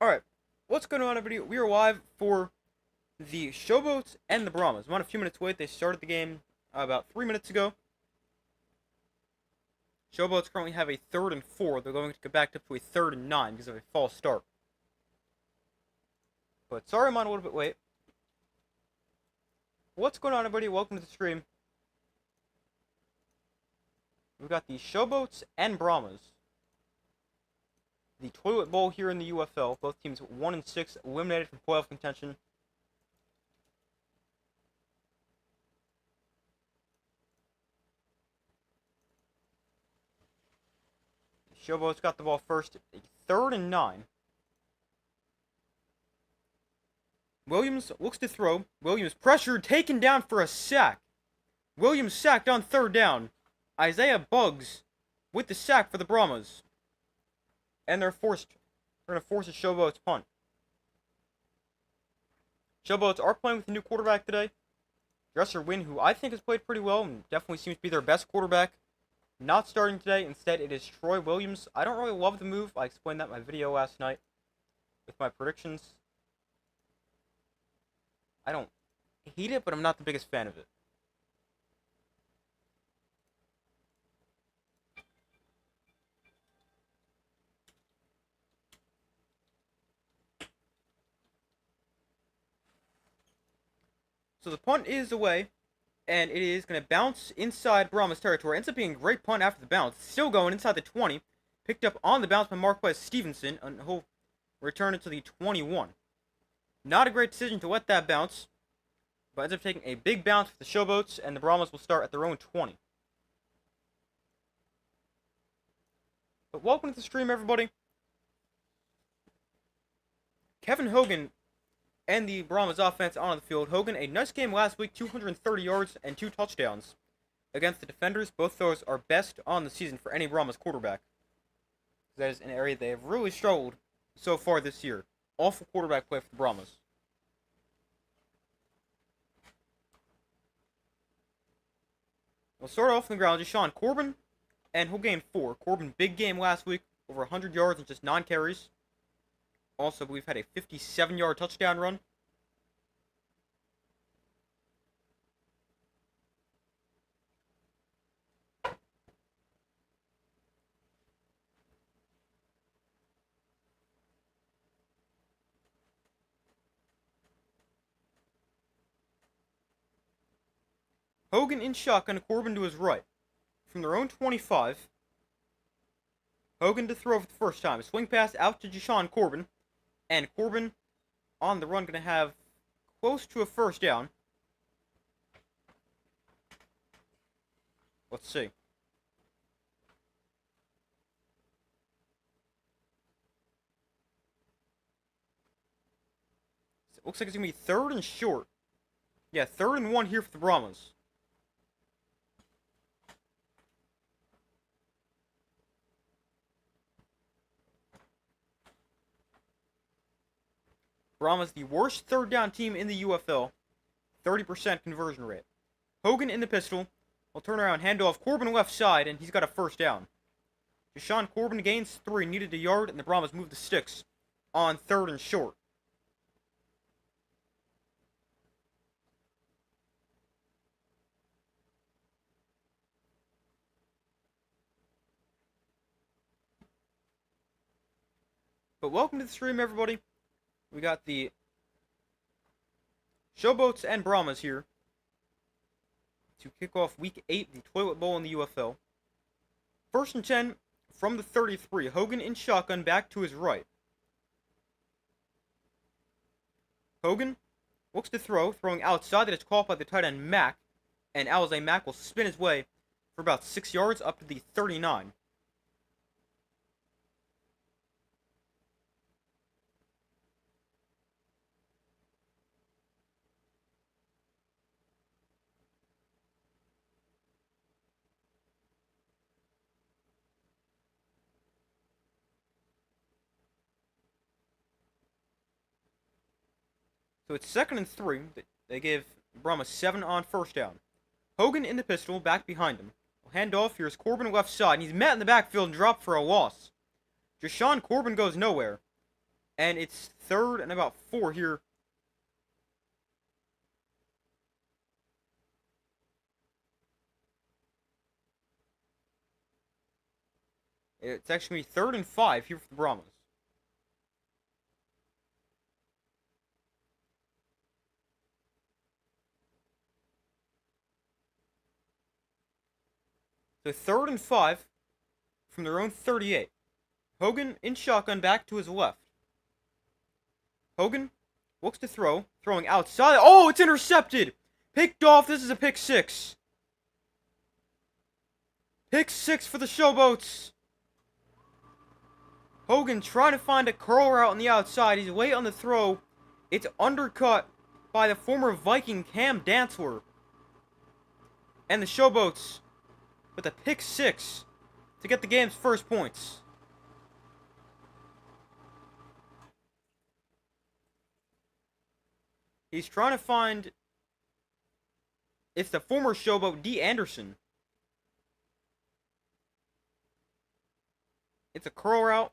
Alright, what's going on, everybody? We are live for the Showboats and the Brahmas. I'm on a few minutes wait. They started the game about 3 minutes ago. Showboats currently have a 3rd and 4. They're going to go back up to a 3rd and 9 because of a false start. But sorry I'm on a little bit late. What's going on, everybody? Welcome to the stream. We've got the Showboats and Brahmas. The Toilet Bowl here in the UFL. Both teams 1 and 6, eliminated from playoff contention. The Showboats got the ball first. A 3rd and 9. Williams looks to throw. Williams pressured, taken down for a sack. Williams sacked on 3rd down. Isaiah Buggs with the sack for the Brahmas. And they're going to force a Showboats punt. Showboats are playing with a new quarterback today. Dresser Wynn, who I think has played pretty well and definitely seems to be their best quarterback. Not starting today. Instead, it is Troy Williams. I don't really love the move. I explained that in my video last night with my predictions. I don't hate it, but I'm not the biggest fan of it. So the punt is away, and it is going to bounce inside Brahmas territory. Ends up being a great punt after the bounce. Still going inside the 20. Picked up on the bounce by Marquez Stevenson, and he'll return it to the 21. Not a great decision to let that bounce, but ends up taking a big bounce for the Showboats, and the Brahmas will start at their own 20. But welcome to the stream, everybody. Kevin Hogan and the Brahmas offense on the field. Hogan, a nice game last week, 230 yards and 2 touchdowns against the defenders. Both those are best on the season for any Brahmas quarterback. That is an area they have really struggled so far this year. Awful quarterback play for the Brahmas. We'll start off on the ground. Deshaun Corbin, and he'll gain 4. Corbin, big game last week, over 100 yards and just 9 carries. Also, we've had a 57-yard touchdown run. Hogan in shotgun, Corbin to his right. From their own 25, Hogan to throw for the first time. A swing pass out to Deshaun Corbin. And Corbin on the run going to have close to a 1st down. Let's see. It looks like it's going to be 3rd and short. Yeah, 3rd and 1 here for the Brahmas. Brahmas, the worst 3rd down team in the UFL. 30% conversion rate. Hogan in the pistol. Will turn around, handoff. Corbin left side, and he's got a 1st down. Deshaun Corbin gains 3, needed a yard, and the Brahmas move the sticks on 3rd and short. But welcome to the stream, everybody. We got the Showboats and Brahmas here to kick off Week 8, the Toilet Bowl in the UFL. 1st and 10 from the 33. Hogan in shotgun back to his right. Hogan looks to throw, throwing outside that is caught by the tight end Mack. And Alize Mack will spin his way for about 6 yards up to the 39. So it's 2nd and 3. They give Brahmas 7 on 1st down. Hogan in the pistol, back behind him. Hand off, here's Corbin left side, and he's met in the backfield and dropped for a loss. Deshaun Corbin goes nowhere. And it's 3rd and about 4 here. It's actually going to be 3rd and 5 here for the Brahmas. So 3rd and 5 from their own 38. Hogan in shotgun back to his left. Hogan looks to throw, throwing outside. Oh, it's intercepted! Picked off. This is a pick 6. Pick 6 for the Showboats. Hogan trying to find a curl route on the outside. He's late on the throw. It's undercut by the former Viking Cam Dantzler. And the Showboats with a pick 6 to get the game's first points. He's trying to find... It's the former Showboat D. Anderson. It's a curl route.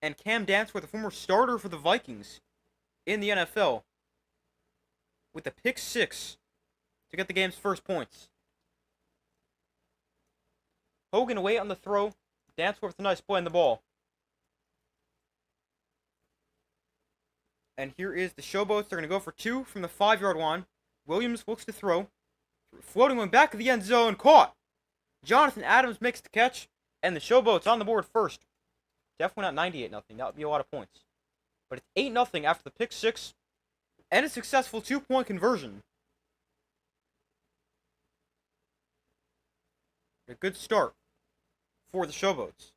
And Cam Dantzler, the former starter for the Vikings in the NFL, with a pick 6 to get the game's first points. Hogan away on the throw. Dantzler with a nice play on the ball. And here is the Showboats. They're going to go for 2 from the 5-yard line. Williams looks to throw. Floating one back of the end zone. Caught. Jonathan Adams makes the catch. And the Showboats on the board first. Definitely not 98-0. That would be a lot of points. But it's 8-0 after the pick 6. And a successful 2-point conversion. A good start for the Showboats.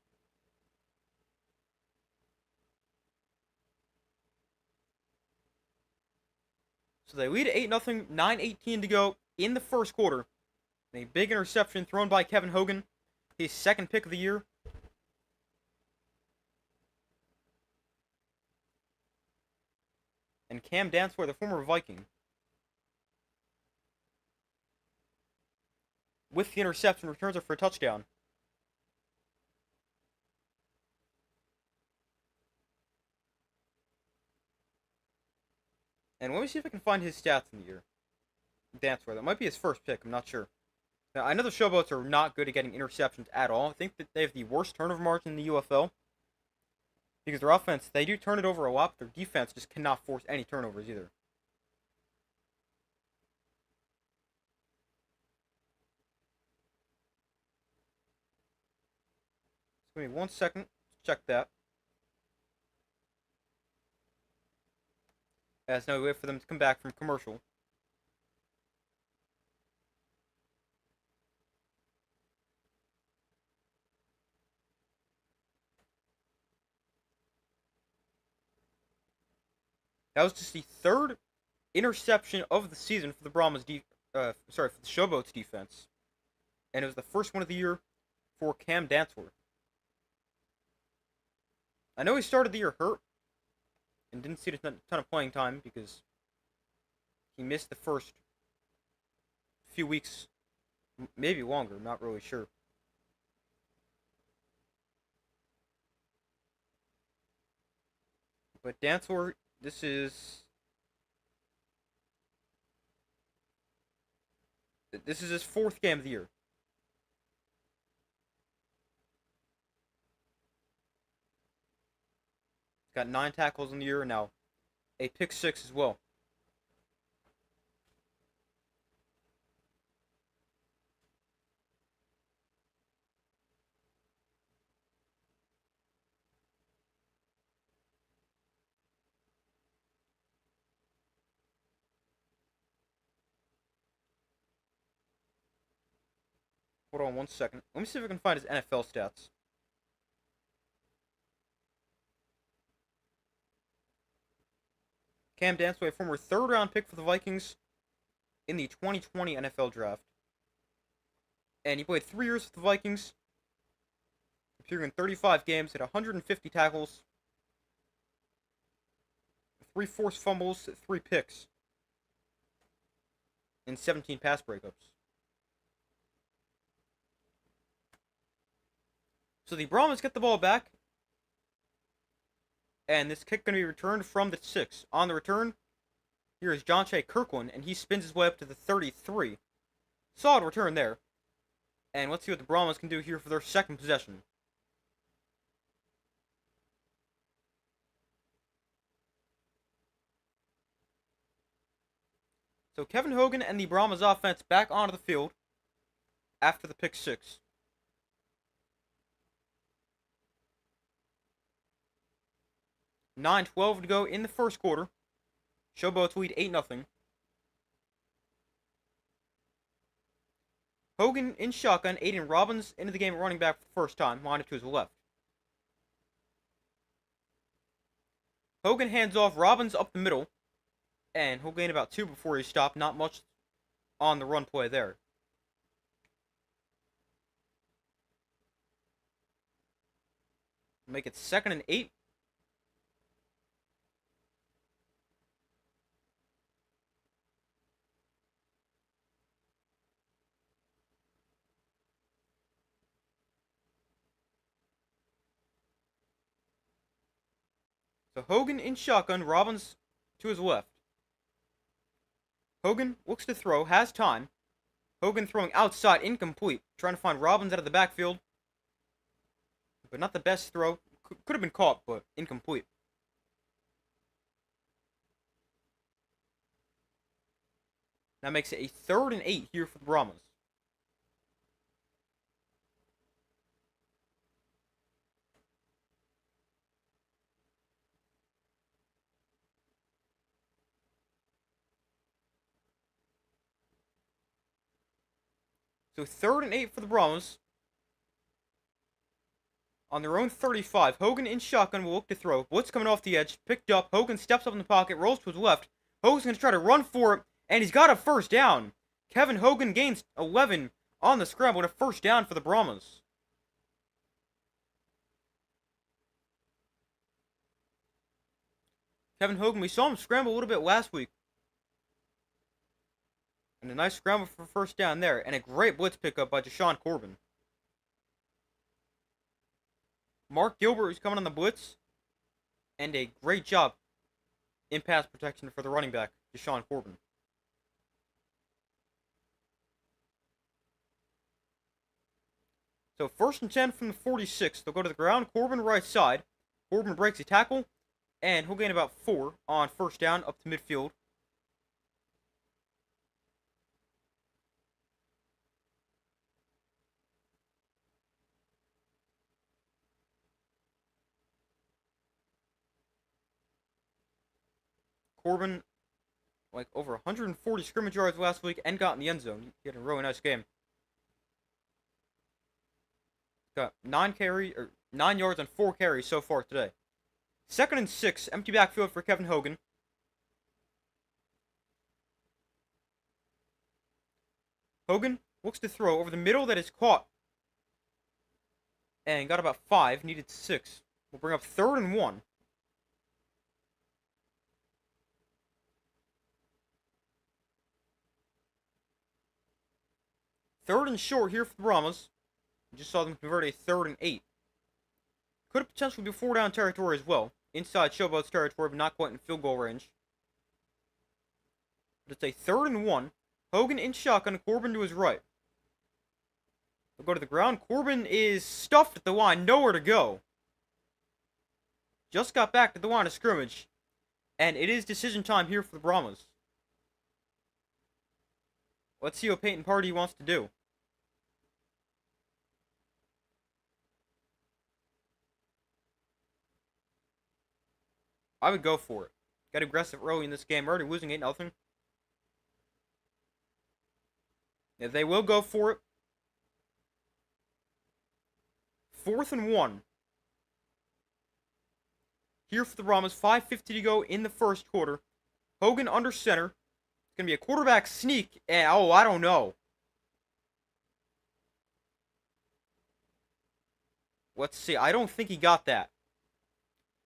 So they lead 8-0, 9:18 to go in the first quarter. And a big interception thrown by Kevin Hogan, his 2nd pick of the year. And Cam Dantzler, the former Viking, with the interception, returns it for a touchdown. And let me see if I can find his stats in the year. Dantzler, that might be his first pick, I'm not sure. Now, I know the Showboats are not good at getting interceptions at all. I think that they have the worst turnover margin in the UFL. Because their offense, they do turn it over a lot, but their defense just cannot force any turnovers either. So give me 1 second. Check that. As now we wait for them to come back from commercial. That was just the 3rd interception of the season for the for the Showboats defense. And it was the first one of the year for Cam Dantzler. I know he started the year hurt and didn't see a ton of playing time because he missed the first few weeks, maybe longer, I'm not really sure. But Dantzler, this is his 4th game of the year. Got 9 tackles in the year and now a pick 6 as well. Hold on 1 second. Let me see if I can find his NFL stats. Cam Dantzler, a former 3rd-round pick for the Vikings in the 2020 NFL Draft. And he played 3 years for the Vikings, appearing in 35 games, had 150 tackles, 3 forced fumbles, 3 picks, and 17 pass breakups. So the Brahmas get the ball back And this kick going to be returned from the 6. On the return, here is John Shea Kirkland, and he spins his way up to the 33. Solid return there. And let's see what the Brahmas can do here for their second possession. So Kevin Hogan and the Brahmas offense back onto the field after the pick 6. 9:12 to go in the first quarter. Showboats lead 8-0. Hogan in shotgun, Aiden Robbins into the game running back for the first time, lined up to his left. Hogan hands off Robbins up the middle, and he'll gain about 2 before he stopped. Not much on the run play there. Make it 2nd and 8. So Hogan in shotgun, Robbins to his left. Hogan looks to throw, has time. Hogan throwing outside, incomplete. Trying to find Robbins out of the backfield. But not the best throw. Could have been caught, but incomplete. That makes it a 3rd and 8 here for the Brahmas. So 3rd and 8 for the Brahmas. On their own 35, Hogan in shotgun will look to throw. Blitz coming off the edge, picked up. Hogan steps up in the pocket, rolls to his left. Hogan's going to try to run for it, and he's got a first down. Kevin Hogan gains 11 on the scramble and a first down for the Brahmas. Kevin Hogan, we saw him scramble a little bit last week. And a nice scramble for first down there, and a great blitz pickup by Deshaun Corbin. Mark Gilbert is coming on the blitz, and a great job in pass protection for the running back, Deshaun Corbin. So 1st and 10 from the 46. They'll go to the ground. Corbin right side. Corbin breaks a tackle, and he'll gain about 4 on first down up to midfield. Corbin, like over 140 scrimmage yards last week and got in the end zone. He had a really nice game. Got 9 yards on 4 carries so far today. 2nd and 6, empty backfield for Kevin Hogan. Hogan looks to throw over the middle, that is caught. And got about 5, needed 6. We'll bring up 3rd and 1. Third and short here for the Brahmas. We just saw them convert a 3rd and 8. Could potentially be 4-down territory as well. Inside Showboats territory, but not quite in field goal range. But it's a 3rd and 1. Hogan in shotgun, Corbin to his right. They'll go to the ground. Corbin is stuffed at the line, nowhere to go. Just got back to the line of scrimmage. And it is decision time here for the Brahmas. Let's see what Peyton Pardee wants to do. I would go for it. Got aggressive early in this game. Already losing 8-0. Yeah, they will go for it. 4th and 1. Here for the Brahmas. 5:50 to go in the first quarter. Hogan under center. It's going to be a quarterback sneak. And, I don't know. Let's see. I don't think he got that.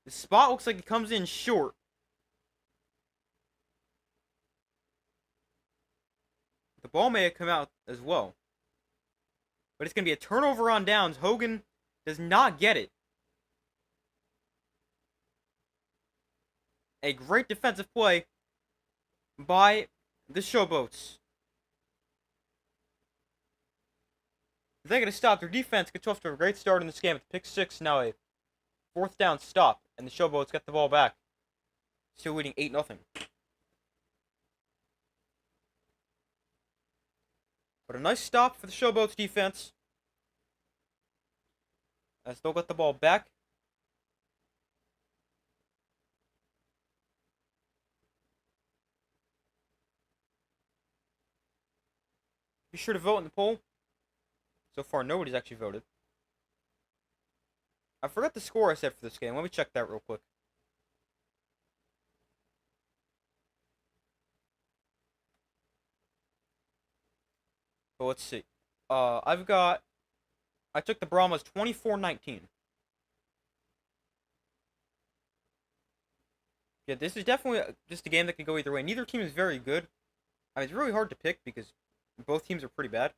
The spot looks like it comes in short. The ball may have come out as well. But it's going to be a turnover on downs. Hogan does not get it. A great defensive play by the Showboats. They're going to stop their defense, gets off to a great start in this game with pick 6, now a 4th down stop, and the Showboats get the ball back. Still leading 8-0. But a nice stop for the Showboats defense, as they'll get the ball back. Be sure to vote in the poll. So far, nobody's actually voted. I forgot the score I said for this game. Let me check that real quick. But let's see. I took the Brahmas 24-19. Yeah, this is definitely just a game that can go either way. Neither team is very good. I mean, it's really hard to pick because both teams are pretty bad.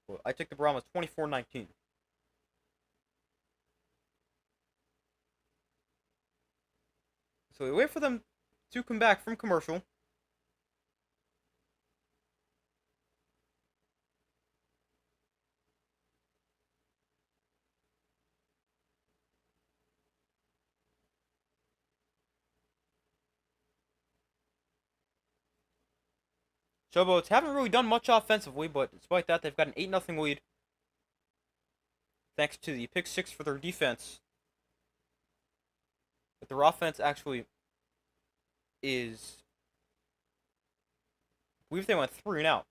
Well, I took the Brahmas 24-19. So we wait for them to come back from commercial. Showboats haven't really done much offensively, but despite that, they've got an 8-0 lead. Thanks to the pick 6 for their defense. But their offense actually is... I believe they went 3 and out.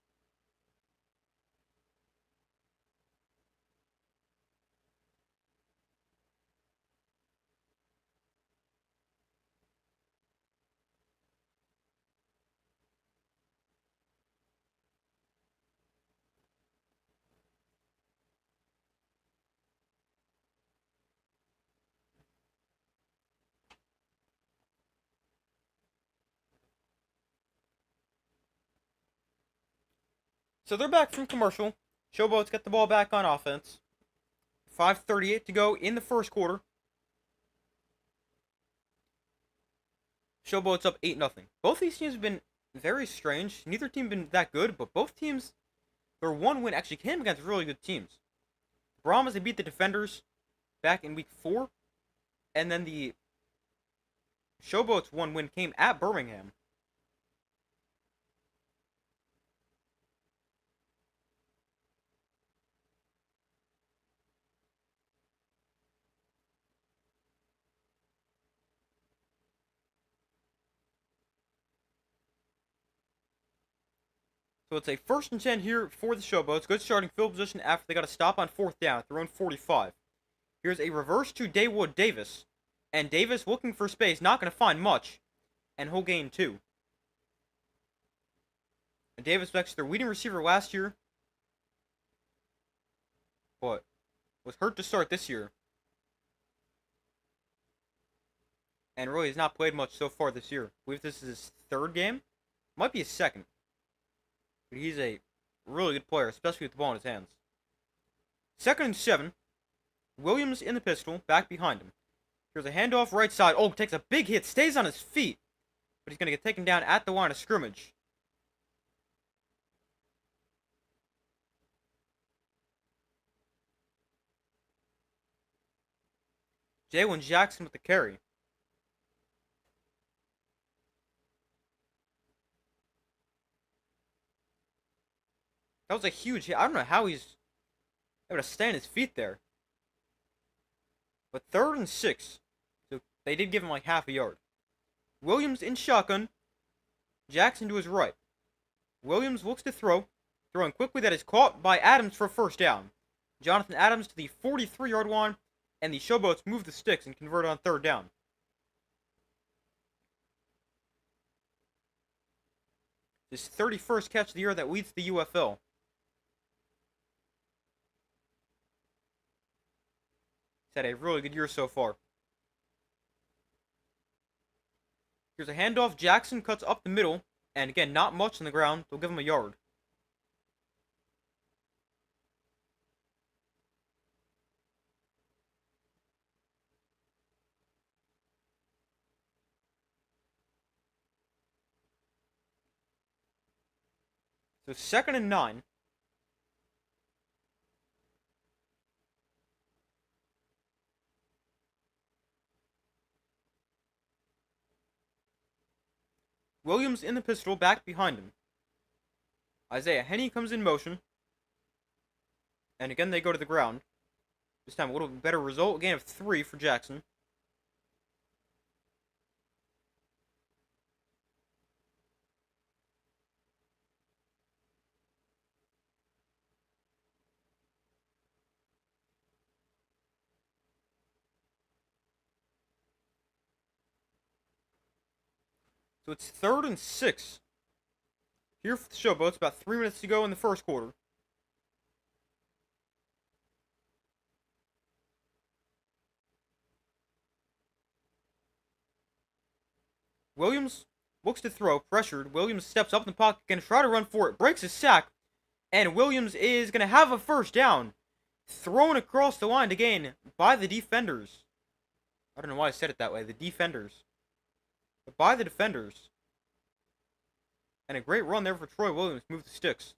So they're back from commercial. Showboats get the ball back on offense. 5:38 to go in the first quarter. Showboats up 8-0. Both these teams have been very strange. Neither team been that good, but both teams, their one win actually came against really good teams. The Brahmas, they beat the Defenders back in week 4. And then the Showboats' one win came at Birmingham. So it's a 1st and 10 here for the Showboats. Good starting field position after they got a stop on 4th down at their own 45. Here's a reverse to Dawood Davis. And Davis looking for space, not going to find much. And he'll gain 2. And Davis was actually their leading receiver last year. But was hurt to start this year. And really has not played much so far this year. I believe this is his 3rd game. Might be his 2nd. But he's a really good player, especially with the ball in his hands. 2nd and 7. Williams in the pistol, back behind him. Here's a handoff right side. Oh, takes a big hit, stays on his feet. But he's going to get taken down at the line of scrimmage. Jalen Jackson with the carry. That was a huge hit. I don't know how he's able to stay on his feet there. But 3rd and 6. So they did give him like half a yard. Williams in shotgun. Jackson to his right. Williams looks to throw. Throwing quickly, that is caught by Adams for a 1st down. Jonathan Adams to the 43-yard line. And the Showboats move the sticks and convert on 3rd down. His 31st catch of the year that leads the UFL. He's had a really good year so far. Here's a handoff. Jackson cuts up the middle. And again, not much on the ground. They'll give him a yard. So 2nd and 9. Williams in the pistol, back behind him. Isaiah Henney comes in motion. And again, they go to the ground. This time, a little better result. A gain of 3 for Jackson. So it's 3rd and 6. Here for the Showboats, about 3 minutes to go in the first quarter. Williams looks to throw, pressured. Williams steps up in the pocket, gonna try to run for it, breaks his sack, and Williams is gonna have a first down. Thrown across the line to gain by the defenders. I don't know why I said it that way, the defenders. But by the defenders. And a great run there for Troy Williams, move the sticks.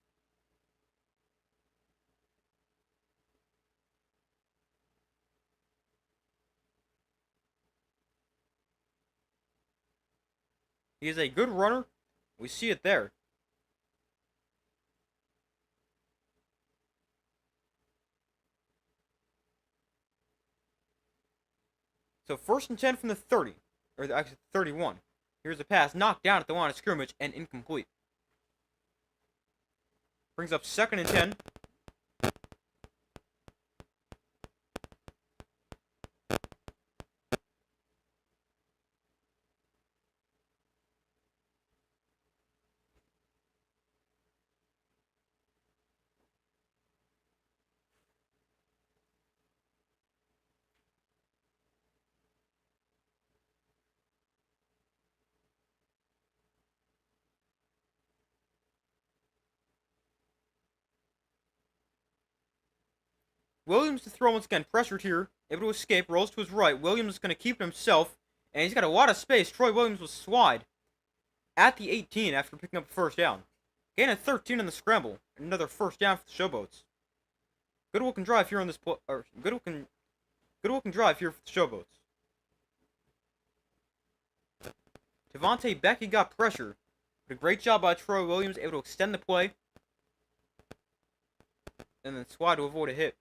He is a good runner. We see it there. So 1st and 10 from the 30. Or actually 31. Here's a pass knocked down at the line of scrimmage and incomplete. Brings up 2nd and 10. Williams to throw once again, pressured here, able to escape, rolls to his right. Williams is going to keep it himself, and he's got a lot of space. Troy Williams was swide at the 18 after picking up a first down. Gain of 13 in the scramble, another first down for the Showboats. Good looking drive here on this good looking drive here for the Showboats. Devontae Becky got pressure, but a great job by Troy Williams, able to extend the play, and then swide to avoid a hit.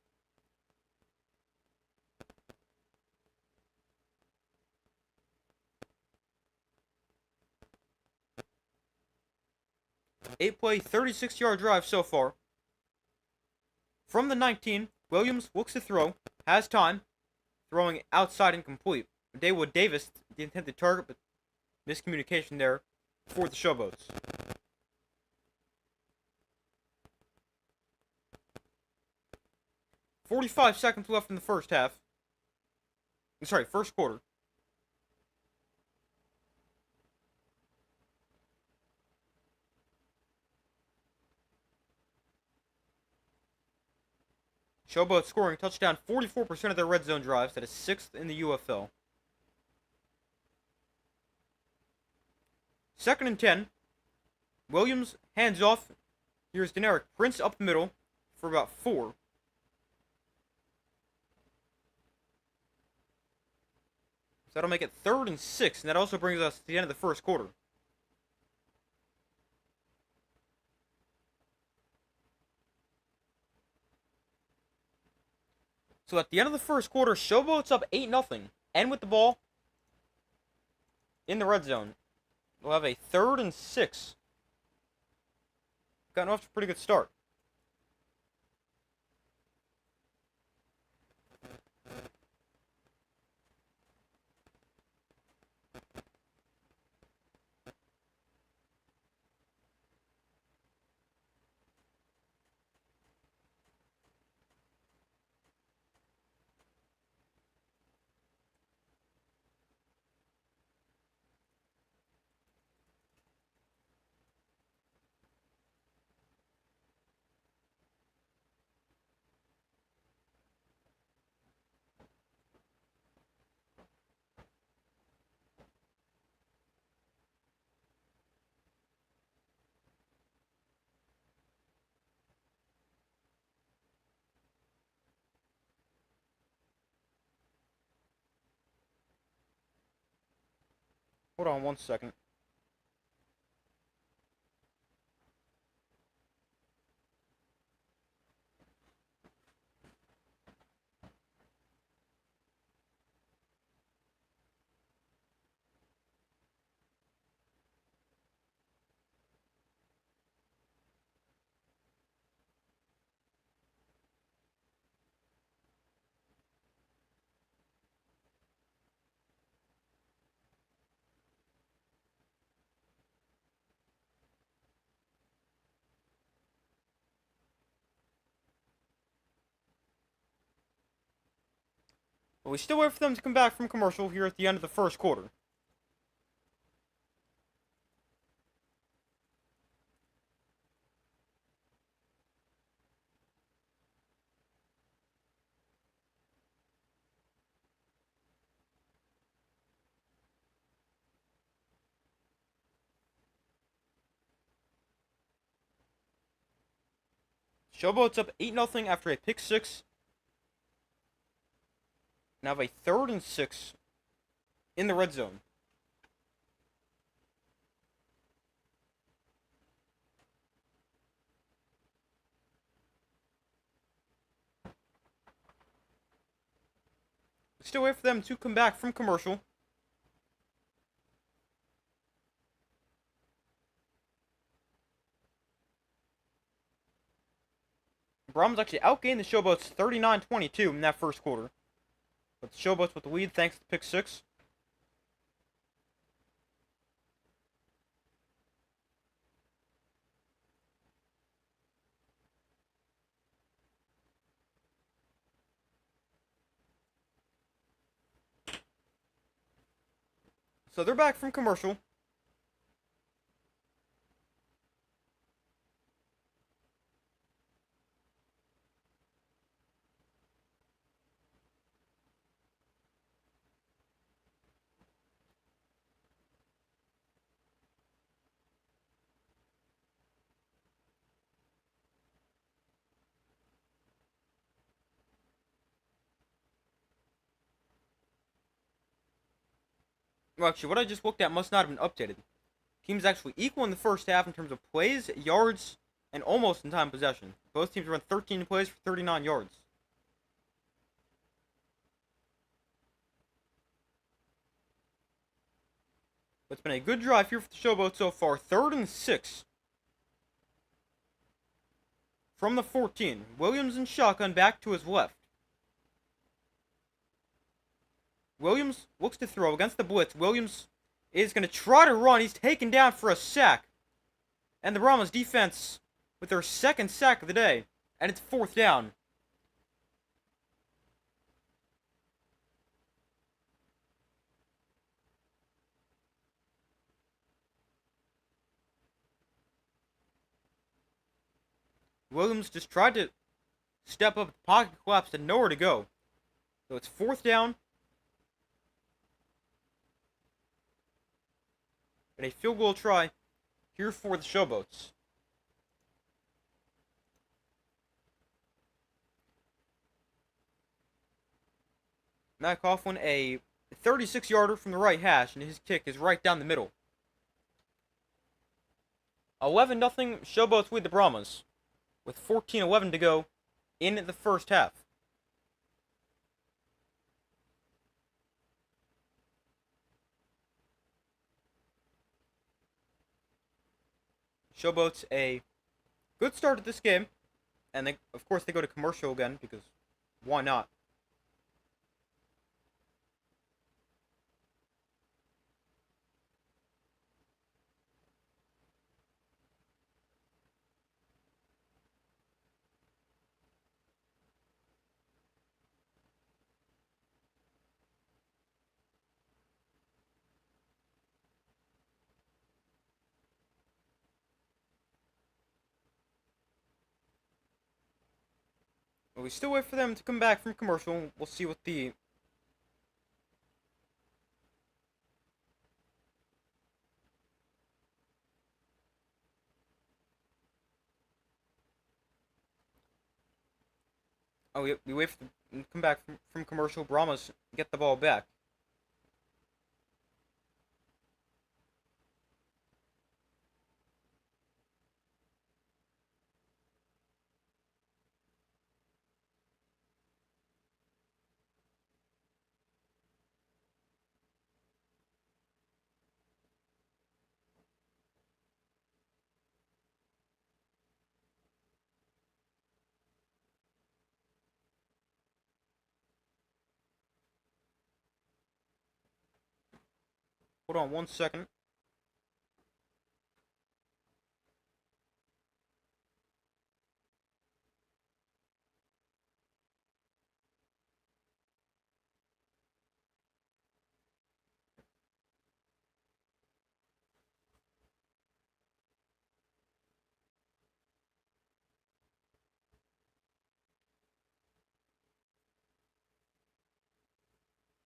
Eight-play, 36-yard drive so far. From the 19, Williams looks to throw, has time, throwing outside incomplete. Dawood Davis, the intended target, but miscommunication there for the Showboats. "45 seconds left in the first half. Sorry, first quarter. Showboats scoring touchdown 44% of their red zone drives. That is 6th in the UFL. 2nd and 10. Williams hands off. Here's Deneric Prince up the middle for about 4. So that'll make it 3rd and 6, and that also brings us to the end of the first quarter. So at the end of the first quarter, Showboats up 8-0, and with the ball in the red zone. We'll have a 3rd and 6. Gotten off to a pretty good start. Hold on 1 second. But we still wait for them to come back from commercial here at the end of the first quarter. Showboats up 8-0 after a pick six. Now have a 3rd and 6 in the red zone. Still wait for them to come back from commercial. Brahms actually outgained the Showboats 39-22 in that first quarter. But the Showboats with the lead thanks to pick six. So they're back from commercial. Well, actually, what I just looked at must not have been updated. Teams actually equal in the first half in terms of plays, yards, and almost in time possession. Both teams run 13 plays for 39 yards. But it's been a good drive here for the Showboats so far. 3rd and 6. From the 14. Williams in shotgun back to his left. Williams looks to throw against the blitz. Williams is going to try to run. He's taken down for a sack. And the Brahmas defense with their 2nd sack of the day. And it's 4th down. Williams just tried to step up, the pocket collapsed, and nowhere to go. So it's 4th down. And a field goal try here for the Showboats. Matt Coughlin, a 36-yarder from the right hash, and his kick is right down the middle. 11-0 Showboats lead the Brahmas, with 14-11 to go in the first half. Showboats a good start at this game, and they, of course, they go to commercial again because why not? But we still wait for them to come back from commercial. We'll see what the we wait for them to come back from commercial. Brahmas get the ball back. Hold on 1 second.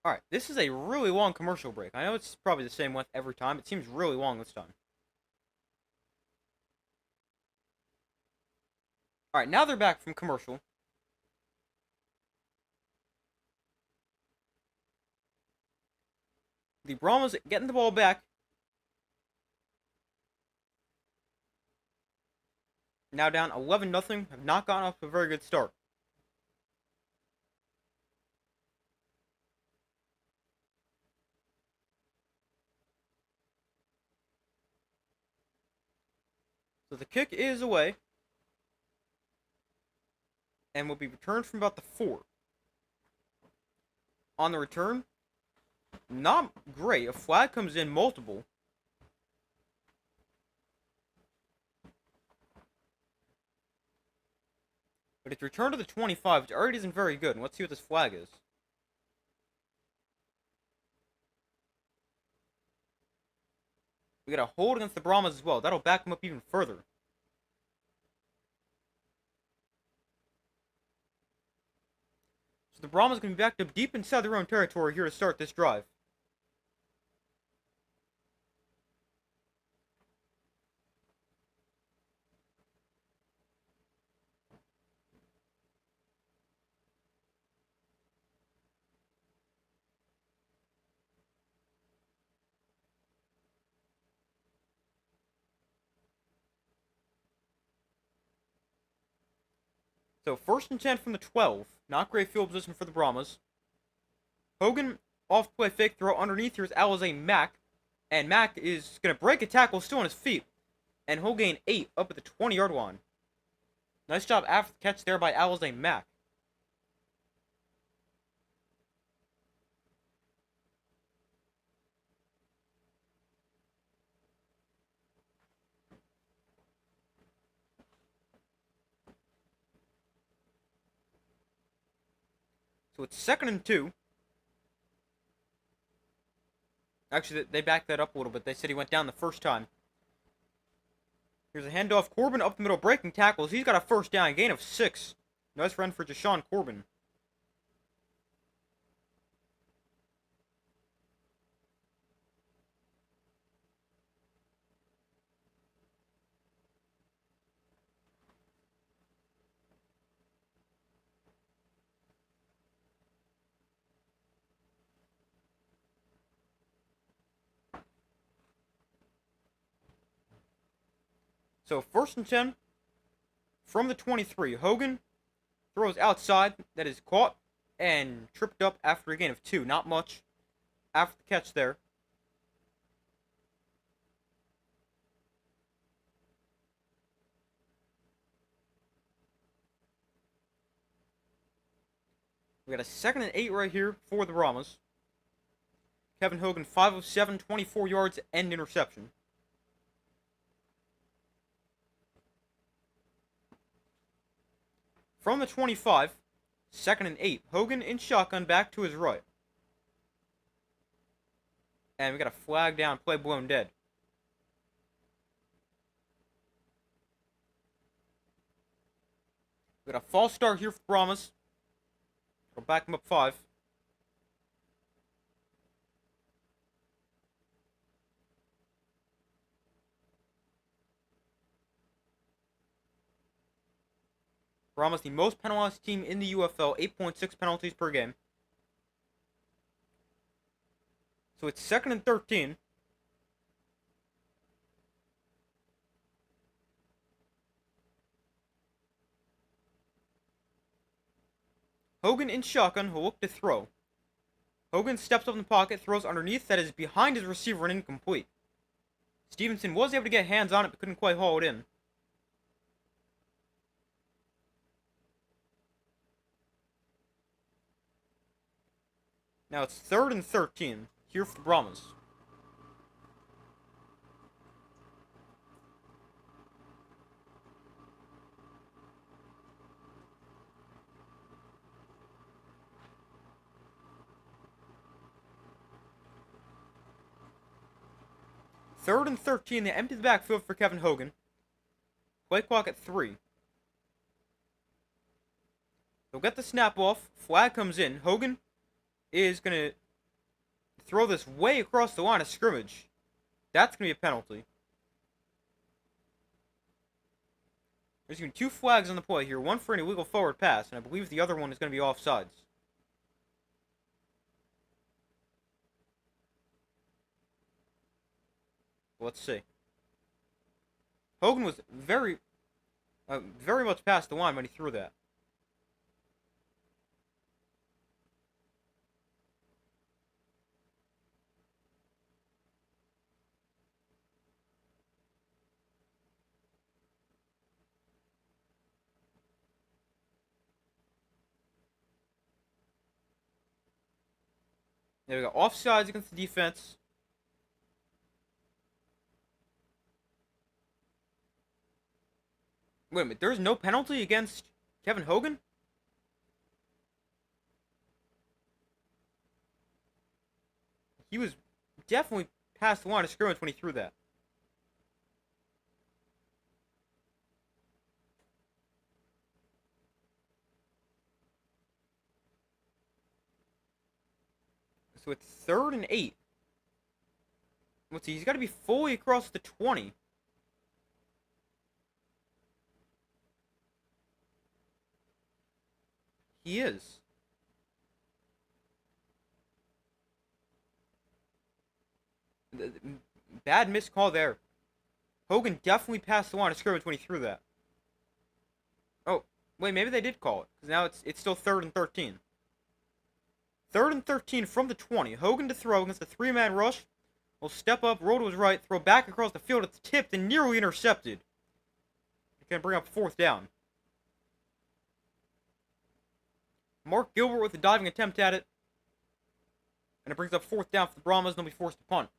Alright, this is a really long commercial break. I know it's probably the same length every time. It seems really long this time. Alright, now they're back from commercial. The Brahmas getting the ball back. Now down 11-0. Have not gotten off to a very good start. So the kick is away. And will be returned from about the 4. On the return, not great. A flag comes in multiple. But it's returned to the 25, which already isn't very good. And let's see what this flag is. We got a hold against the Brahmas as well. That'll back them up even further. So the Brahmas going to be backed up deep inside their own territory here to start this drive. So 1st and 10 from the 12. Not great field position for the Brahmas. Hogan off play fake throw underneath. Here's Alizé Mack. And Mack is going to break a tackle still on his feet. And he'll gain 8 up at the 20-yard line. Nice job after the catch there by Alizé Mack. So it's 2nd and 2. Actually, they backed that up a little bit. They said he went down the first time. Here's a handoff. Corbin up the middle, breaking tackles. He's got a first down, gain of 6. Nice run for Jashawn Corbin. So 1st and 10 from the 23. Hogan throws outside. That is caught and tripped up after a gain of 2. Not much after the catch there. We got a 2nd and 8 right here for the Brahmas. Kevin Hogan, 5 of 7, 24 yards, and interception. From the 25, 2nd and 8. Hogan in shotgun back to his right. And we got a flag down, play blown dead. We got a false start here for the Brahmas. We'll back them up 5. Brahmas, the most penalized team in the UFL, 8.6 penalties per game. So it's 2nd and 13. Hogan in shotgun, he'll look to throw. Hogan steps up in the pocket, throws underneath, that is behind his receiver and incomplete. Stevenson was able to get hands on it, but couldn't quite haul it in. Now it's 3rd and 13, here for the Brahmas. 3rd and 13. They empty the backfield for Kevin Hogan. Play clock at 3. They'll get the snap off. Flag comes in. Hogan is going to throw this way across the line of scrimmage. That's going to be a penalty. There's going to be 2 flags on the play here. One for an illegal forward pass, and I believe the other one is going to be offsides. Let's see. Hogan was very much past the line when he threw that. There we go. Offsides against the defense. Wait a minute. There's no penalty against Kevin Hogan? He was definitely past the line of scrimmage when he threw that. So it's 3rd and 8. Let's see, he's got to be fully across the 20. He is. Bad missed call there. Hogan definitely passed the line of scrimmage when he threw that. Oh, wait, maybe they did call it. Because now it's still 3rd and 13. 3rd and 13 from the 20. Hogan to throw against a 3-man rush. Will step up, roll to his right, throw back across the field. It's tipped and nearly intercepted. He's going to bring up 4th down. Mark Gilbert with a diving attempt at it. And it brings up 4th down for the Brahmas, and they'll be forced to punt.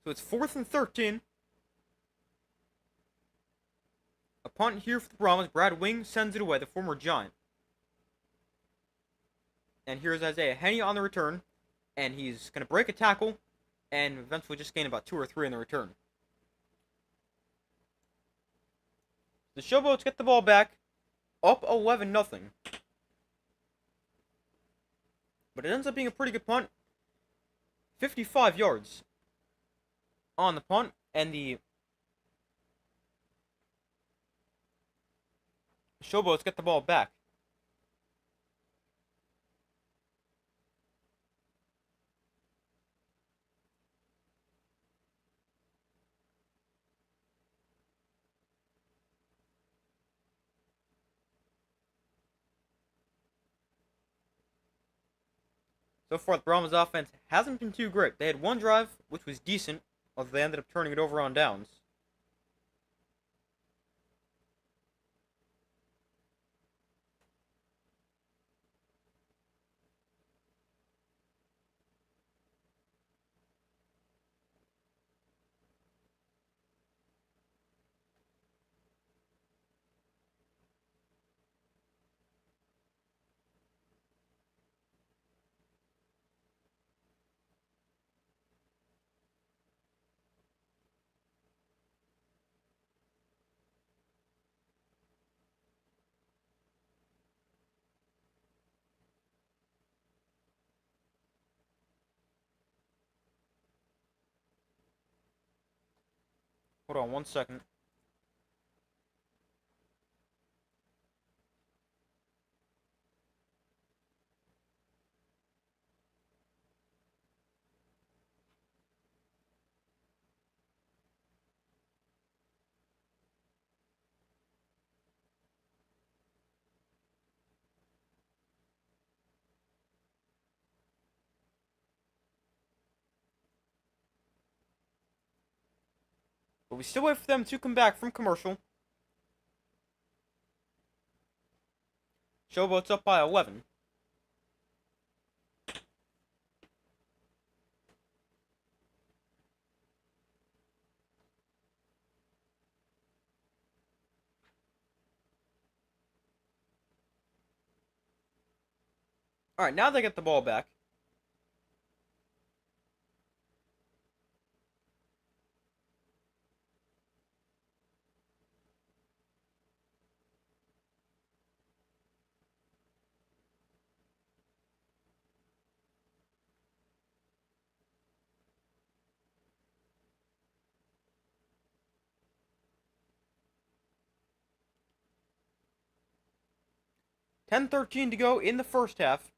So it's 4th and 13. A punt here for the Brahmas. Brad Wing sends it away, the former Giant. And here's Isaiah Henney on the return. And he's going to break a tackle and eventually just gain about 2 or 3 in the return. The Showboats get the ball back, up 11-0. But it ends up being a pretty good punt. 55 yards on the punt, and the Showboats get the ball back. So far, the Brahmas offense hasn't been too great. They had one drive, which was decent, although they ended up turning it over on downs. Hold on 1 second. But we still wait for them to come back from commercial. Showboats up by 11. All right, now they get the ball back. Ten 13 to go in the first half.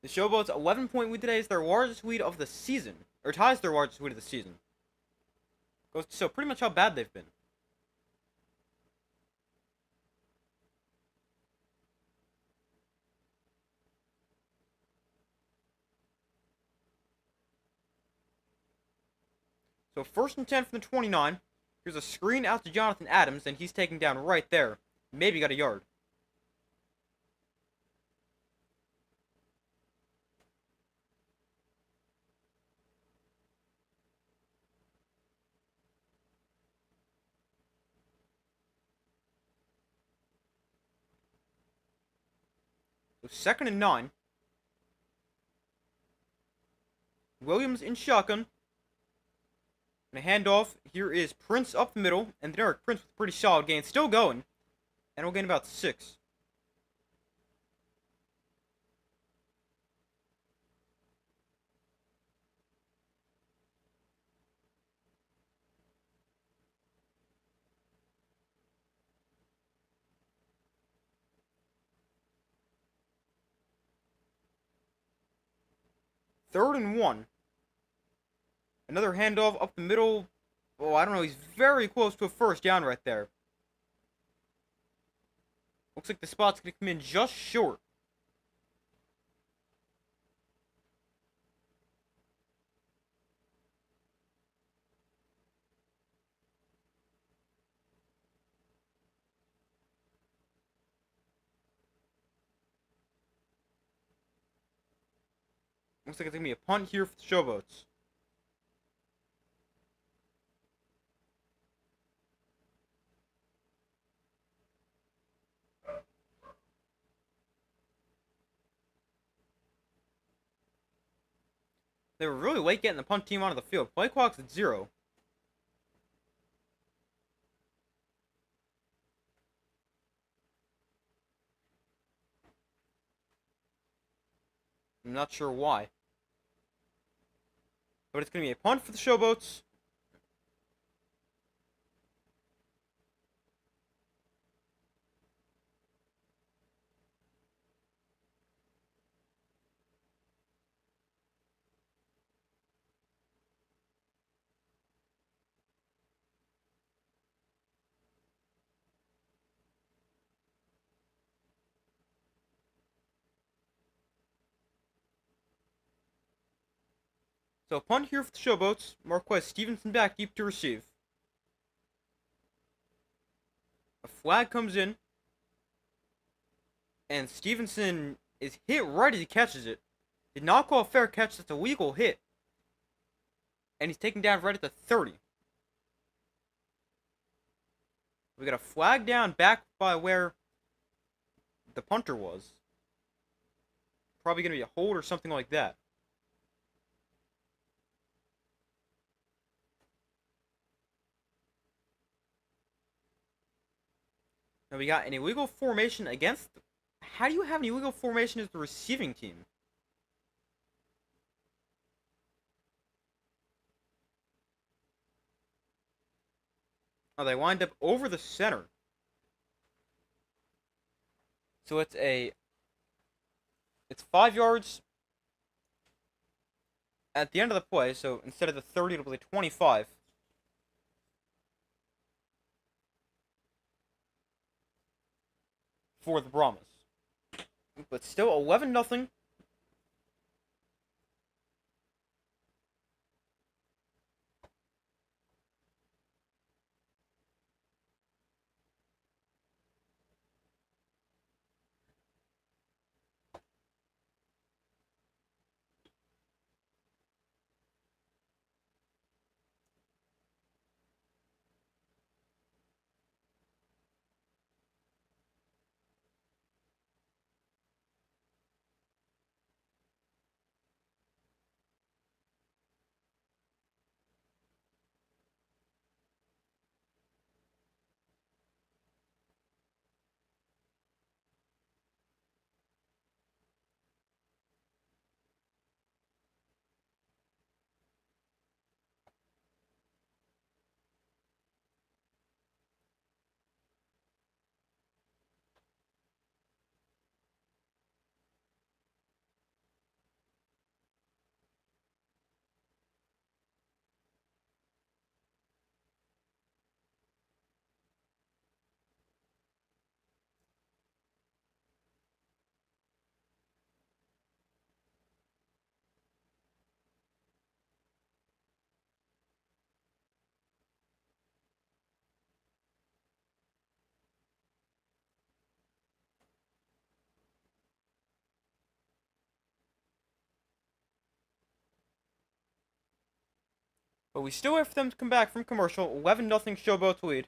The Showboats' 11-point lead today is their largest lead of the season, or ties their largest lead of the season. Goes to show pretty much how bad they've been. So 1st and 10 from the 29. Here's a screen out to Jonathan Adams, and he's taken down right there. Maybe got a yard. So 2nd and 9. Williams in shotgun. And a handoff. Here is Prince up the middle, and Derek Prince with a pretty solid gain. Still going. And we'll gain about 6. Third and 1. Another handoff up the middle. Oh, I don't know. He's very close to a first down right there. Looks like the spot's going to come in just short. Looks like it's going to be a punt here for the Showboats. They were really late getting the punt team onto the field. Play clock's at 0. I'm not sure why. But it's going to be a punt for the Showboats. So a punt here for the Showboats. Marquez Stevenson back deep to receive. A flag comes in. And Stevenson is hit right as he catches it. Did not call a fair catch. That's a legal hit. And he's taken down right at the 30. We got a flag down back by where the punter was. Probably going to be a hold or something like that. Now we got an illegal formation against... How do you have an illegal formation as the receiving team? Oh, they wind up over the center. So it's 5 yards at the end of the play. So instead of the 30, it'll be 25. For the Brahmas. But still 11-0. But we still wait for them to come back from commercial. 11-0 Showboats lead.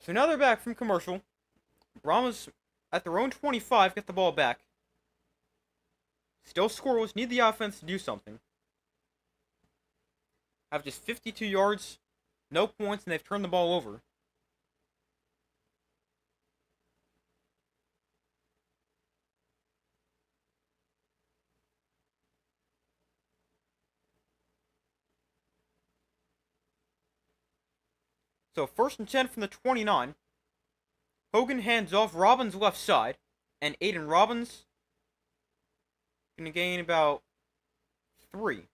So now they're back from commercial. Brahmas at their own 25 get the ball back. Still scoreless. Need the offense to do something. Have just 52 yards, no points, and they've turned the ball over. So 1st and 10 from the 29. Hogan hands off Robbins left side, and Aiden Robbins gonna gain about 3.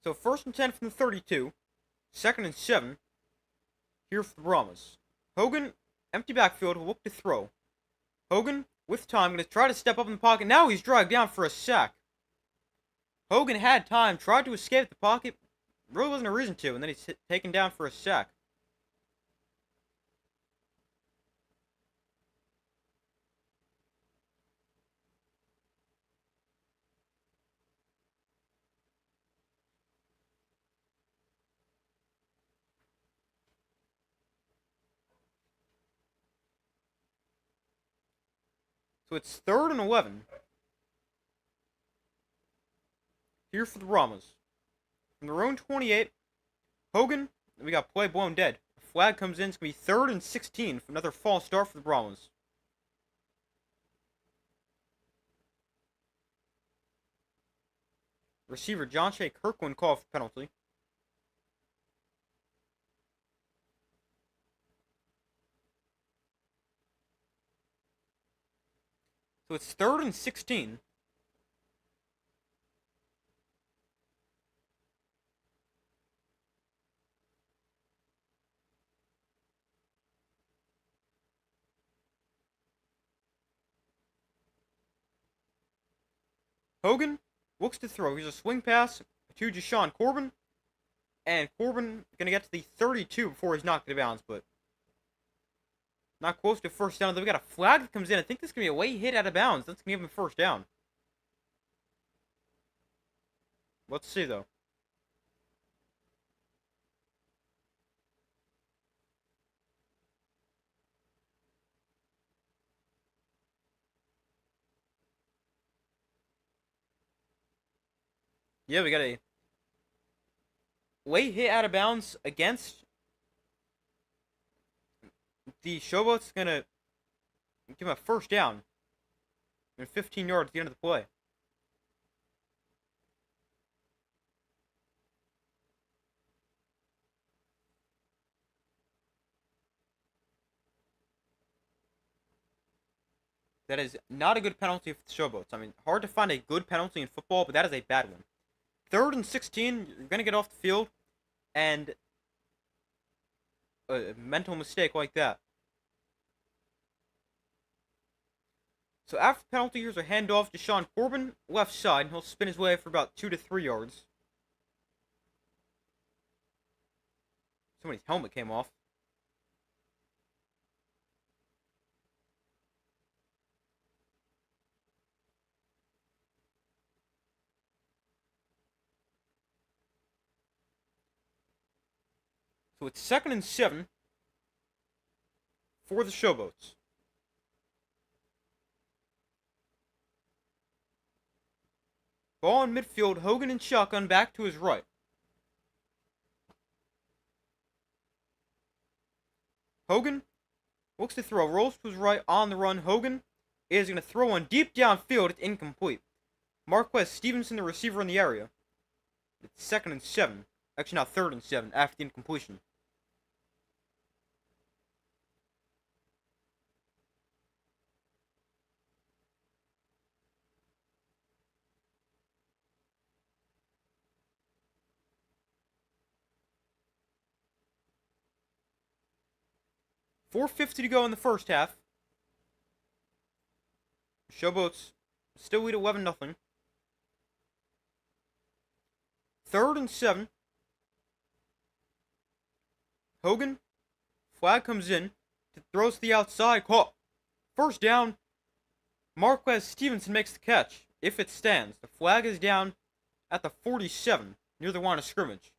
So 1st and 10 from the 32. 2nd and 7. Here for the Brahmas. Hogan, empty backfield, will look to throw. Hogan, with time, going to try to step up in the pocket. Now he's dragged down for a sack. Hogan had time, tried to escape the pocket. Really wasn't a reason to, and then he's taken down for a sack. So it's 3rd and 11. Here for the Brahmas. From their own 28, Hogan, we got play blown dead. A flag comes in, it's going to be 3rd and 16 for another false start for the Brahmas. Receiver John Shea Kirkland called for penalty. So it's 3rd and 16. Hogan looks to throw. Here's a swing pass to Deshaun Corbin. And Corbin going to get to the 32 before he's knocked out of bounds, but not close to first down. Then we got a flag that comes in. I think this is going to be a late hit out of bounds. That's going to give him first down. Let's see, though. Yeah, we got a late hit out of bounds against the Showboats. Going to give him a first down. And 15 yards at the end of the play. That is not a good penalty for the Showboats. I mean, hard to find a good penalty in football, but that is a bad one. 3rd and 16, you're going to get off the field, and a mental mistake like that. So after the penalty, here's a handoff to Deshaun Corbin, left side, and he'll spin his way for about 2 to 3 yards. Somebody's helmet came off. So it's 2nd and 7 for the Showboats. Ball in midfield, Hogan and shotgun back to his right. Hogan looks to throw. Rolls to his right on the run. Hogan is going to throw one deep downfield. It's incomplete. Marquez Stevenson, the receiver in the area. It's 2nd and 7. Actually, now 3rd and 7 after the incompletion. .450 to go in the first half. Showboats still lead 11-0. 3rd and 7. Hogan. Flag comes in. Throws to the outside. Caught. First down. Marquez Stevenson makes the catch. If it stands. The flag is down at the 47. Near the line of scrimmage.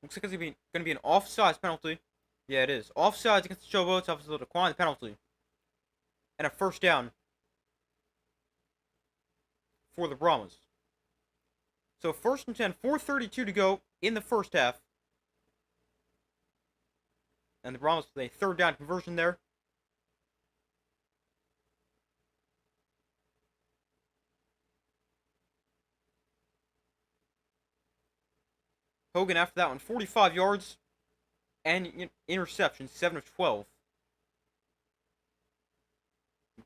Looks like it's going to be an offsides penalty. Yeah, it is. Offsides against the Showboats. Obviously, they'll decline the penalty. And a first down for the Brahmas. So 1st and 10, 4:32 to go in the first half. And the Brahmas with a 3rd down conversion there. Hogan after that one, 45 yards and interception, 7 of 12.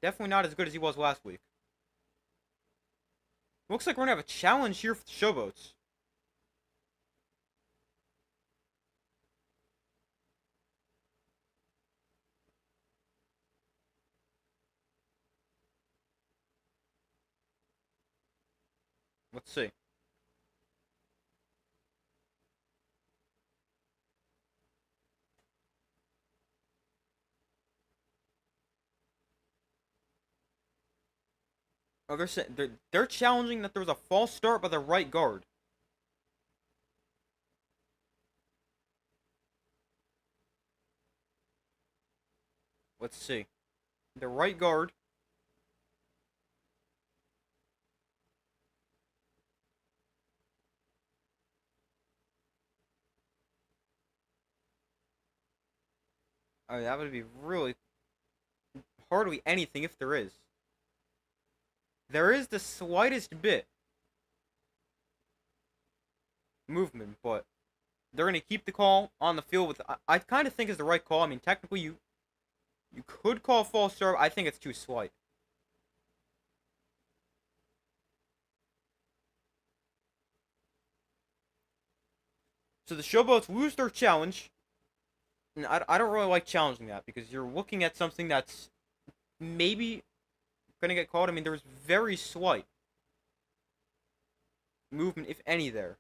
Definitely not as good as he was last week. Looks like we're going to have a challenge here for the Showboats. Let's see. Oh, they're challenging that there was a false start by the right guard. Let's see. The right guard. I mean, that would be really hardly anything if there is. There is the slightest bit movement, but they're going to keep the call on the field with. I kind of think is the right call. I mean, technically you could call false start. I think it's too slight. So the Showboats lose their challenge. And I don't really like challenging that because you're looking at something that's maybe going to get called. I mean, there was very slight movement, if any, there.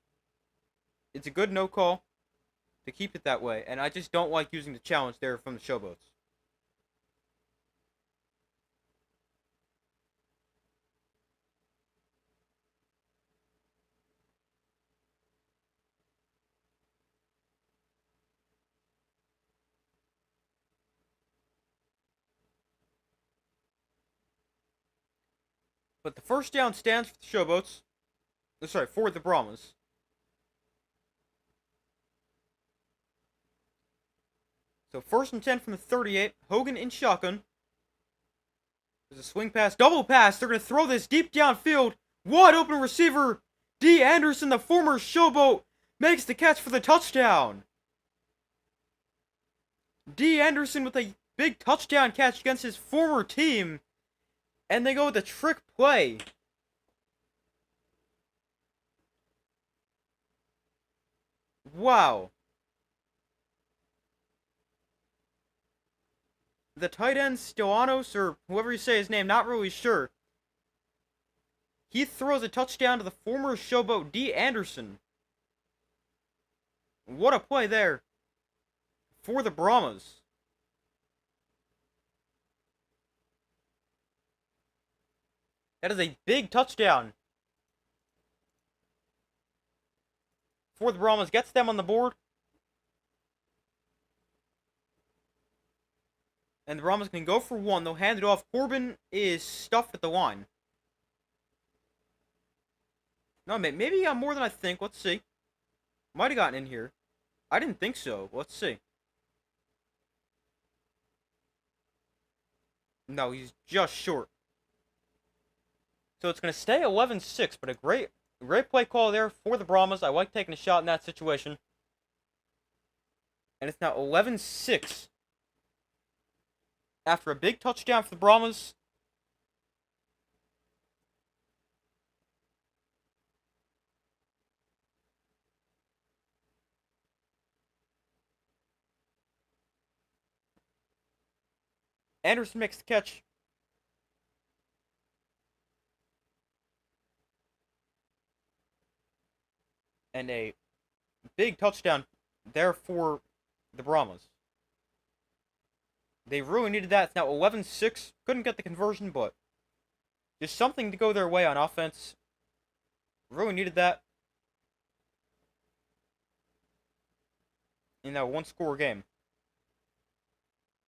It's a good no call to keep it that way, and I just don't like using the challenge there from the Showboats. But the first down stands for the Showboats. Sorry, for the Brahmas. So 1st and 10 from the 38. Hogan in shotgun. There's a swing pass, double pass. They're going to throw this deep downfield. Wide open receiver. D. Anderson, the former Showboat, makes the catch for the touchdown. D. Anderson with a big touchdown catch against his former team. And they go with a trick play. Wow. The tight end, Stilanos, or whoever you say his name, not really sure. He throws a touchdown to the former Showboat, D. Anderson. What a play there for the Brahmas. That is a big touchdown for the Brahmas. Gets them on the board. And the Brahmas can go for one. They'll hand it off. Corbin is stuffed at the line. No, maybe he got more than I think. Let's see. Might have gotten in here. I didn't think so. Let's see. No, he's just short. So it's going to stay 11-6, but a great play call there for the Brahmas. I like taking a shot in that situation. And it's now 11-6. After a big touchdown for the Brahmas. Anderson makes the catch. And a big touchdown there for the Brahmas. They really needed that. It's now 11-6. Couldn't get the conversion, but just something to go their way on offense. Really needed that in that one-score game.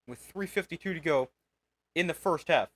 With 3:52 to go in the first half.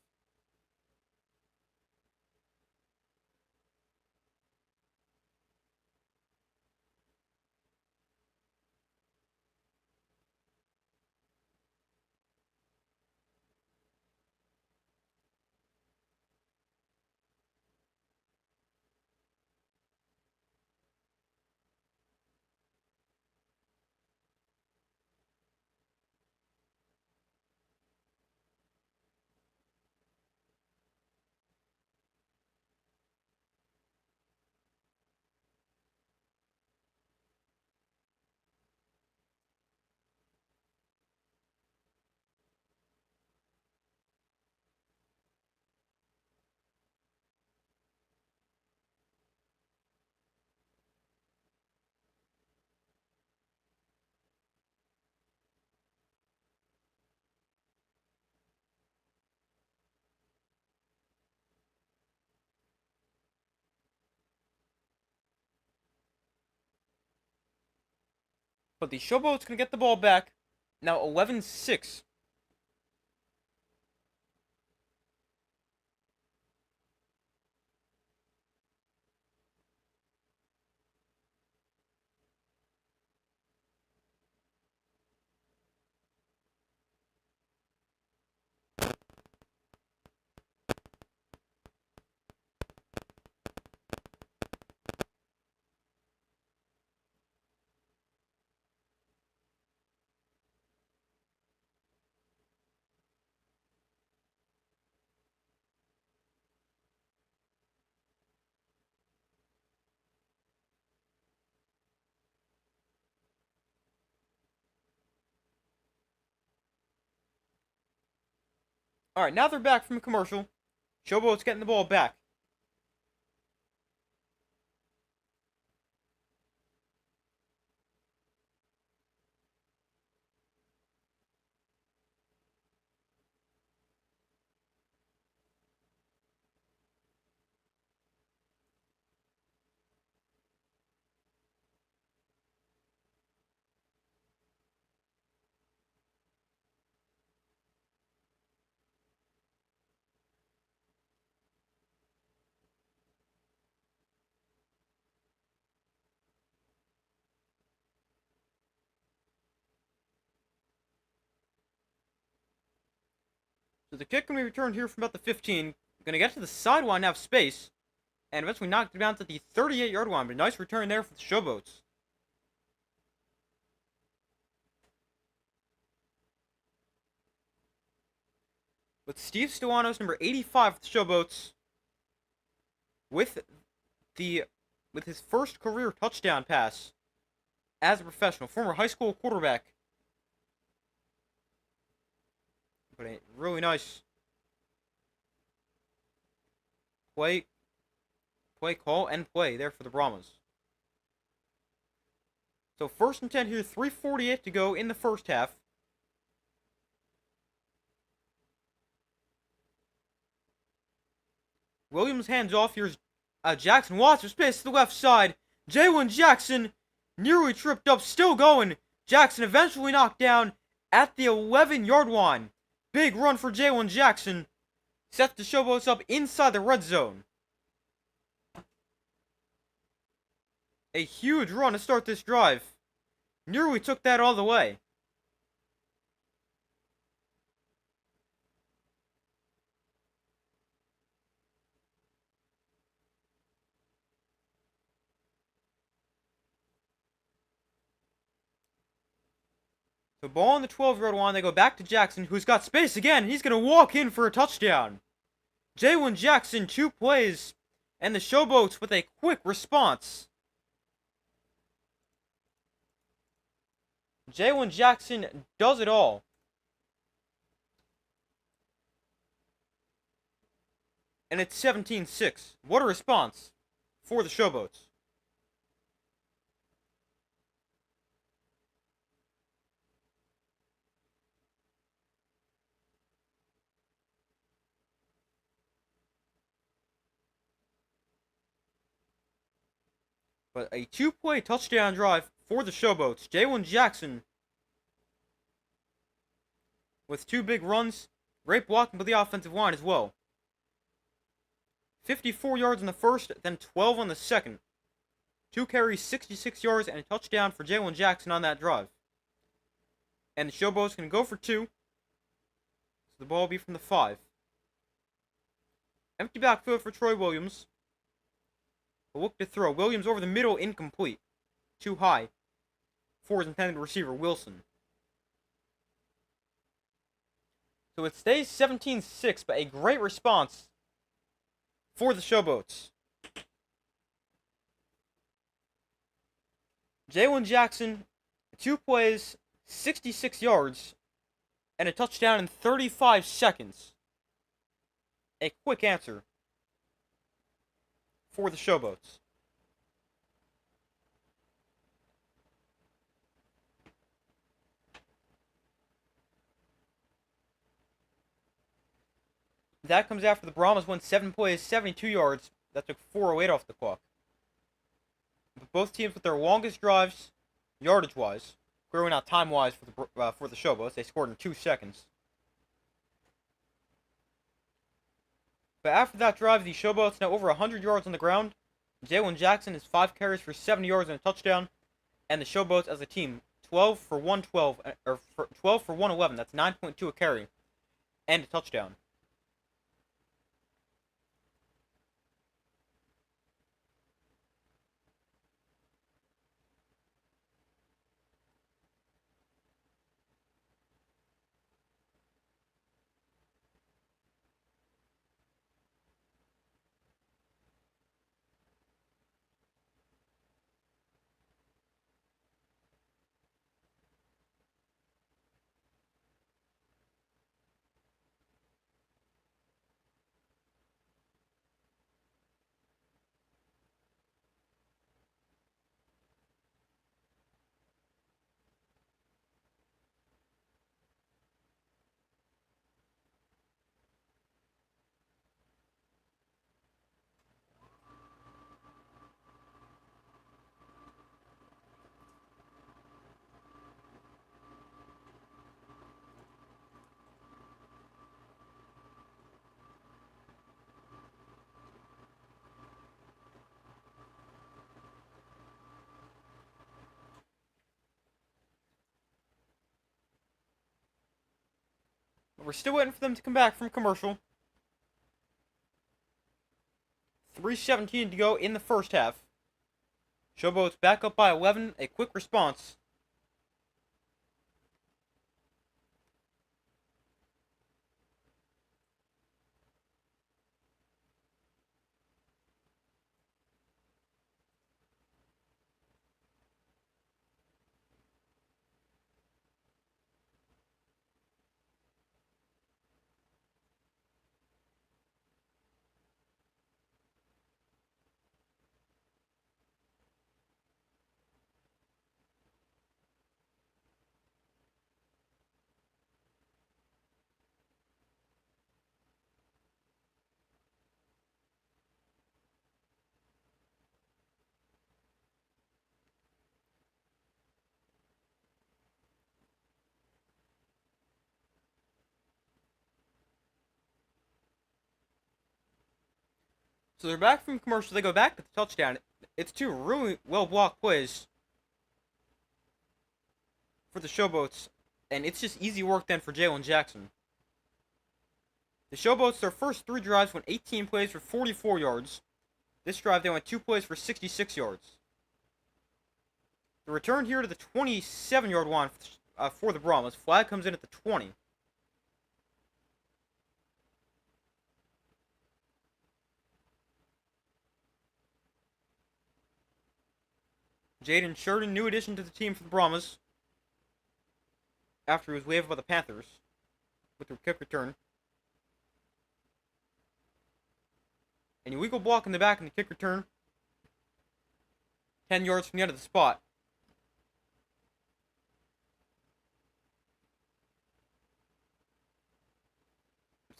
But the Showboats gonna get the ball back. Now 11-6. Alright, now they're back from a commercial. Showboats getting the ball back. So the kick can be returned here from about the 15. Gonna get to the sideline, have space. And eventually knocked it down to the 38-yard line. But a nice return there for the Showboats. But Steve Stoanos, number 85 for the Showboats, with his first career touchdown pass as a professional, former high school quarterback. But a really nice play call and play there for the Brahmas. So 1st and 10 here, 3:48 to go in the first half. Williams hands off. Here's Jackson Watts with space to the left side. Jalen Jackson nearly tripped up, still going. Jackson eventually knocked down at the 11-yard line. Big run for Jalen Jackson. Sets the Showboats up inside the red zone. A huge run to start this drive. Nearly took that all the way. So ball on the 12-yard line. They go back to Jackson, who's got space again. He's going to walk in for a touchdown. Jalen Jackson, 2 plays, and the Showboats with a quick response. Jalen Jackson does it all. And it's 17-6. What a response for the Showboats. But a 2-play touchdown drive for the Showboats. Jalen Jackson with 2 big runs. Great blocking by the offensive line as well. 54 yards in the first, then 12 on the second. 2 carries, 66 yards, and a touchdown for Jalen Jackson on that drive. And the Showboats can go for 2. So the ball will be from the 5. Empty backfield for Troy Williams. A look to throw. Williams over the middle, incomplete. Too high for his intended receiver, Wilson. So it stays 17-6, but a great response for the Showboats. Jalen Jackson, 2 plays, 66 yards, and a touchdown in 35 seconds. A quick answer for the Showboats. That comes after the Brahmas won 7 plays, 72 yards. That took 4:08 off the clock. But both teams with their longest drives, yardage-wise, clearly not time-wise for the Showboats. They scored in 2 seconds. But after that drive, the Showboats now over 100 yards on the ground. Jalen Jackson is 5 carries for 70 yards and a touchdown. And the Showboats as a team, 12 for 112, or 12 for 111. That's 9.2 a carry. And a touchdown. But we're still waiting for them to come back from commercial. 3:17 to go in the first half. Showboats back up by 11. A quick response. So they're back from commercial. They go back to the touchdown. It's two really well blocked plays for the Showboats, and it's just easy work then for Jalen Jackson. The Showboats, their first three drives went 18 plays for 44 yards. This drive, they went 2 plays for 66 yards. The return here to the 27-yard line for the Brahmas. Flag comes in at the 20. Jaden Sheridan, new addition to the team for the Brahmas, after he was waived by the Panthers with their kick return. And illegal block in the back in the kick return. 10 yards from the end of the spot.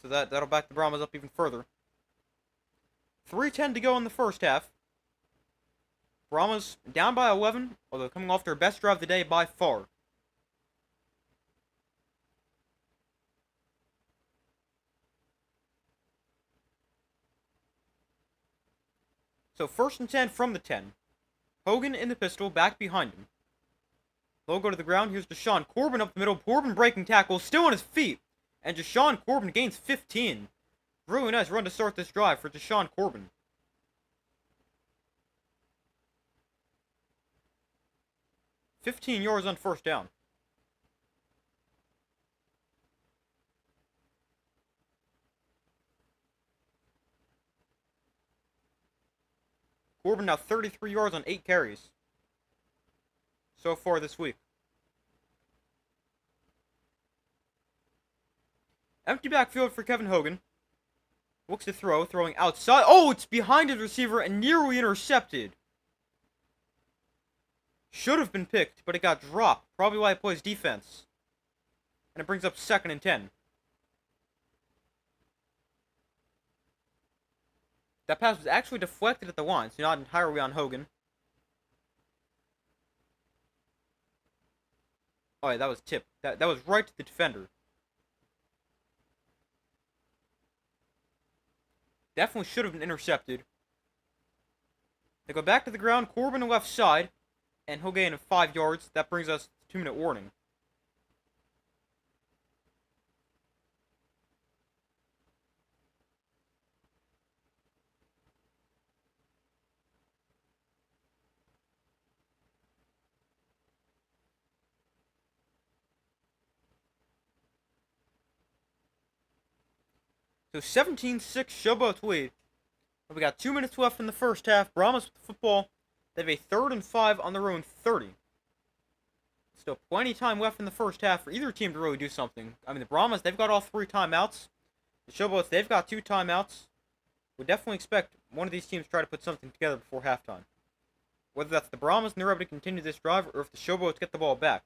So that'll back the Brahmas up even further. 3:10 to go in the first half. Brahmas down by 11, although coming off their best drive of the day by far. So 1st and 10 from the 10. Hogan in the pistol, back behind him. They'll go to the ground. Here's Deshaun Corbin up the middle. Corbin breaking tackle, still on his feet. And Deshaun Corbin gains 15. Really nice run to start this drive for Deshaun Corbin. "15 yards on first down. Corbin now 33 yards on 8 carries so far this week. Empty backfield for Kevin Hogan. Looks to throw, throwing outside. Oh, it's behind his receiver and nearly intercepted. Should have been picked, but it got dropped. Probably why he plays defense. And it brings up 2nd and 10. That pass was actually deflected at the line, so not entirely on Hogan. Oh yeah, that was tipped. That was right to the defender. Definitely should have been intercepted. They go back to the ground. Corbin on the left side. And he'll gain 5 yards. That brings us to 2-minute warning. So 17-6 Showboats lead. We got 2 minutes left in the first half. Brahmas with the football. They have a 3rd and 5 on their own 30. Still plenty of time left in the first half for either team to really do something. I mean, the Brahmas, they've got all 3 timeouts. The Showboats, they've got 2 timeouts. Would definitely expect one of these teams to try to put something together before halftime. Whether that's the Brahmas and they're able to continue this drive, or if the Showboats get the ball back.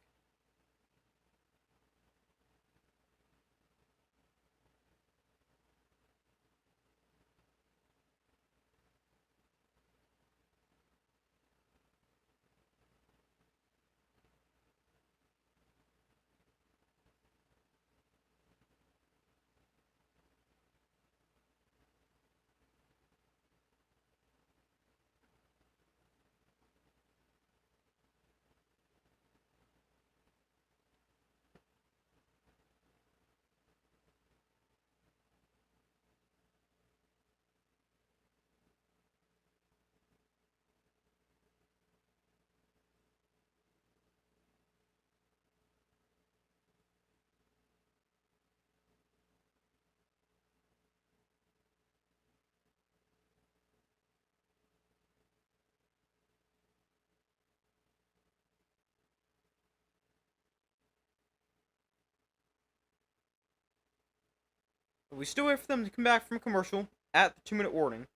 But we still wait for them to come back from commercial at the 2-minute warning.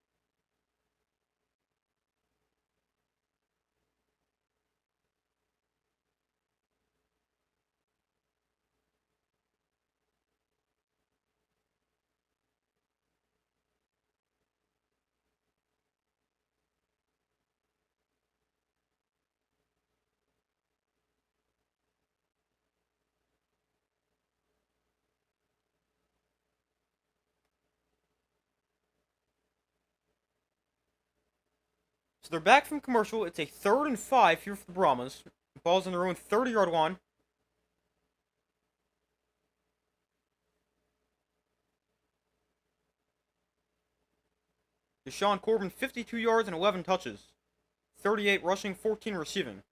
So they're back from commercial. It's a 3rd and 5 here for the Brahmas. Ball's on their own 30-yard line. Deshaun Corbin, 52 yards and 11 touches. 38 rushing, 14 receiving.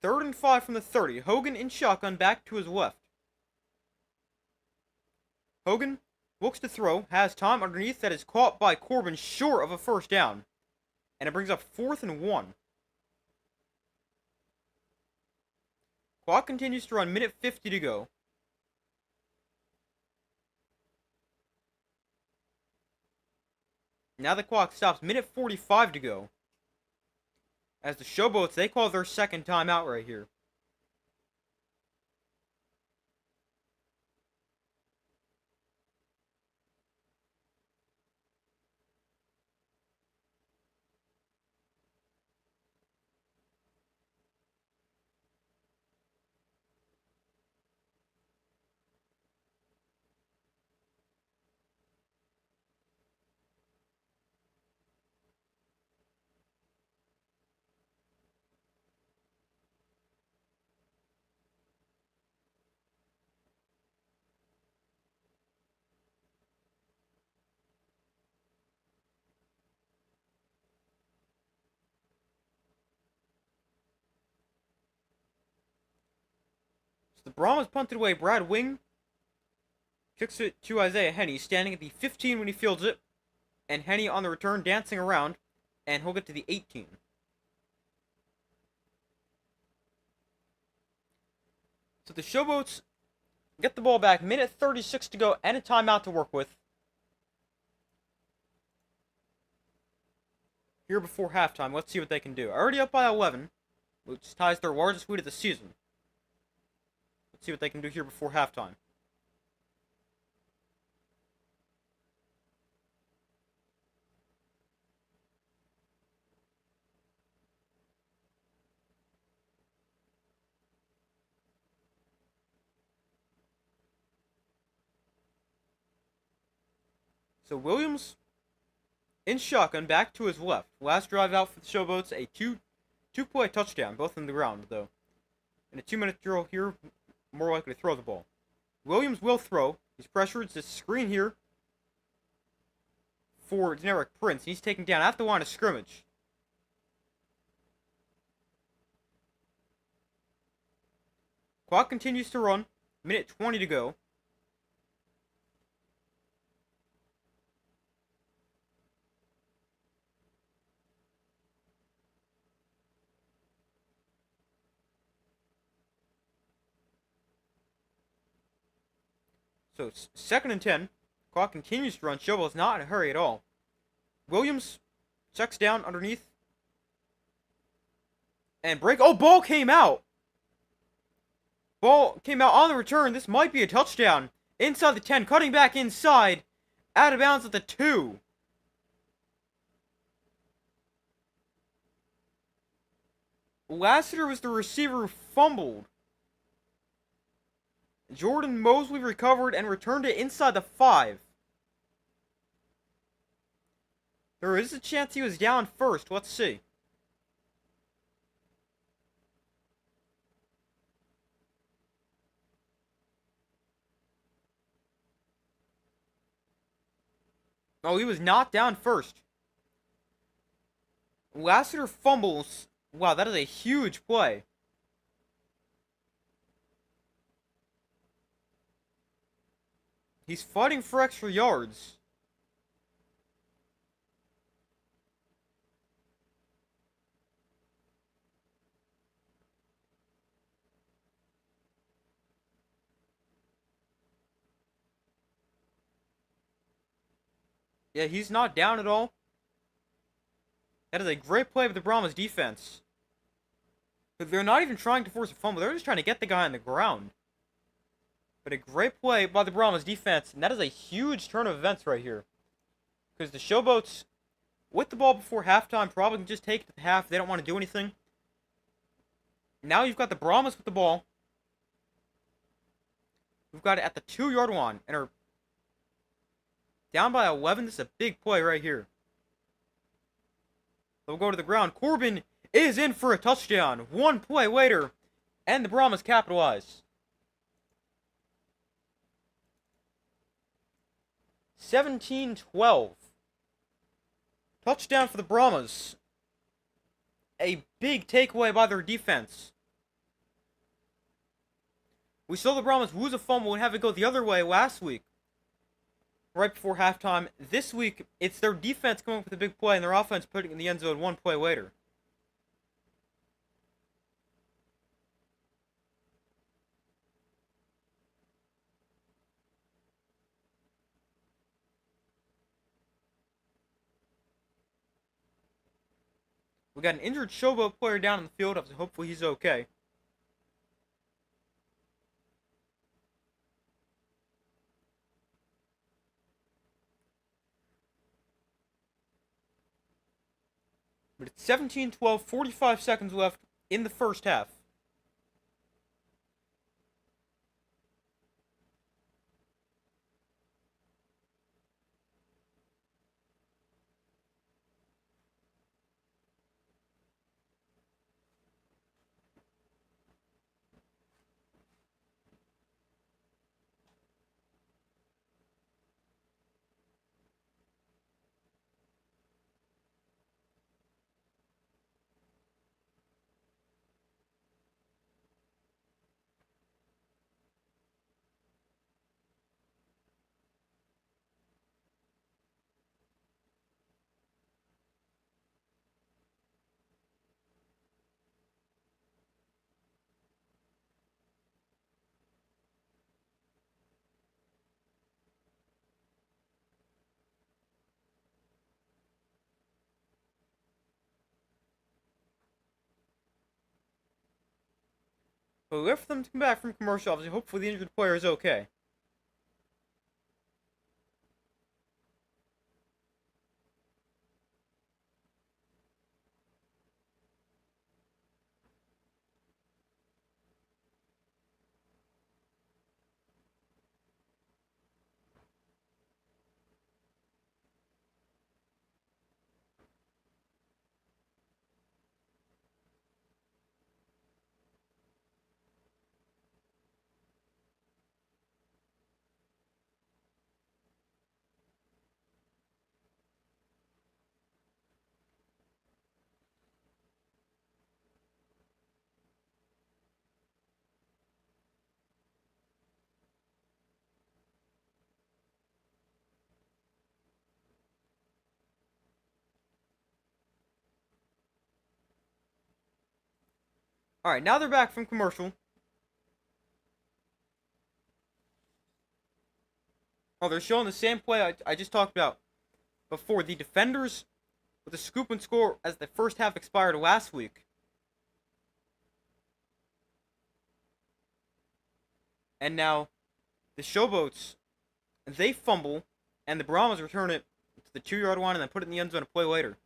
Third and 5 from the 30. Hogan in shotgun back to his left. Hogan looks to throw, has time underneath that is caught by Corbin short of a first down. And it brings up 4th and 1. Clock continues to run, minute 50 to go. Now the clock stops, minute 45 to go. As the Showboats, they call their second timeout right here. So the Brahmas punted away. Brad Wing kicks it to Isaiah Henney, standing at the 15 when he fields it. And Henney on the return, dancing around. And he'll get to the 18. So the Showboats get the ball back. Minute 36 to go and a timeout to work with. Here before halftime, let's see what they can do. Already up by 11, which ties their largest lead of the season. Let's see what they can do here before halftime. So Williams in shotgun, back to his left. Last drive out for the Showboats, a two-play touchdown, both in the ground, though. In a 2-minute drill here, more likely to throw the ball. Williams will throw. He's pressured. It's a screen here for Deneric Prince. He's taken down at the line of scrimmage. Clock continues to run. Minute 20 to go. So, 2nd and 10. Clock continues to run. Showboats not in a hurry at all. Williams checks down underneath. And break. Oh, ball came out. Ball came out on the return. This might be a touchdown. Inside the 10. Cutting back inside. Out of bounds at the 2. Lassiter was the receiver who fumbled. Jordan Mosley recovered and returned it inside the 5. There is a chance he was down first. Let's see. Oh, he was not down first. Lassiter fumbles. Wow, that is a huge play. He's fighting for extra yards. Yeah, he's not down at all. That is a great play of the Brahmas defense. But they're not even trying to force a fumble. They're just trying to get the guy on the ground. But a great play by the Brahmas defense. And that is a huge turn of events right here. Because the Showboats, with the ball before halftime, probably can just take it to the half. They don't want to do anything. Now you've got the Brahmas with the ball. We've got it at the 2-yard line. And Down by 11. This is a big play right here. They'll go to the ground. Corbin is in for a touchdown. One play later, and the Brahmas capitalize. 17-12. Touchdown for the Brahmas. A big takeaway by their defense. We saw the Brahmas lose a fumble and have it go the other way last week, right before halftime. This week, it's their defense coming up with a big play and their offense putting it in the end zone one play later. We got an injured Showboat player down in the field. Hopefully he's okay. But it's 17-12, 45 seconds left in the first half. But we wait for them to come back from commercial. Obviously, hopefully the injured player is okay. Alright, now they're back from commercial. Oh, they're showing the same play I just talked about before. The defenders with a scoop and score as the first half expired last week. And now the Showboats, they fumble, and the Brahmas return it to the 2-yard line and then put it in the end zone a play later.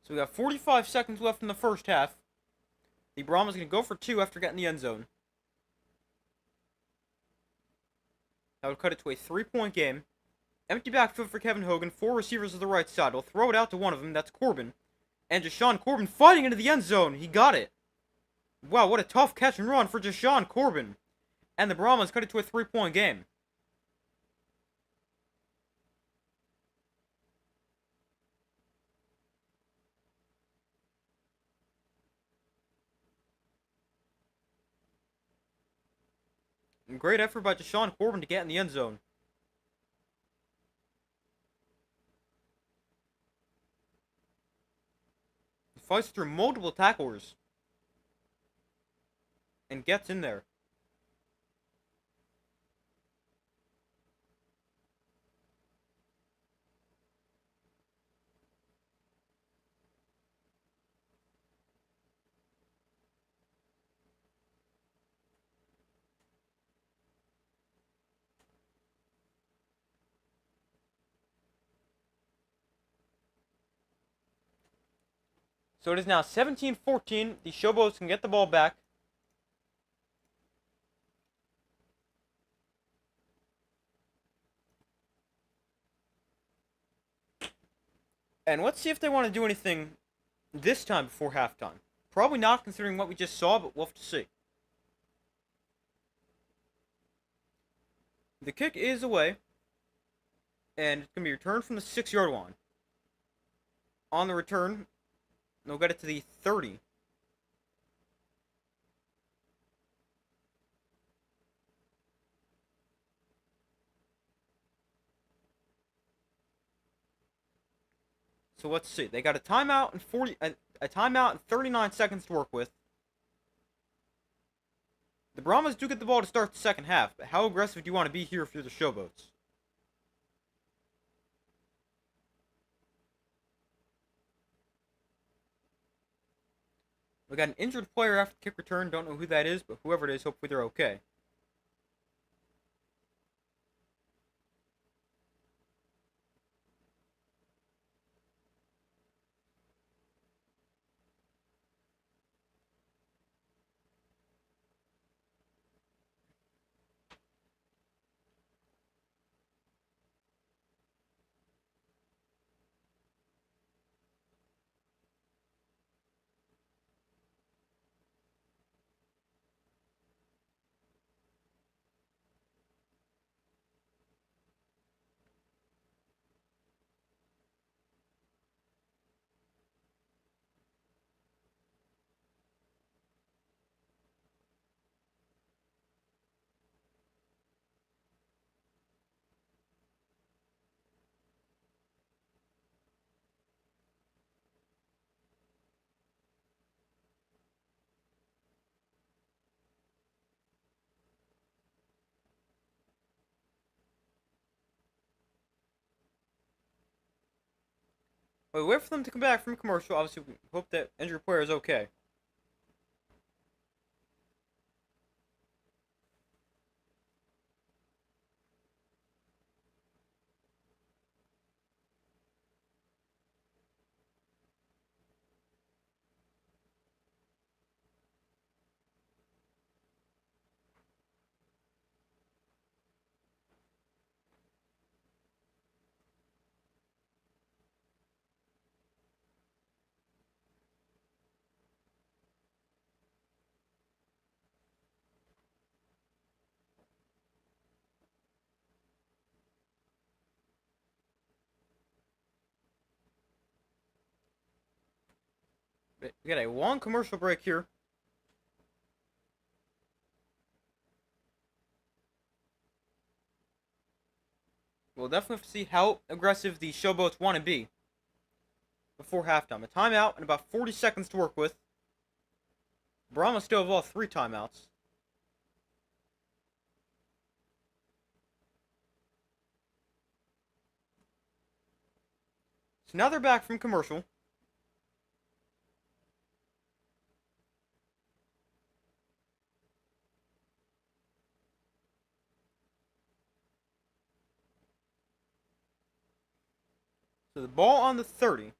So we got 45 seconds left in the first half. The Brahmas going to go for 2 after getting the end zone. That would cut it to a 3-point game. Empty backfield for Kevin Hogan. 4 receivers to the right side. He'll throw it out to one of them. That's Corbin. And Jashawn Corbin fighting into the end zone. He got it. Wow, what a tough catch and run for Jashawn Corbin. And the Brahmas cut it to a 3-point game. Great effort by Jashawn Corbin to get in the end zone. He fights through multiple tacklers. and gets in there. So it is now 17-14. The Showboats can get the ball back. And let's see if they want to do anything this time before halftime. Probably not, considering what we just saw, but we'll have to see. The kick is away, and it's going to be returned from the 6-yard line. On the return, they'll get it to the 30. So let's see. They got a timeout and a timeout and 39 seconds to work with. The Brahmas do get the ball to start the second half, but how aggressive do you want to be here if you're the Showboats? We got an injured player after the kick return. Don't know who that is, but whoever it is, hopefully they're okay. We wait for them to come back from commercial. Obviously, we hope that injured player is okay. We got a long commercial break here. We'll definitely have to see how aggressive the Showboats want to be before halftime. A timeout and about 40 seconds to work with. Brahmas still have all 3 timeouts. So now they're back from commercial. So the ball on the 30.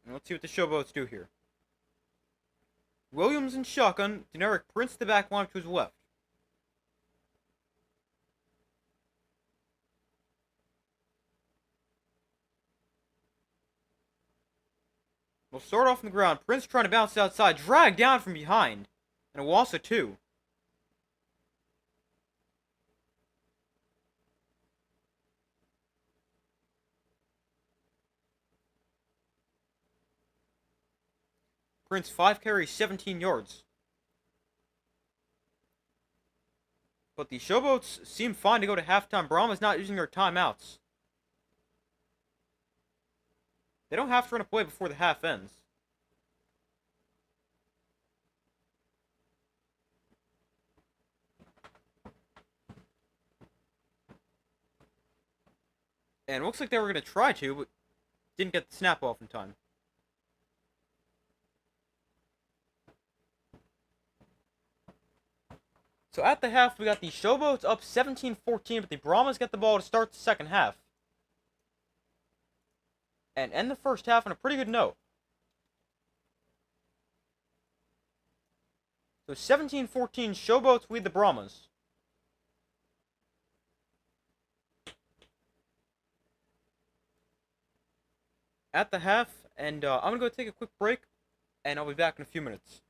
And let's see what the Showboats do here. Williams in shotgun. Generic Prince the back line to his left. We'll start off on the ground. Prince trying to bounce outside. Dragged down from behind. And a loss of 2. Prince 5 carries, 17 yards. But the Showboats seem fine to go to halftime. Brahma's not using their timeouts. They don't have to run a play before the half ends. And it looks like they were going to try to, but didn't get the snap off in time. So at the half, we got the Showboats up 17-14, but the Brahmas get the ball to start the second half. And end the first half on a pretty good note. So 17-14, Showboats lead the Brahmas. At the half, and I'm going to go take a quick break, and I'll be back in a few minutes.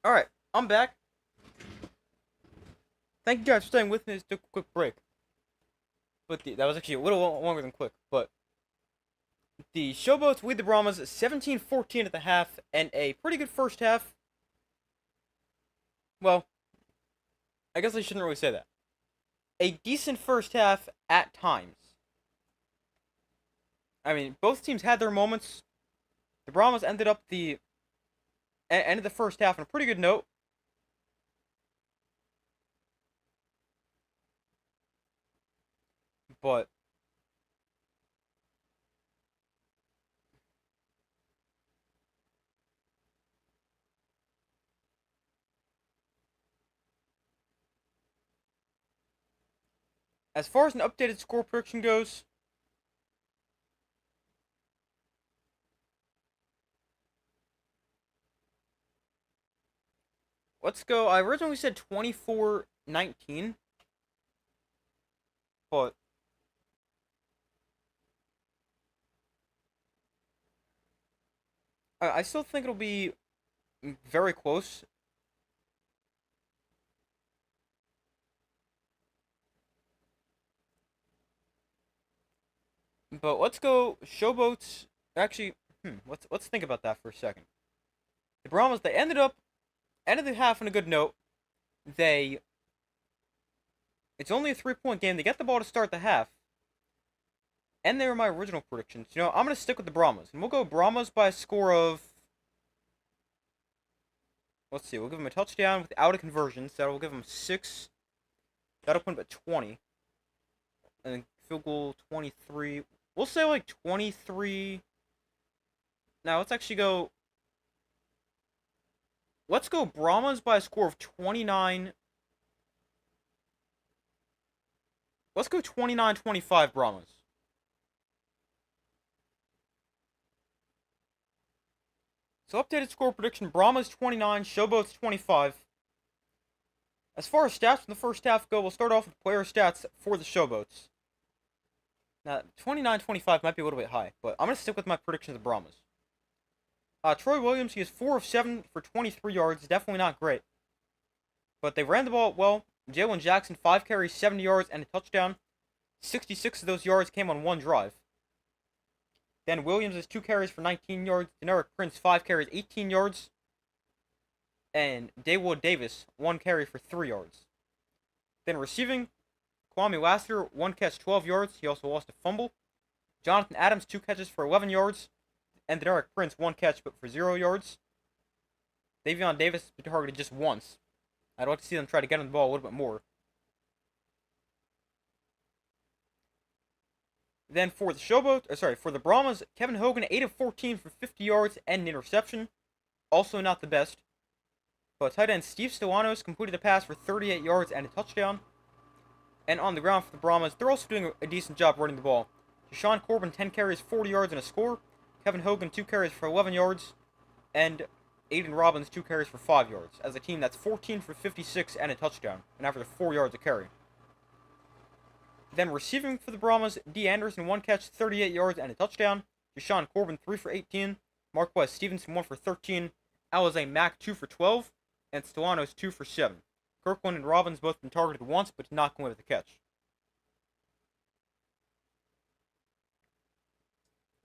Alright, I'm back. Thank you guys for staying with me. Just took a quick break. But that was actually a little longer than quick. But the Showboats lead the Brahmas 17-14 at the half, and a pretty good first half. Well, I guess I shouldn't really say that. A decent first half at times. I mean, both teams had their moments. The Brahmas ended the first half on a pretty good note. But as far as an updated score prediction goes, let's go. I originally said 24-19, but I still think it'll be very close. But let's go Showboats. Actually, let's think about that for a second. The Brahmas, they ended the half on a good note. It's only a 3-point game. They get the ball to start the half. And they were my original predictions. You know, I'm going to stick with the Brahmas. And we'll go Brahmas by a score of... Let's see, we'll give them a touchdown without a conversion. So that'll give them 6. That'll put them at 20. And then field goal 23. We'll say like 23. Now, let's actually go... Let's go Brahmas by a score of 29. Let's go 29-25 Brahmas. So updated score prediction, Brahmas 29, Showboats 25. As far as stats from the first half go, we'll start off with player stats for the Showboats. Now, 29-25 might be a little bit high, but I'm going to stick with my predictions of Brahmas. Troy Williams, he is 4 of 7 for 23 yards. Definitely not great. But they ran the ball well. Jalen Jackson, 5 carries, 70 yards, and a touchdown. 66 of those yards came on one drive. Then Williams has 2 carries for 19 yards. Deneric Prince, 5 carries, 18 yards. And Dawood Davis, 1 carry for 3 yards. Then receiving, Kwame Lassiter, 1 catch, 12 yards. He also lost a fumble. Jonathan Adams, 2 catches for 11 yards. And Deneric Prince, 1 catch, but for 0 yards. Davion Davis has been targeted just once. I'd like to see them try to get him the ball a little bit more. Then for the Brahmas, Kevin Hogan, 8 of 14 for 50 yards and an interception. Also not the best. But tight end Steve Stellanos completed a pass for 38 yards and a touchdown. And on the ground for the Brahmas, they're also doing a decent job running the ball. Deshaun Corbin, 10 carries, 40 yards and a score. Kevin Hogan, 2 carries for 11 yards. And Aiden Robbins, 2 carries for 5 yards. As a team that's 14 for 56 and a touchdown. And average 4 yards a carry. Then receiving for the Brahmas, D. Anderson, 1 catch, 38 yards and a touchdown. Deshaun Corbin, 3 for 18. Marquez Stevenson, 1 for 13. Alize Mack, 2 for 12. And Stellanos, 2 for 7. Kirkland and Robbins both been targeted once, but did not come away with the catch.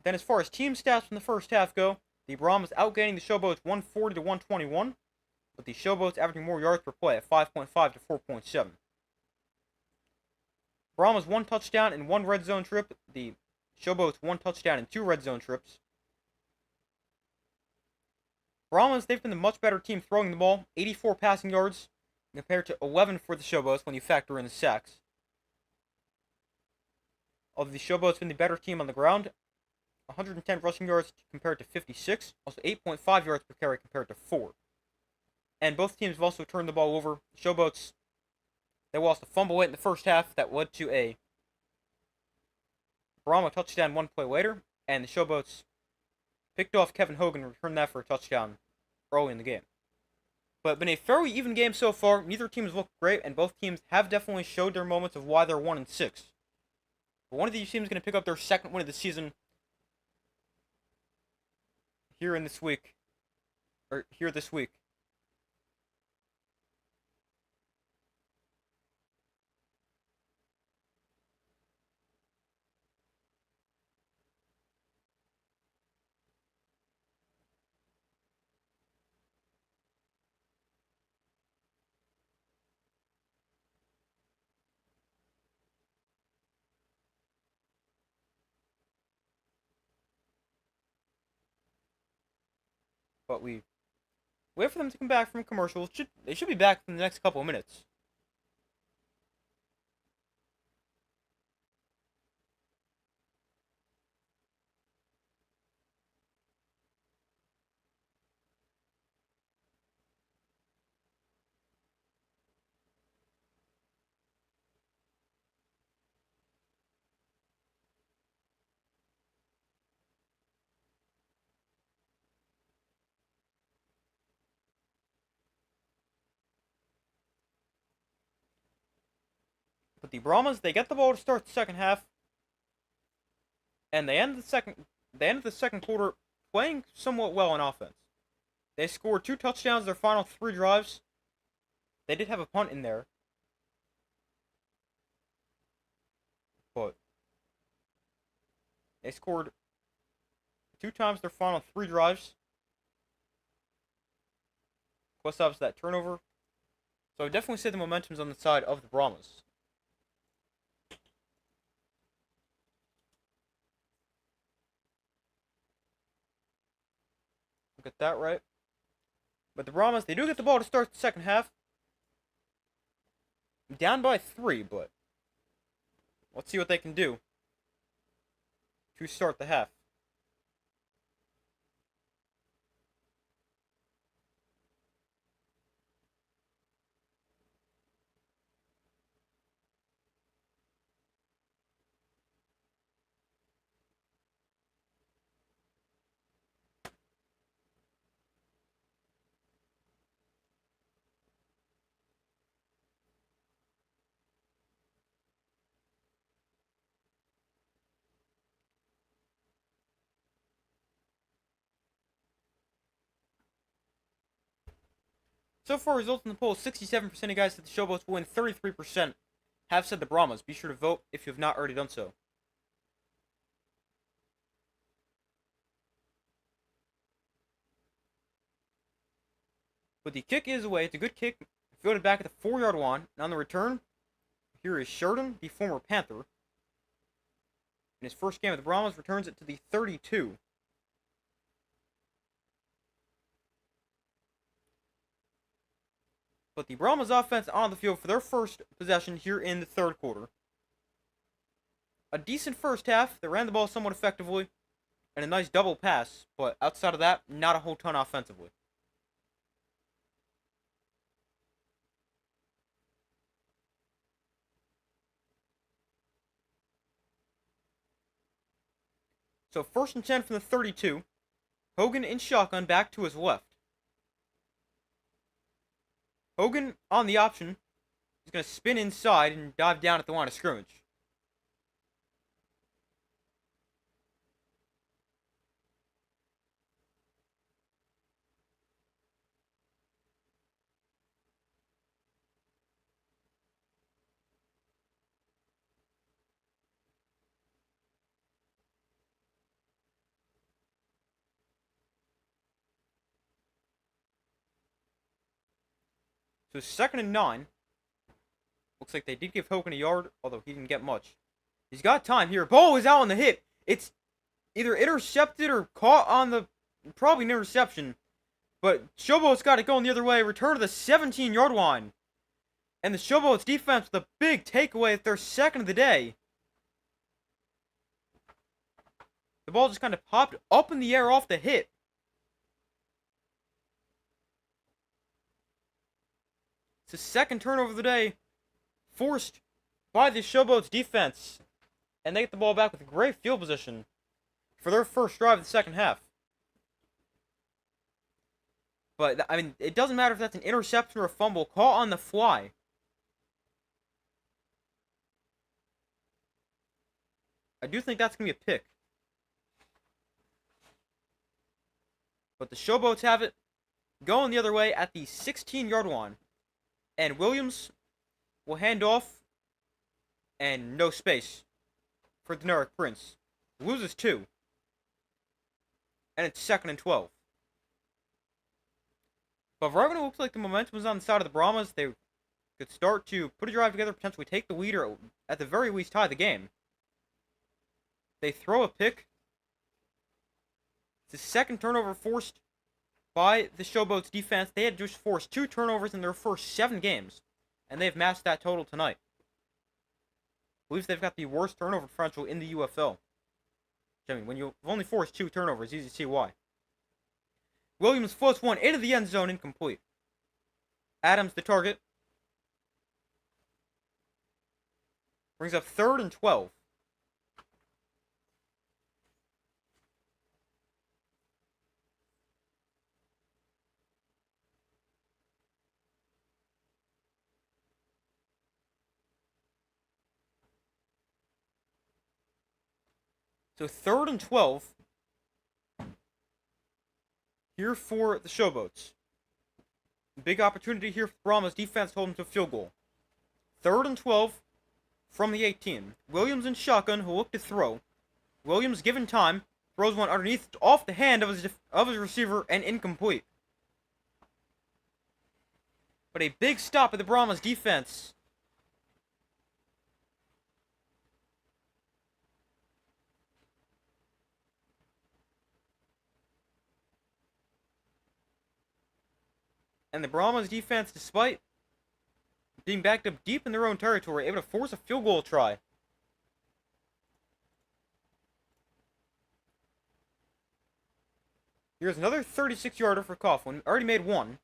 Then as far as team stats from the first half go, the Brahmas outgaining the Showboats 140-121, with the Showboats averaging more yards per play at 5.5 to 4.7. Brahmas 1 touchdown and 1 red zone trip. The Showboats 1 touchdown and 2 red zone trips. Brahmas, they've been the much better team throwing the ball, 84 passing yards, compared to 11 for the Showboats when you factor in the sacks. Although the Showboats been the better team on the ground, 110 rushing yards compared to 56, also 8.5 yards per carry compared to 4. And both teams have also turned the ball over. The Showboats, they lost a fumble late in the first half that led to a Brahma touchdown 1 play later, and the Showboats picked off Kevin Hogan and returned that for a touchdown early in the game. But been a fairly even game so far. Neither team has looked great, and both teams have definitely showed their moments of why they're 1-6. But one of these teams is going to pick up their second win of the season here this week. But we wait for them to come back from commercials. They should be back in the next couple of minutes. But the Brahmas, they get the ball to start the second half, and they end the second quarter playing somewhat well on offense. They scored 2 touchdowns their final 3 drives. They did have a punt in there, but they scored 2 times their final 3 drives. Plus, obviously, that turnover. So I would definitely say the momentum's on the side of the Brahmas. Get that right. But the Brahmas, they do get the ball to start the second half. Down by 3, but let's see what they can do to start the half. So far, results in the poll, 67% of guys said the Showboats will win, 33% have said the Brahmas. Be sure to vote if you have not already done so. But the kick is away. It's a good kick. Fielded back at the 4-yard line. And on the return, here is Sheridan, the former Panther. In his first game with the Brahmas, returns it to the 32. But the Brahmas offense on the field for their first possession here in the third quarter. A decent first half. They ran the ball somewhat effectively. And a nice double pass. But outside of that, not a whole ton offensively. So 1st and 10 from the 32. Hogan in shotgun back to his left. Hogan on the option. He's going to spin inside and dive down at the line of scrimmage. So 2nd and 9. Looks like they did give Hogan a yard, although he didn't get much. He's got time here. Ball is out on the hit. It's either intercepted or caught on the... Probably an interception. But Showboats got it going the other way. Return to the 17-yard line. And the Showboats defense with a big takeaway at their 2nd of the day. The ball just kind of popped up in the air off the hit. It's the 2nd turnover of the day, forced by the Showboats defense. And they get the ball back with great field position for their first drive of the second half. But, I mean, it doesn't matter if that's an interception or a fumble. Caught on the fly. I do think that's going to be a pick. But the Showboats have it going the other way at the 16-yard line. And Williams will hand off. And no space for Deneric Prince. Loses 2. And it's 2nd and 12. But right when it looks like the momentum was on the side of the Brahmas, they could start to put a drive together, potentially take the lead, or at the very least tie the game. They throw a pick. It's the 2nd turnover forced by the Showboats defense. They had just forced 2 turnovers in their first 7 games, and they've matched that total tonight. I believe they've got the worst turnover differential in the UFL. I mean, when you've only forced 2 turnovers, easy to see why. Williams floats one into the end zone, incomplete. Adams the target. Brings up 3rd and 12. So 3rd and 12 here for the Showboats. Big opportunity here for Brahmas defense to hold him to a field goal. 3rd and 12 from the 18. Williams in shotgun, who look to throw. Williams given time, throws one underneath off the hand of his receiver and incomplete. But a big stop at the Brahmas defense. And the Brahmas defense, despite being backed up deep in their own territory, able to force a field goal try. Here's another 36-yarder for Coughlin. Already made one.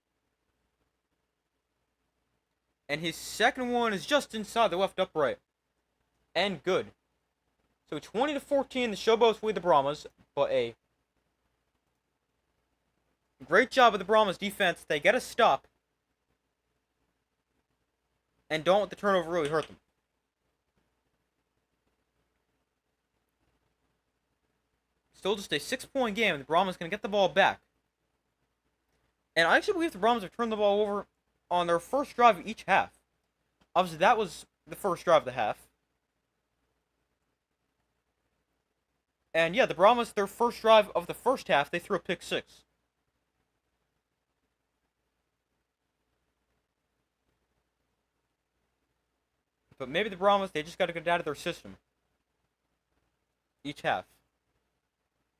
And his second one is just inside the left upright. And good. So 20-14, the Showboats lead the Brahmas, but a great job of the Brahmas defense. They get a stop. And don't let the turnover really hurt them. Still just a 6-point game, and the Brahmas going to get the ball back. And I actually believe the Brahmas have turned the ball over on their first drive of each half. Obviously, that was the first drive of the half. And yeah, the Brahmas, their first drive of the first half, they threw a pick 6. But maybe the Brahmas, they just got to get out of their system. Each half.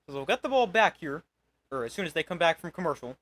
So they'll get the ball back here, or as soon as they come back from commercial.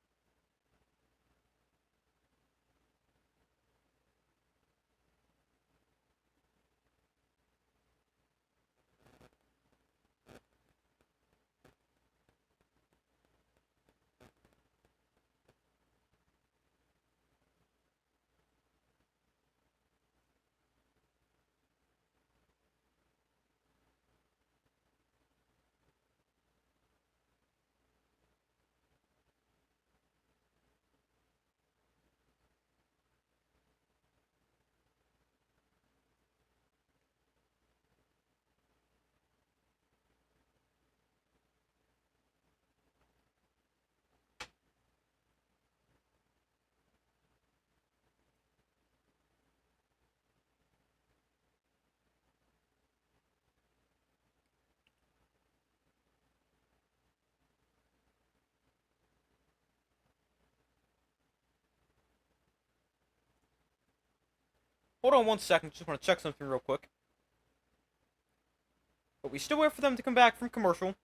Hold on one second, just want to check something real quick. But we still wait for them to come back from commercial.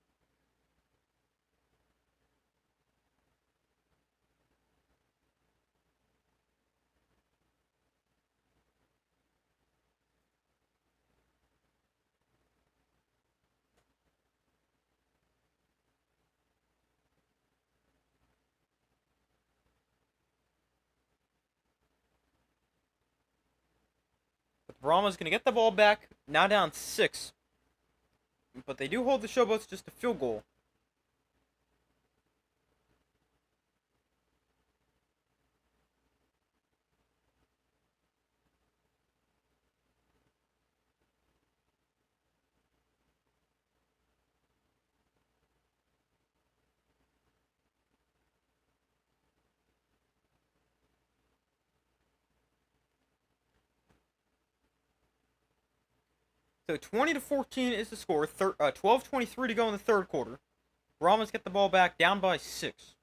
But the Brahmas going to get the ball back, now down 6. But they do hold the Showboats just a field goal. So 20-14 is the score. 12:23 to go in the third quarter. Brahmas get the ball back, down by 6.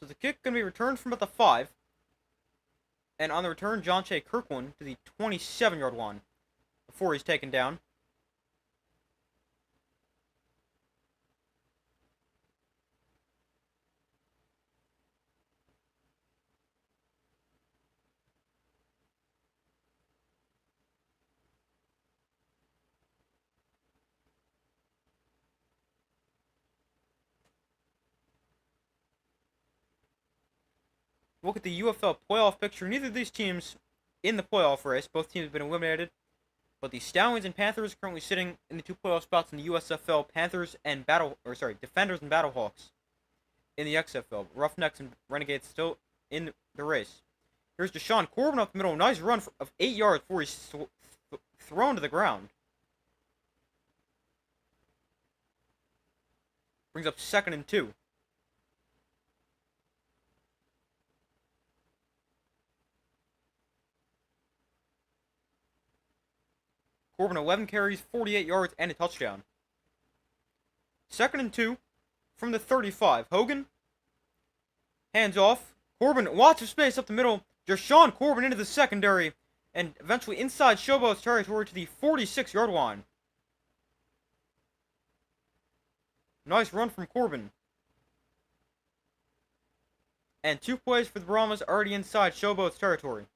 So the kick going to be returned from about the 5. And on the return, John Shea Kirkland to the 27-yard line before he's taken down. Look at the UFL playoff picture. Neither of these teams in the playoff race. Both teams have been eliminated. But the Stallions and Panthers currently sitting in the 2 playoff spots in the USFL. Defenders and Battlehawks in the XFL. Roughnecks and Renegades still in the race. Here's Deshaun Corbin up the middle. Nice run of 8 yards before he's thrown to the ground. Brings up 2nd and 2. Corbin 11 carries, 48 yards, and a touchdown. 2nd and 2 from the 35. Hogan. Hands off. Corbin, lots of space up the middle. Deshaun Corbin into the secondary. And eventually inside Showboats territory to the 46-yard line. Nice run from Corbin. And 2 plays for the Brahmas already inside Showboats territory.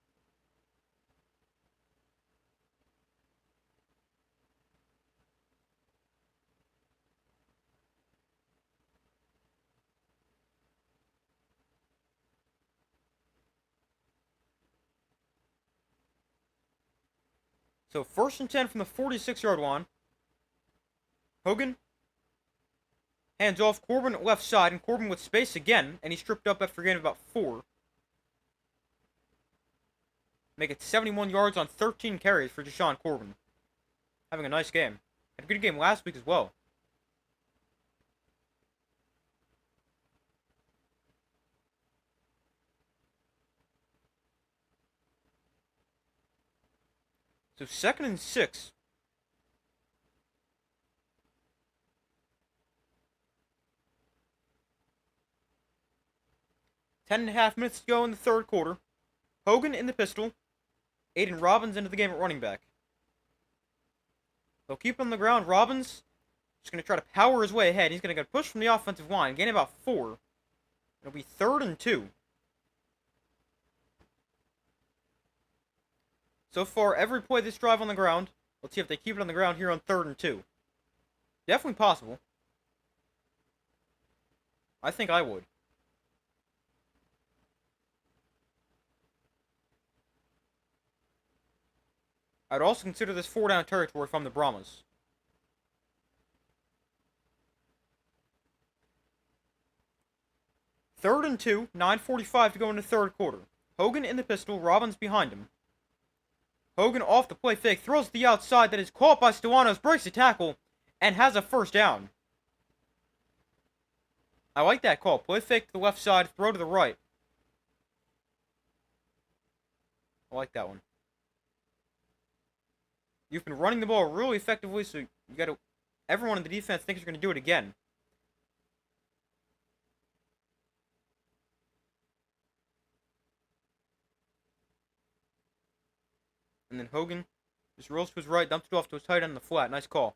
So 1st and 10 from the 46-yard line. Hogan. Hands off. Corbin left side, and Corbin with space again, and he's tripped up after a gain of about 4. Make it 71 yards on 13 carries for Deshaun Corbin. Having a nice game. Had a good game last week as well. So 2nd and 6. Ten and a half minutes to go in the 3rd quarter. Hogan in the pistol. Aiden Robbins into the game at running back. They'll keep him on the ground. Robbins just going to try to power his way ahead. He's going to get pushed from the offensive line. Gain about 4. It'll be 3rd and 2. So far, every play this drive on the ground. Let's see if they keep it on the ground here on 3rd and 2. Definitely possible. I think I would. I'd also consider this 4-down territory from the Brahmas. Third and 2, 9:45 to go in the 3rd quarter. Hogan in the pistol, Robbins behind him. Hogan off the play fake, throws to the outside, that is caught by Stowanos, breaks the tackle, and has a 1st down. I like that call. Play fake to the left side, throw to the right. I like that one. You've been running the ball really effectively, so you gotta. Everyone in the defense thinks you're gonna do it again. And then Hogan just rolls to his right, dumps it off to his tight end in the flat. Nice call.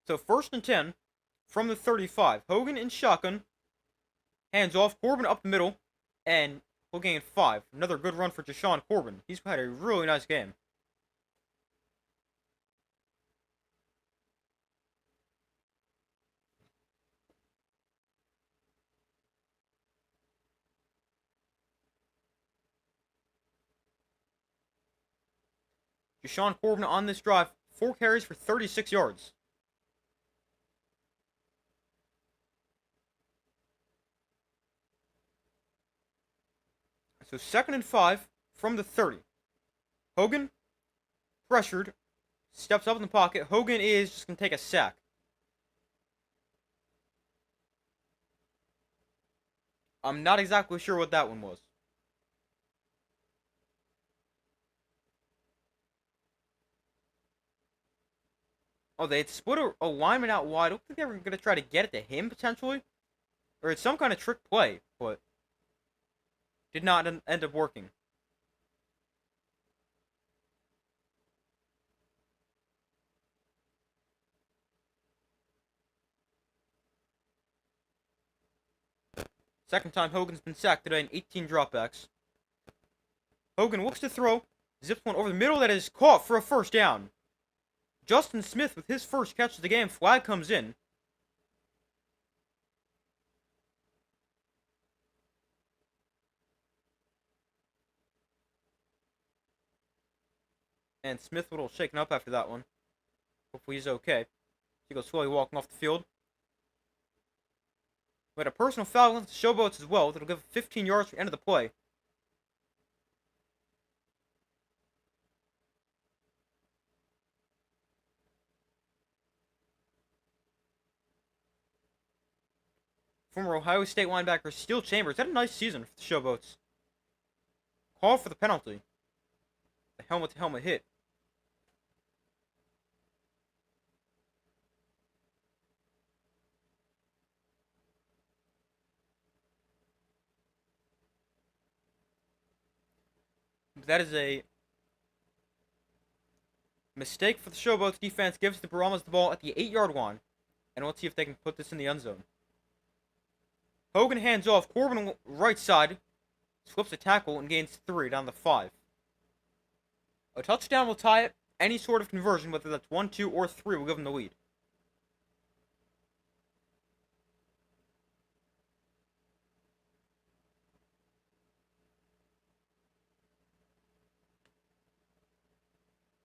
So 1st and 10 from the 35. Hogan in shotgun. Hands off. Corbin up the middle. And we'll gain 5. Another good run for Deshaun Corbin. He's had a really nice game. Deshaun Corbin on this drive, 4 carries for 36 yards. So 2nd and 5 from the 30. Hogan, pressured, steps up in the pocket. Hogan is just going to take a sack. I'm not exactly sure what that one was. Oh, they had split a lineman out wide. I don't think they were going to try to get it to him, potentially. Or it's some kind of trick play, but did not end up working. Second time Hogan's been sacked today in 18 dropbacks. Hogan looks to throw. Zips one over the middle that is caught for a 1st down. Justin Smith with his first catch of the game. Flag comes in. And Smith a little shaken up after that one. Hopefully he's okay. He goes slowly walking off the field. We had a personal foul against the Showboats as well. That'll give 15 yards for the end of the play. Former Ohio State linebacker Steele Chambers had a nice season for the Showboats. Called for the penalty. The helmet-to-helmet hit. That is a mistake for the Showboats defense. Gives the Brahmas the ball at the 8-yard line. And let's see if they can put this in the end zone. Hogan hands off. Corbin right side. Slips a tackle and gains 3 down the 5. A touchdown will tie it. Any sort of conversion, whether that's 1, 2, or 3, will give them the lead.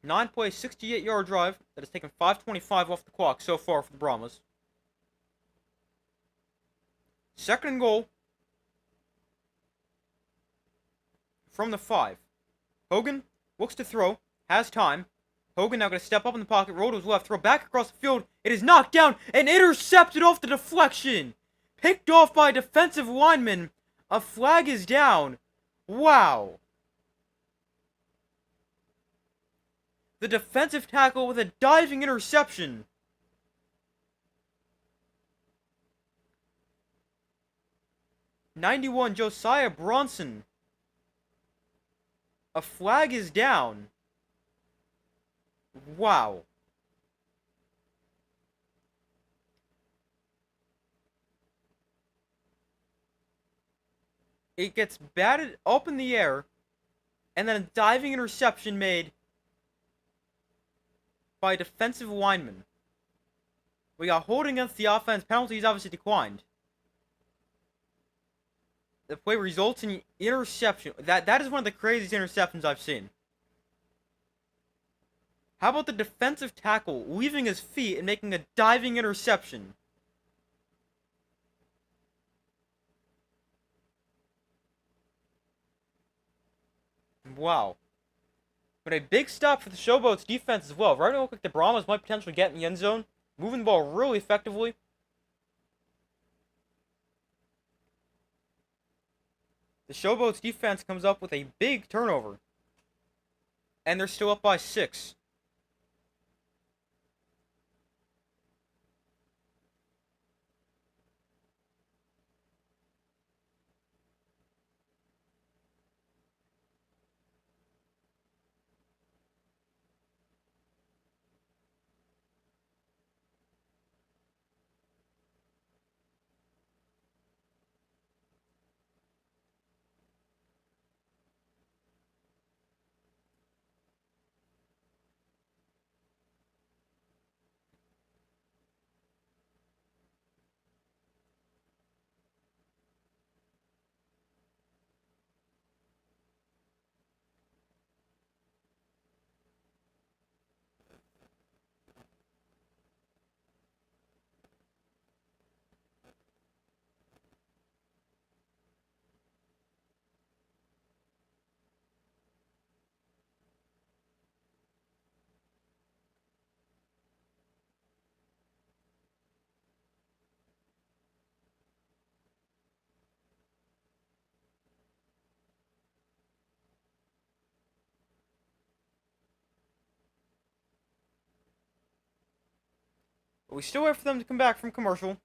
Nine-play, 68-yard drive that has taken 5:25 off the clock so far for the Brahmas. Second and goal from the 5. Hogan looks to throw, has time. Hogan now going to step up in the pocket, roll to his left, throw back across the field. It is knocked down and intercepted off the deflection. Picked off by a defensive lineman. A flag is down. Wow. The defensive tackle with a diving interception. '91 Josiah Bronson. A flag is down. Wow. It gets batted up in the air, and then a diving interception made by a defensive lineman. We got holding against the offense. Penalties obviously declined. The play results in interception. That is one of the craziest interceptions I've seen. How about the defensive tackle leaving his feet and making a diving interception? Wow. But a big stop for the Showboats defense as well. Right now, it looks like the Brahmas might potentially get in the end zone. Moving the ball really effectively. The Showboats defense comes up with a big turnover. And they're still up by 6. But we still wait for them to come back from commercial.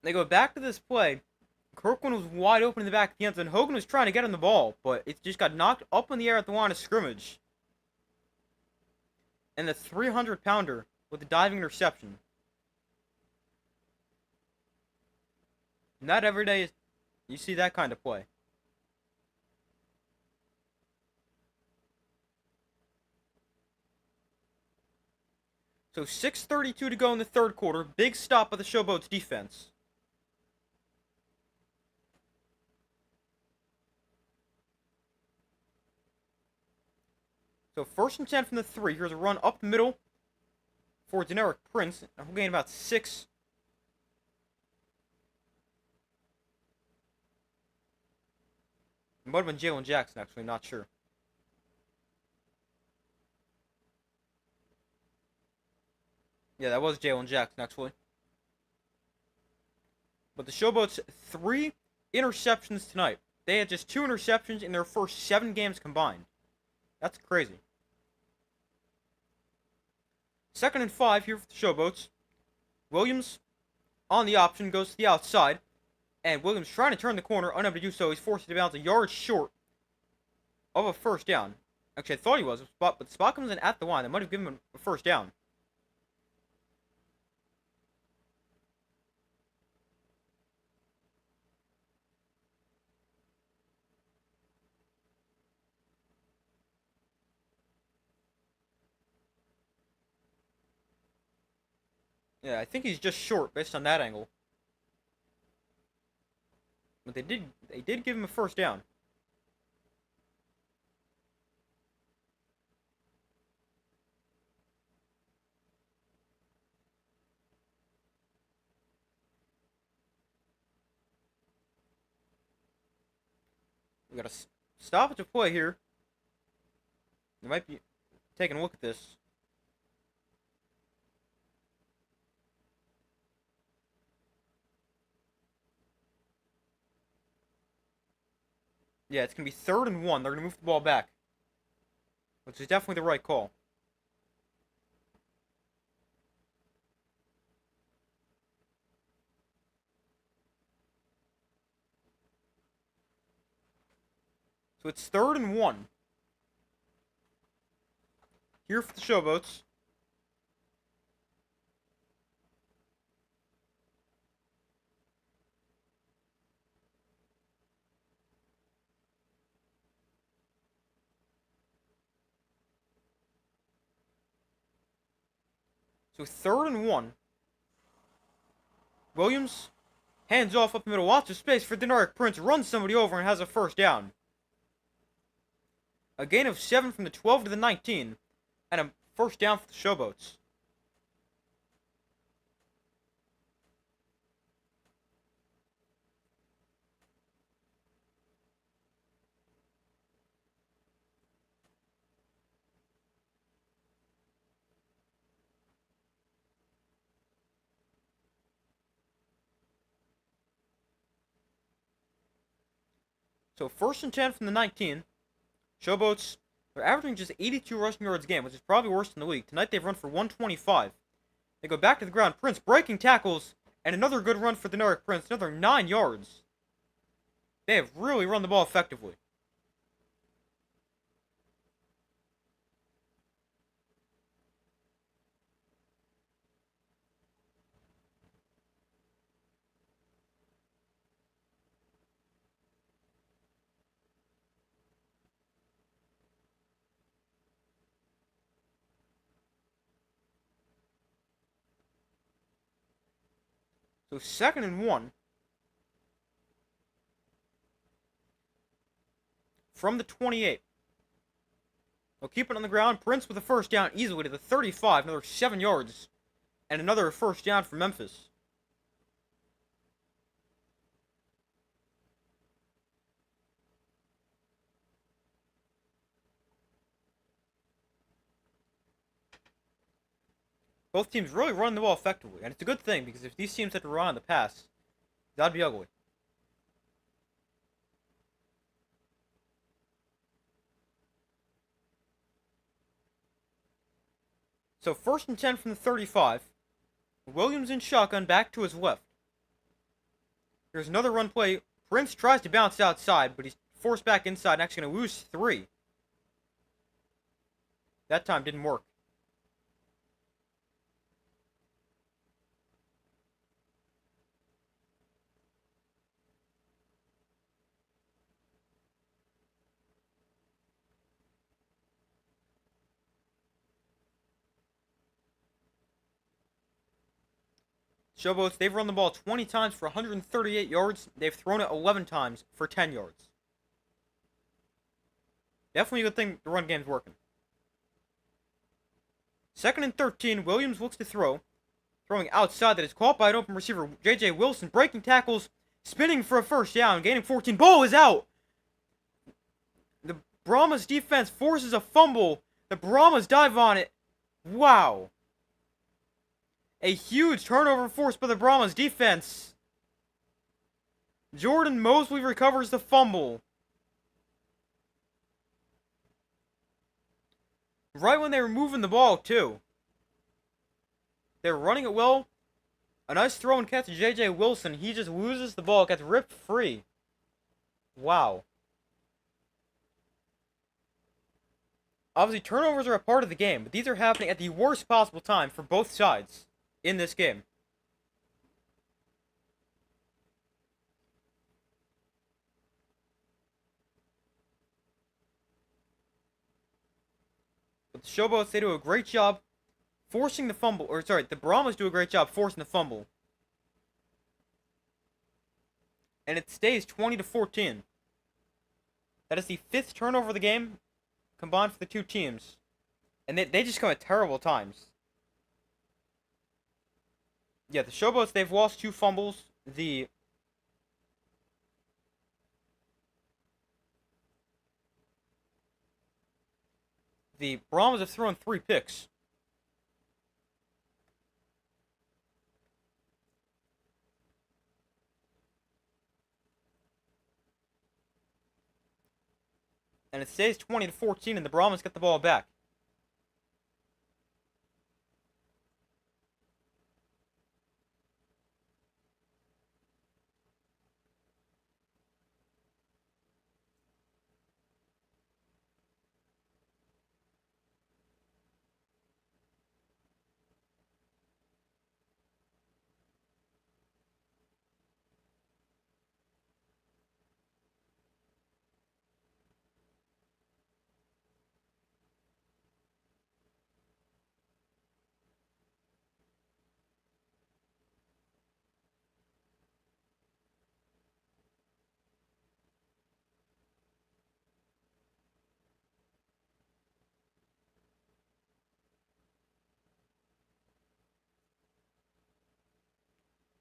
They go back to this play. Kirkland was wide open in the back of the end zone. Hogan was trying to get him the ball, but it just got knocked up in the air at the line of scrimmage. And the 300-pounder with the diving interception. Not every day you see that kind of play. So 6:32 to go in the third quarter. Big stop by the Showboats defense. So 1st and 10 from the 3. Here's a run up the middle for Deneric Prince. And he'll gain about 6. It might have been Jalen Jackson, actually, not sure. Yeah, that was Jalen Jackson, actually. But the Showboats, 3 interceptions tonight. They had just 2 interceptions in their first 7 games combined. That's crazy. 2nd and 5 here for the Showboats. Williams on the option goes to the outside. And Williams trying to turn the corner, unable to do so. He's forced to bounce a yard short of a first down. Actually, I thought he was, but the spot comes in at the line. That might have given him a first down. Yeah, I think he's just short based on that angle. But they did give him a first down. We got a stoppage of play here. They might be taking a look at this. Yeah, it's going to be 3rd and 1. They're going to move the ball back. Which is definitely the right call. So it's 3rd and 1. Here for the Showboats. So 3rd and 1. Williams hands off up the middle. Lots of space for Deneric Prince. Runs somebody over and has a first down. A gain of 7 from the 12 to the 19. And a first down for the Showboats. So 1st and 10 from the 19. Showboats, they're averaging just 82 rushing yards a game, which is probably worse than the league. Tonight they've run for 125. They go back to the ground. Prince breaking tackles, and another good run for Deneric Prince. Another 9 yards. They have really run the ball effectively. So 2nd and 1. From the 28. They'll keep it on the ground. Prince with a first down easily to the 35. Another 7 yards. And another first down for Memphis. Both teams really running the ball effectively. And it's a good thing, because if these teams have to rely on the pass, that'd be ugly. So 1st and 10 from the 35. Williams in shotgun back to his left. Here's another run play. Prince tries to bounce outside, but he's forced back inside and actually going to lose 3. That time didn't work. Showboats, they've run the ball 20 times for 138 yards. They've thrown it 11 times for 10 yards. Definitely a good thing the run game's working. 2nd and 13, Williams looks to throw. Throwing outside that is caught by an open receiver, J.J. Wilson, breaking tackles, spinning for a first down, gaining 14. Ball is out! The Brahmas defense forces a fumble. The Brahmas dive on it. Wow. A huge turnover forced by the Brahmas defense. Jordan Mosley recovers the fumble. Right when they were moving the ball, too. They're running it well. A nice throw and catch to J.J. Wilson. He just loses the ball, gets ripped free. Wow. Obviously, turnovers are a part of the game, but these are happening at the worst possible time for both sides in this game. But the Showboats, they do a great job forcing the fumble. Or, sorry, the Brahmas do a great job forcing the fumble. And it stays 20-14. That is the 5th turnover of the game combined for the two teams. And they just come at terrible times. Yeah, the Showboats, they've lost 2 fumbles. The Brahmas have thrown 3 picks. And it stays 20-14, and the Brahmas get the ball back.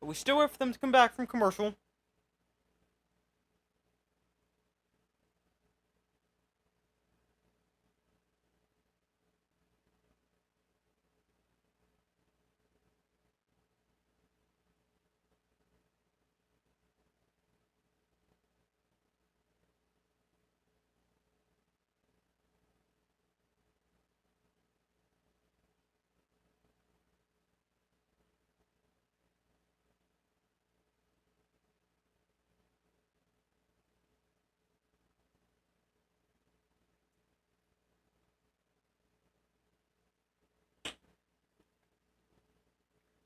But we still wait for them to come back from commercial.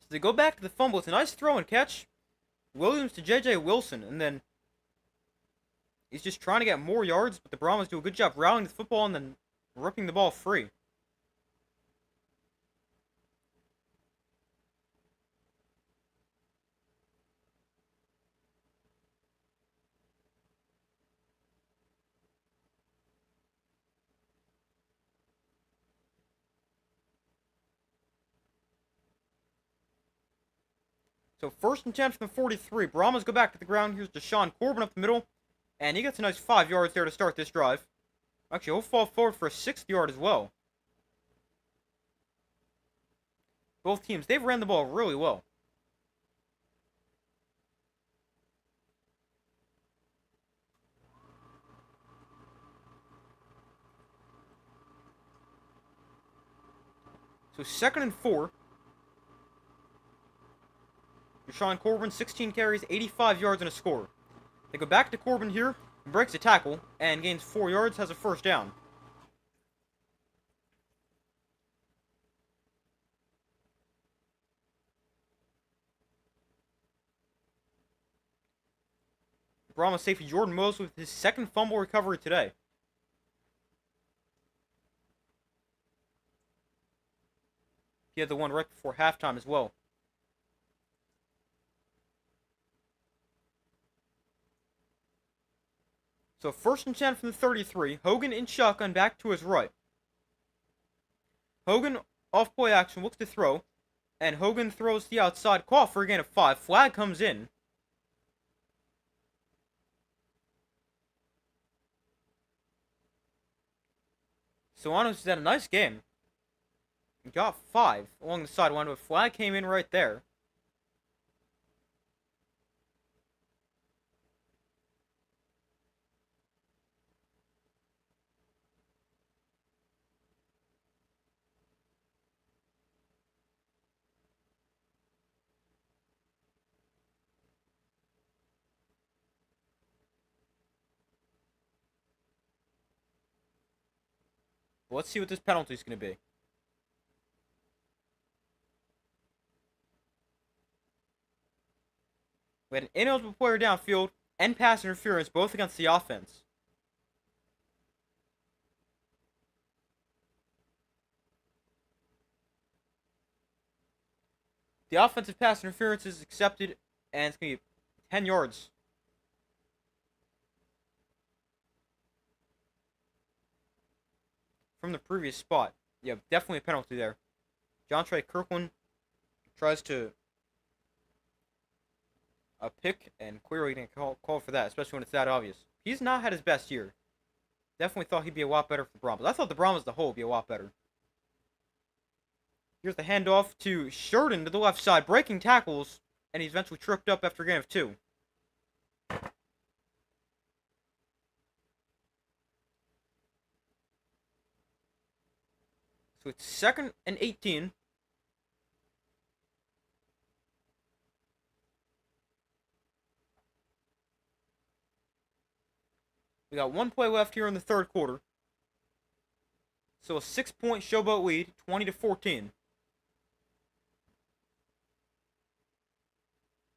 So they go back to the fumble. It's a nice throw and catch. Williams to J.J. Wilson, and then he's just trying to get more yards, but the Brahmas do a good job rallying the football and then ripping the ball free. So 1st and 10 from the 43. Brahmas go back to the ground. Here's Deshaun Corbin up the middle. And he gets a nice 5 yards there to start this drive. Actually, he'll fall forward for a 6th yard as well. Both teams, they've ran the ball really well. So 2nd and 4. Deshaun Corbin, 16 carries, 85 yards, and a score. They go back to Corbin here, breaks a tackle, and gains 4 yards, has a first down. Brahmas safety Jordan Mosley with his second fumble recovery today. He had the one right before halftime as well. So 1st and 10 from the 33. Hogan in shotgun back to his right. Hogan off play action looks to throw. And Hogan throws the outside, caught for a gain of 5. Flag comes in. Soanos had a nice game. He got 5 along the sideline, but flag came in right there. But let's see what this penalty is going to be. We had an ineligible player downfield and pass interference, both against the offense. The offensive pass interference is accepted, and it's going to be 10 yards. From the previous spot. Yeah, definitely a penalty there. John Trey Kirkland tries to pick, and clearly didn't call for that, especially when it's that obvious. He's not had his best year. Definitely thought he'd be a lot better for the Brahmas. I thought the Brahmas as a whole would be a lot better. Here's the handoff to Sheridan to the left side, breaking tackles, and he's eventually tripped up after a gain of 2. So it's 2nd and 18. We got 1 play left here in the 3rd quarter. So a 6-point Showboat lead, 20-14.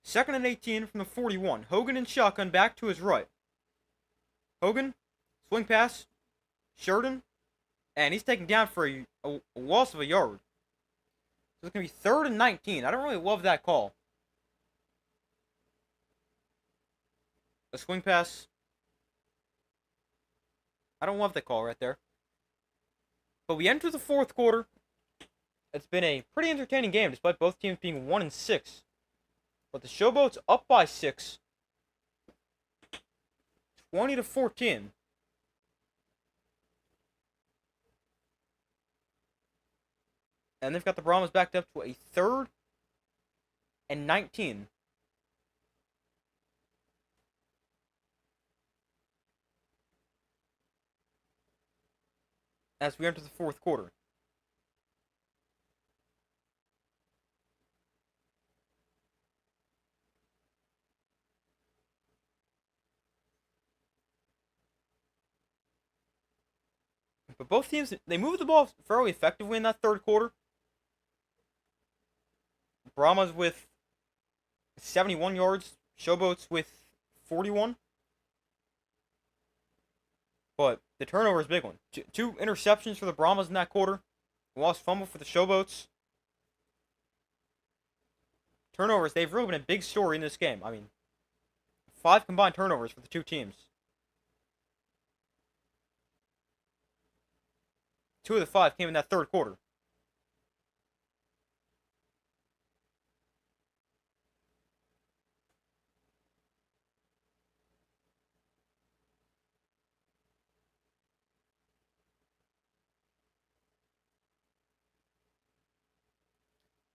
2nd and 18 from the 41. Hogan in shotgun back to his right. Hogan, swing pass, Sheridan, and he's taken down for a loss of a yard. So it's going to be 3rd and 19. I don't really love that call. A swing pass. I don't love that call right there. But we enter the 4th quarter. It's been a pretty entertaining game, despite both teams being 1-6. But the Showboats up by 6. 20-14. And they've got the Brahmas backed up to a 3rd and 19. As we enter the 4th quarter. But both teams, they moved the ball fairly effectively in that 3rd quarter. Brahmas with 71 yards, Showboats with 41. But the turnover is a big one. 2 interceptions for the Brahmas in that quarter. Lost fumble for the Showboats. Turnovers, they've really been a big story in this game. I mean, 5 combined turnovers for the 2 teams. 2 of the 5 came in that 3rd quarter.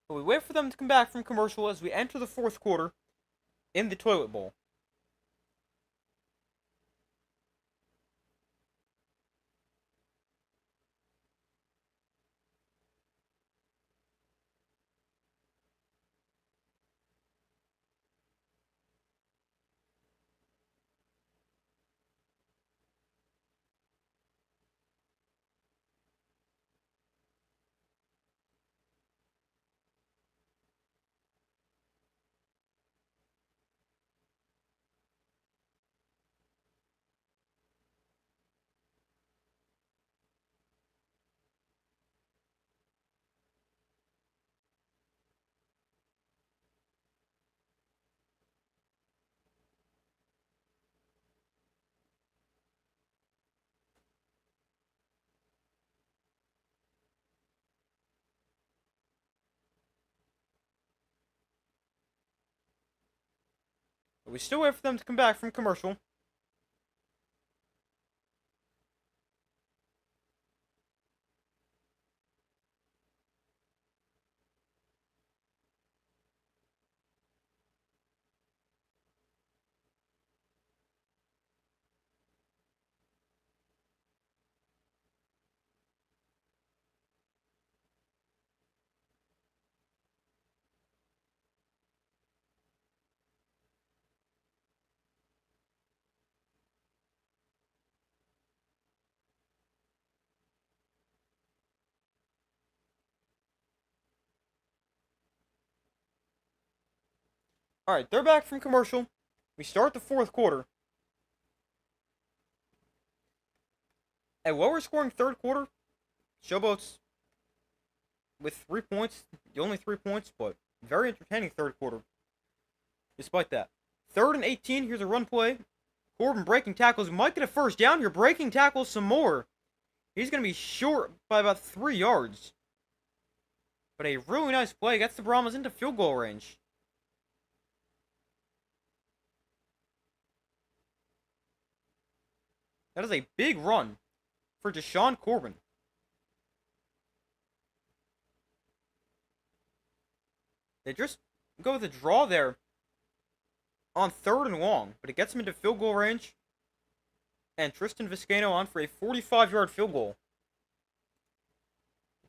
But we wait for them to come back from commercial as we enter the 4th quarter in the toilet bowl. But we still wait for them to come back from commercial. Alright, they're back from commercial. We start the fourth quarter. At lower scoring third quarter, Showboats with 3 points, the only 3 points, but very entertaining third quarter. Despite that. 3rd and 18, here's a run play. Corbin breaking tackles, might get a first down here, breaking tackles some more. He's going to be short by about 3 yards. But a really nice play gets the Brahmas into field goal range. That is a big run for Deshaun Corbin. They just go with a draw there on 3rd and long, but it gets him into field goal range. And Tristan Vizcaino on for a 45-yard field goal.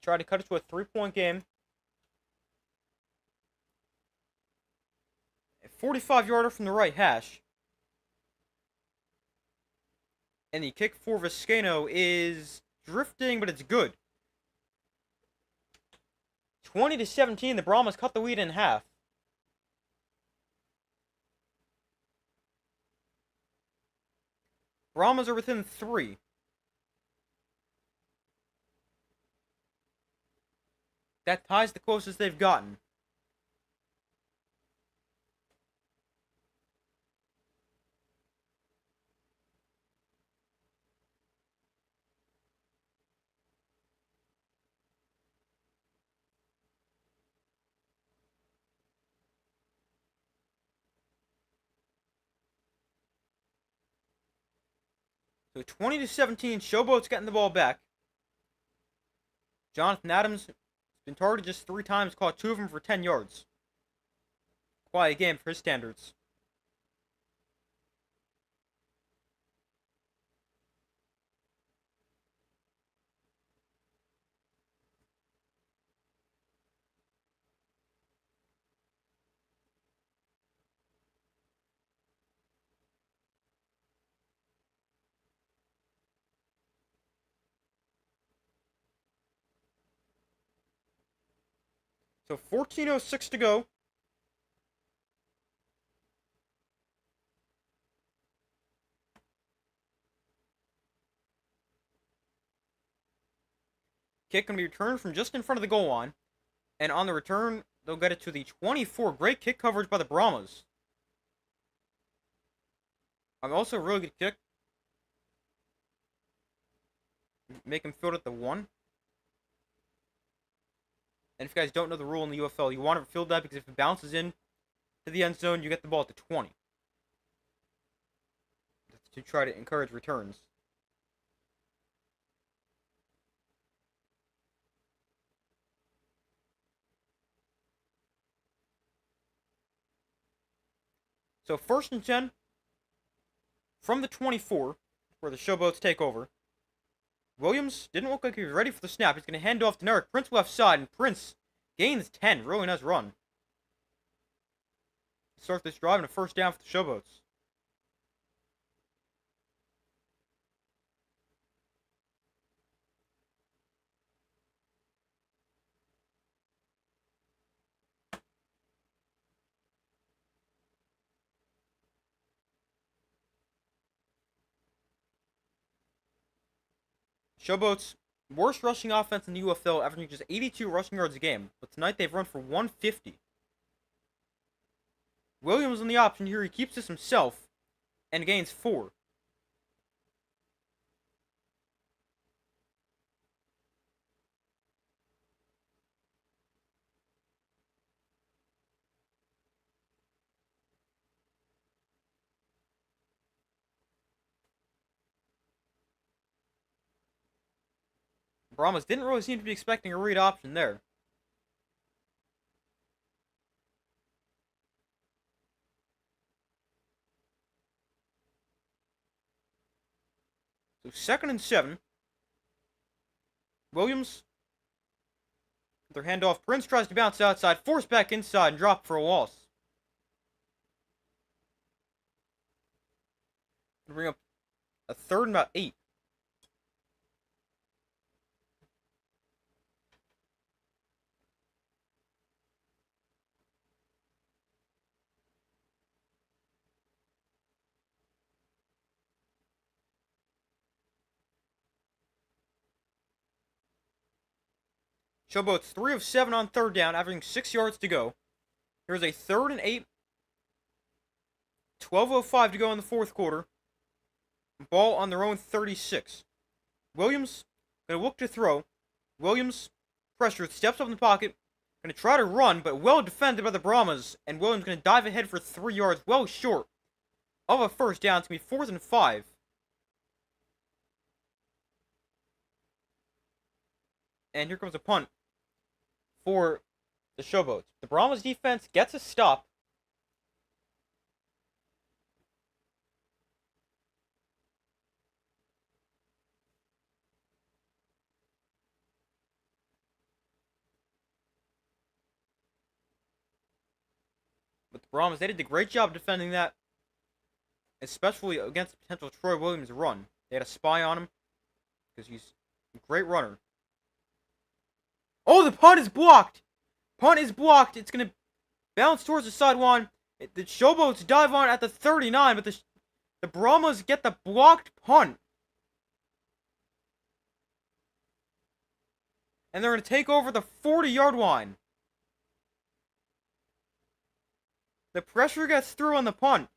Try to cut it to a 3-point game. A 45-yarder from the right hash. And the kick for Vizcaino is drifting, but it's good. 20-17, the Brahmas cut the lead in half. Brahmas are within 3. That ties the closest they've gotten. So 20-17, Showboats getting the ball back. Jonathan Adams has been targeted just 3 times, caught 2 of them for 10 yards. Quiet game for his standards. So 14:06 to go. Kick can be returned from just in front of the goal line. And on the return, they'll get it to the 24. Great kick coverage by the Brahmas. Also a really good kick. Make him field at the 1. And if you guys don't know the rule in the UFL, you want to field that because if it bounces in to the end zone, you get the ball at the 20. That's to try to encourage returns. So 1st and 10 from the 24, where the Showboats take over. Williams didn't look like he was ready for the snap. He's going to hand off to Eric Prince left side, and Prince gains 10. Really nice run. Start this drive and a first down for the Showboats. Showboats, worst rushing offense in the UFL, averaging just 82 rushing yards a game. But tonight they've run for 150. Williams on the option here. He keeps this himself and gains 4. Brahmas didn't really seem to be expecting a read option there. So 2nd and 7. Williams, their handoff. Prince tries to bounce outside, force back inside, and drop for a loss. Bring up a 3rd and about 8. Showboats 3 of 7 on 3rd down, averaging 6 yards to go. Here's a 3rd and 8. 12:05 to go in the 4th quarter. Ball on their own 36. Williams gonna look to throw. Williams pressure, steps up in the pocket, gonna try to run, but well defended by the Brahmas, and Williams gonna dive ahead for 3 yards, well short of a 1st down. It's gonna be 4th and 5. And here comes a punt for the Showboats. The Brahmas defense gets a stop. But the Brahmas, they did a great job defending that, especially against the potential Troy Williams run. They had a spy on him because he's a great runner. Oh, the punt is blocked! Punt is blocked. It's going to bounce towards the sideline. The Showboats dive on at the 39, but the Brahmas get the blocked punt. And they're going to take over the 40-yard line. The pressure gets through on the punt.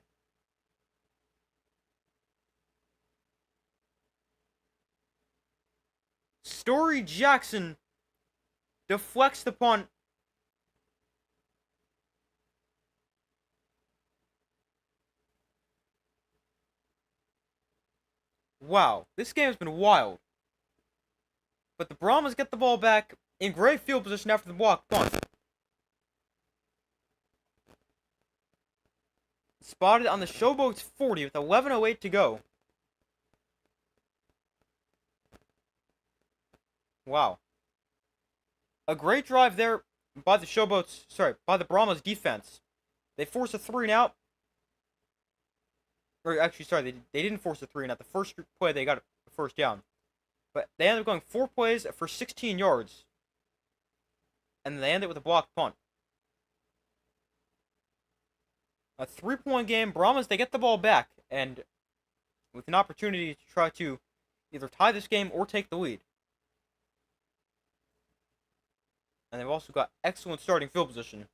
Story Jackson deflects the punt. Wow, this game has been wild. But the Brahmas get the ball back in great field position after the block punt. Spotted on the Showboats 40 with 11:08 to go. Wow. A great drive there by the Showboats, by the Brahmas defense. They forced a 3-and-out. Or actually, they didn't force a 3-and-out. The first play, they got a 1st down. But they ended up going 4 plays for 16 yards. And they ended with a blocked punt. A 3-point game. Brahmas, they get the ball back. And with an opportunity to try to either tie this game or take the lead. And they've also got excellent starting field position.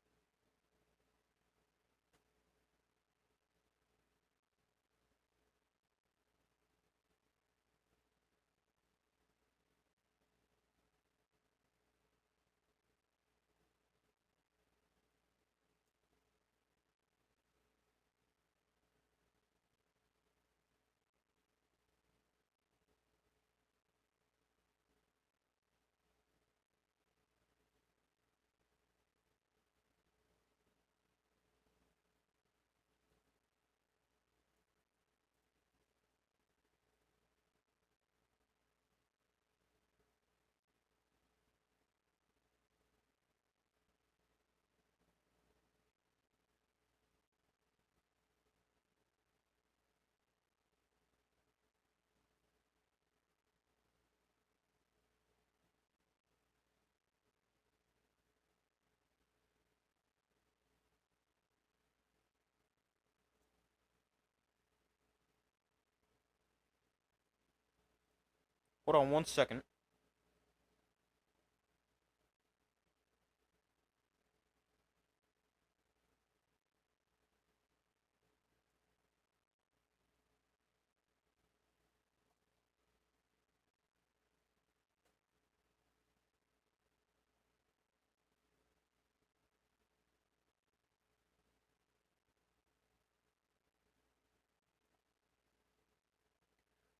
Hold on 1 second.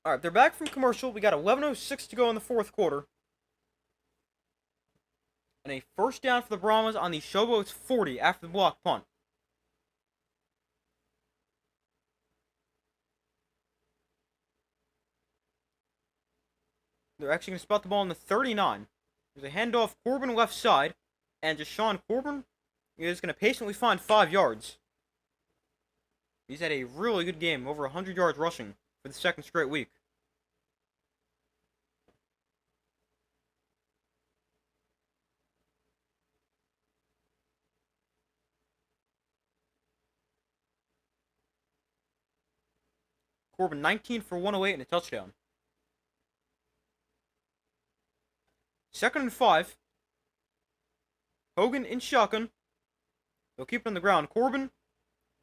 Alright, they're back from commercial. We got 11:06 to go in the 4th quarter. And a first down for the Brahmas on the Showboats 40 after the block punt. They're actually going to spot the ball on the 39. There's a handoff, Corbin left side, and Deshaun Corbin is going to patiently find 5 yards. He's had a really good game, over 100 yards rushing for the second straight week. Corbin 19 for 108 and a touchdown. 2nd and 5. Hogan in shotgun. They'll keep it on the ground. Corbin,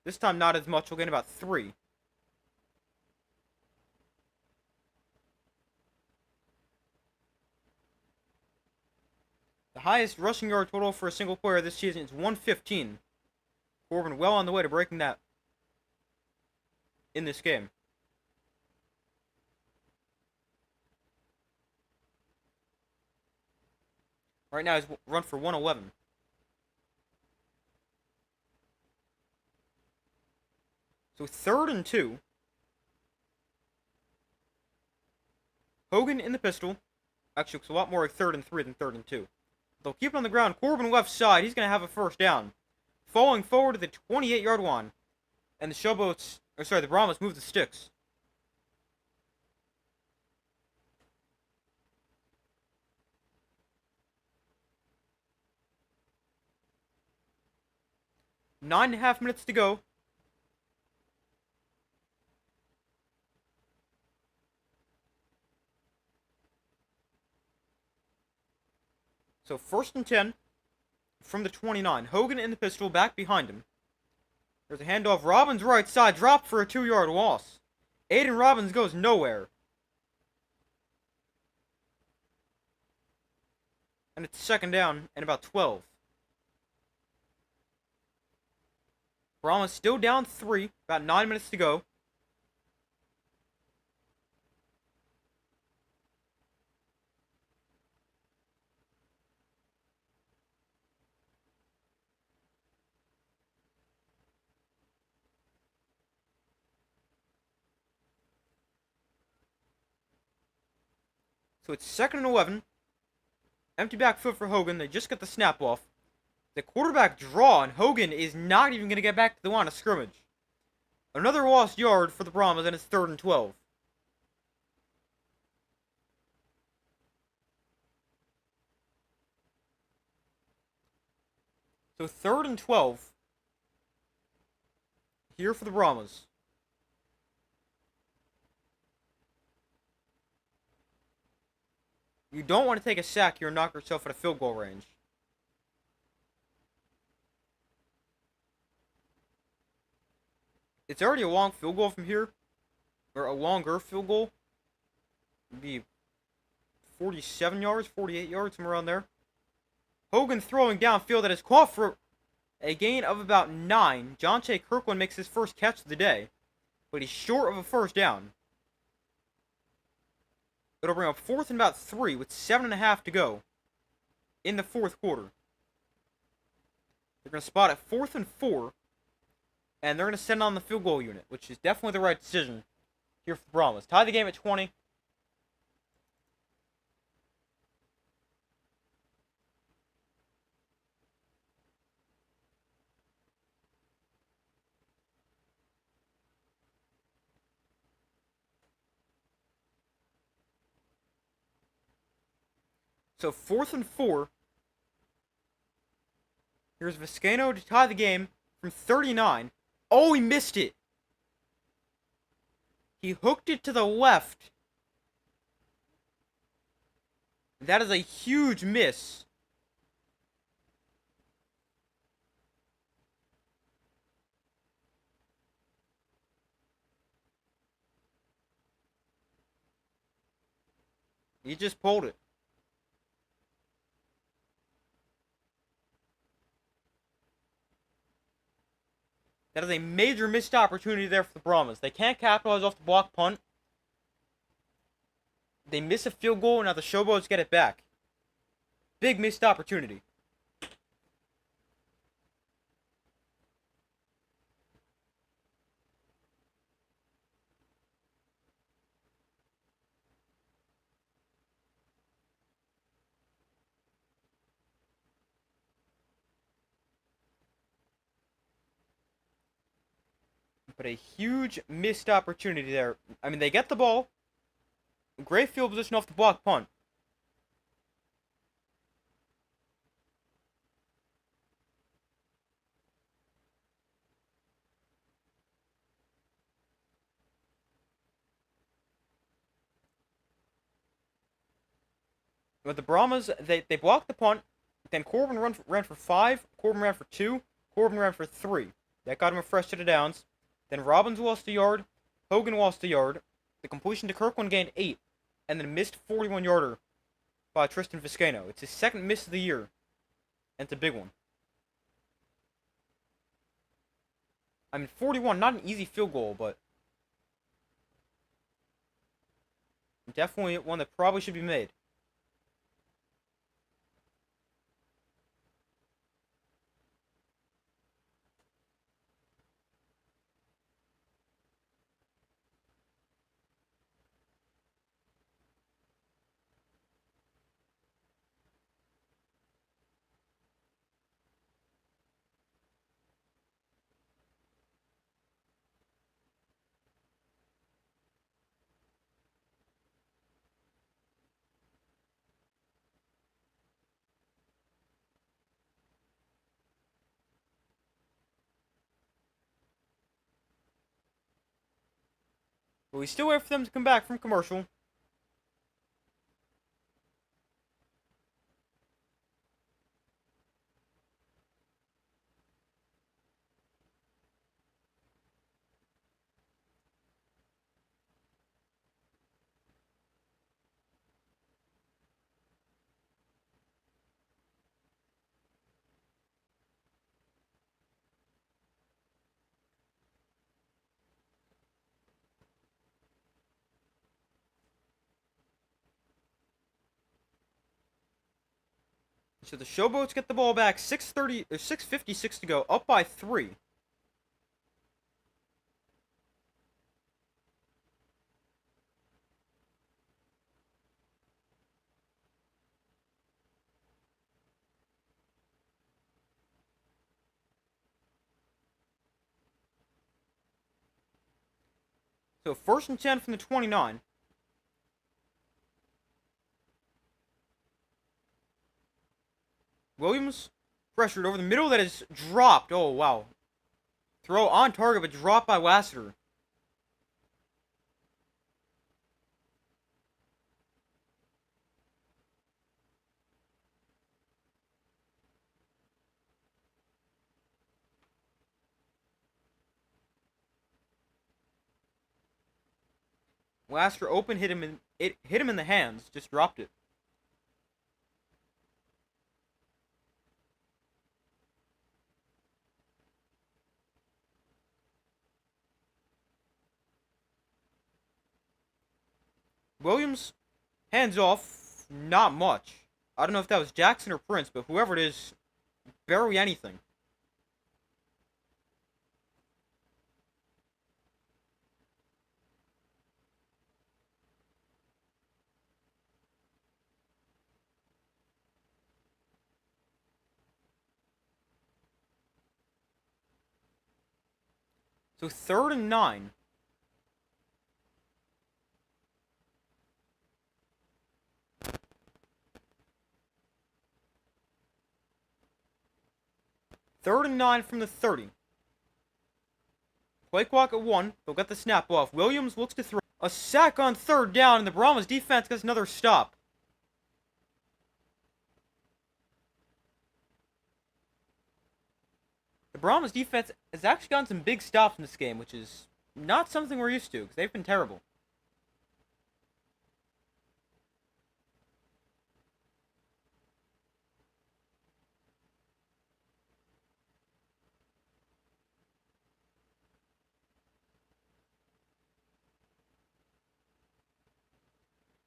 this time not as much. He'll gain about 3. The highest rushing yard total for a single player this season is 115. Corbin well on the way to breaking that in this game. Right now, he's run for 111. So 3rd and 2. Hogan in the pistol. Actually, it's a lot more like 3rd and 3 than 3rd and 2. They'll keep it on the ground. Corbin left side. He's going to have a first down. Falling forward to the 28-yard line. And the Brahmas move the sticks. Nine and a half minutes to go. So 1st and 10 from the 29. Hogan in the pistol, back behind him. There's a handoff. Robbins right side, dropped for a 2-yard loss. Aiden Robbins goes nowhere. And it's 2nd down and about 12. Brahmas still down 3, about 9 minutes to go. So it's 2nd and 11. Empty backfield for Hogan. They just got the snap off. The quarterback draw, and Hogan is not even going to get back to the line of scrimmage. Another lost yard for the Brahmas, and it's 3rd and 12. So 3rd and 12 here for the Brahmas. You don't want to take a sack here and knock yourself at a field goal range. It's already a long field goal from here. Or a longer field goal. It'd be 47 yards, 48 yards, somewhere around there. Hogan throwing downfield that is caught for a gain of about 9. Jonte Kirkland makes his first catch of the day. But he's short of a first down. It'll bring up 4th and about 3 with 7.5 to go in the 4th quarter. They're going to spot at 4th and 4. And they're going to send on the field goal unit, which is definitely the right decision here for the Brahmas. Tie the game at 20. So 4th and 4. Here's Vizcaino to tie the game from 39. Oh, he missed it. He hooked it to the left. That is a huge miss. He just pulled it. That is a major missed opportunity there for the Brahmas. They can't capitalize off the block punt. They miss a field goal, and now the Showboats get it back. Big missed opportunity. But a huge missed opportunity there. I mean, they get the ball. Great field position off the block punt. But the Brahmas, they blocked the punt. Then Corbin ran for 5. Corbin ran for 2. Corbin ran for 3. That got him a fresh set of downs. Then Robbins lost a yard. Hogan lost a yard. The completion to Kirkland gained 8. And then a missed 41-yarder by Tristan Viscano. It's his second miss of the year. And it's a big one. I mean, 41, not an easy field goal, but definitely one that probably should be made. But we still wait for them to come back from commercial. So the Showboats get the ball back. 6:56 to go, up by 3. So 1st and 10 from the 29. Williams pressured over the middle. That is dropped. Oh, wow. Throw on target, but dropped by Lassiter. Lassiter open, hit him in the hands, just dropped it. Williams, hands off, not much. I don't know if that was Jackson or Prince, but whoever it is, barely anything. So 3rd and 9. Third and 9 from the 30. Play clock at 1. They'll get the snap off. Williams looks to throw. A sack on 3rd down, and the Brahmas defense gets another stop. The Brahmas defense has actually gotten some big stops in this game, which is not something we're used to, because they've been terrible.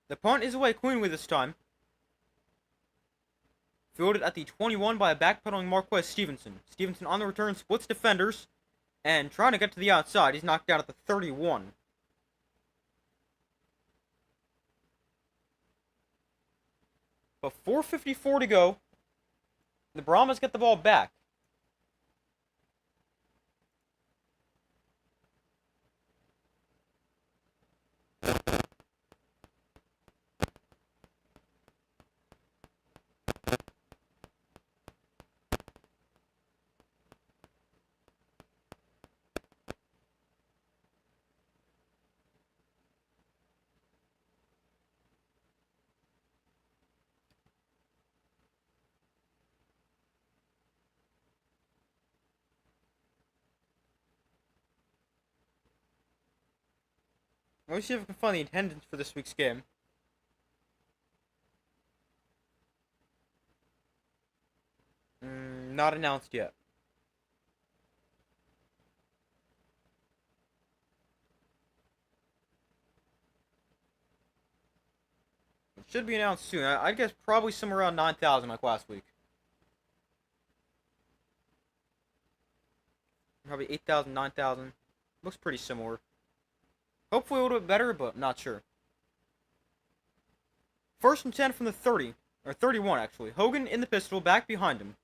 The punt is away cleanly this time. Fielded at the 21 by a backpedaling Marquez Stevenson. Stevenson on the return splits defenders and trying to get to the outside. He's knocked out at the 31. But 4:54 to go. The Brahmas get the ball back. Let me see if I can find the attendance for this week's game. Not announced yet. It should be announced soon. I'd guess probably somewhere around 9,000 like last week. Probably 8,000, 9,000. Looks pretty similar. Hopefully a little bit better, but not sure. First and 10 from the 30. Or 31, actually. Hogan in the pistol, back behind him.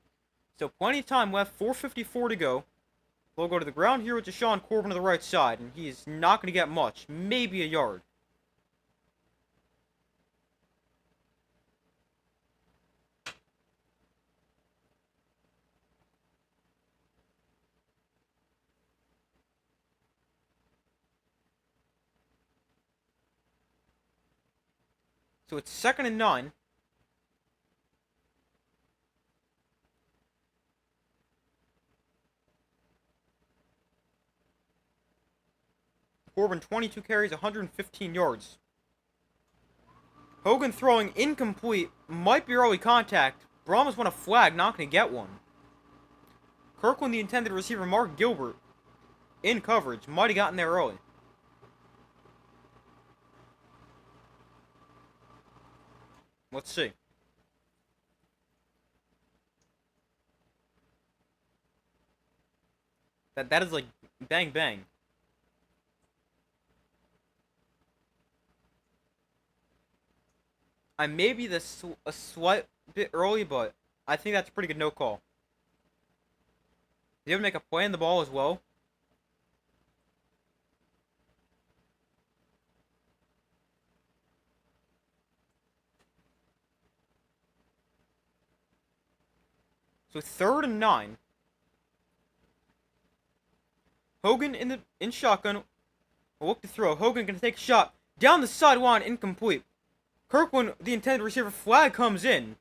So plenty of time left, 4:54 to go. We'll go to the ground here with Deshaun Corbin to the right side, and he's not going to get much. Maybe a yard. So it's 2nd and 9. Corbin 22 carries, 115 yards. Hogan throwing incomplete. Might be early contact. Brahmas want a flag, not going to get one. Kirkland, the intended receiver, Mark Gilbert, in coverage. Might have gotten there early. Let's see. That is like bang bang. I may be a slight bit early, but I think that's a pretty good no call. Did you ever make a play in the ball as well? So 3rd and 9. Hogan in shotgun. Will look to throw. Hogan gonna take a shot down the sideline, incomplete. Kirkland, the intended receiver, flag comes in.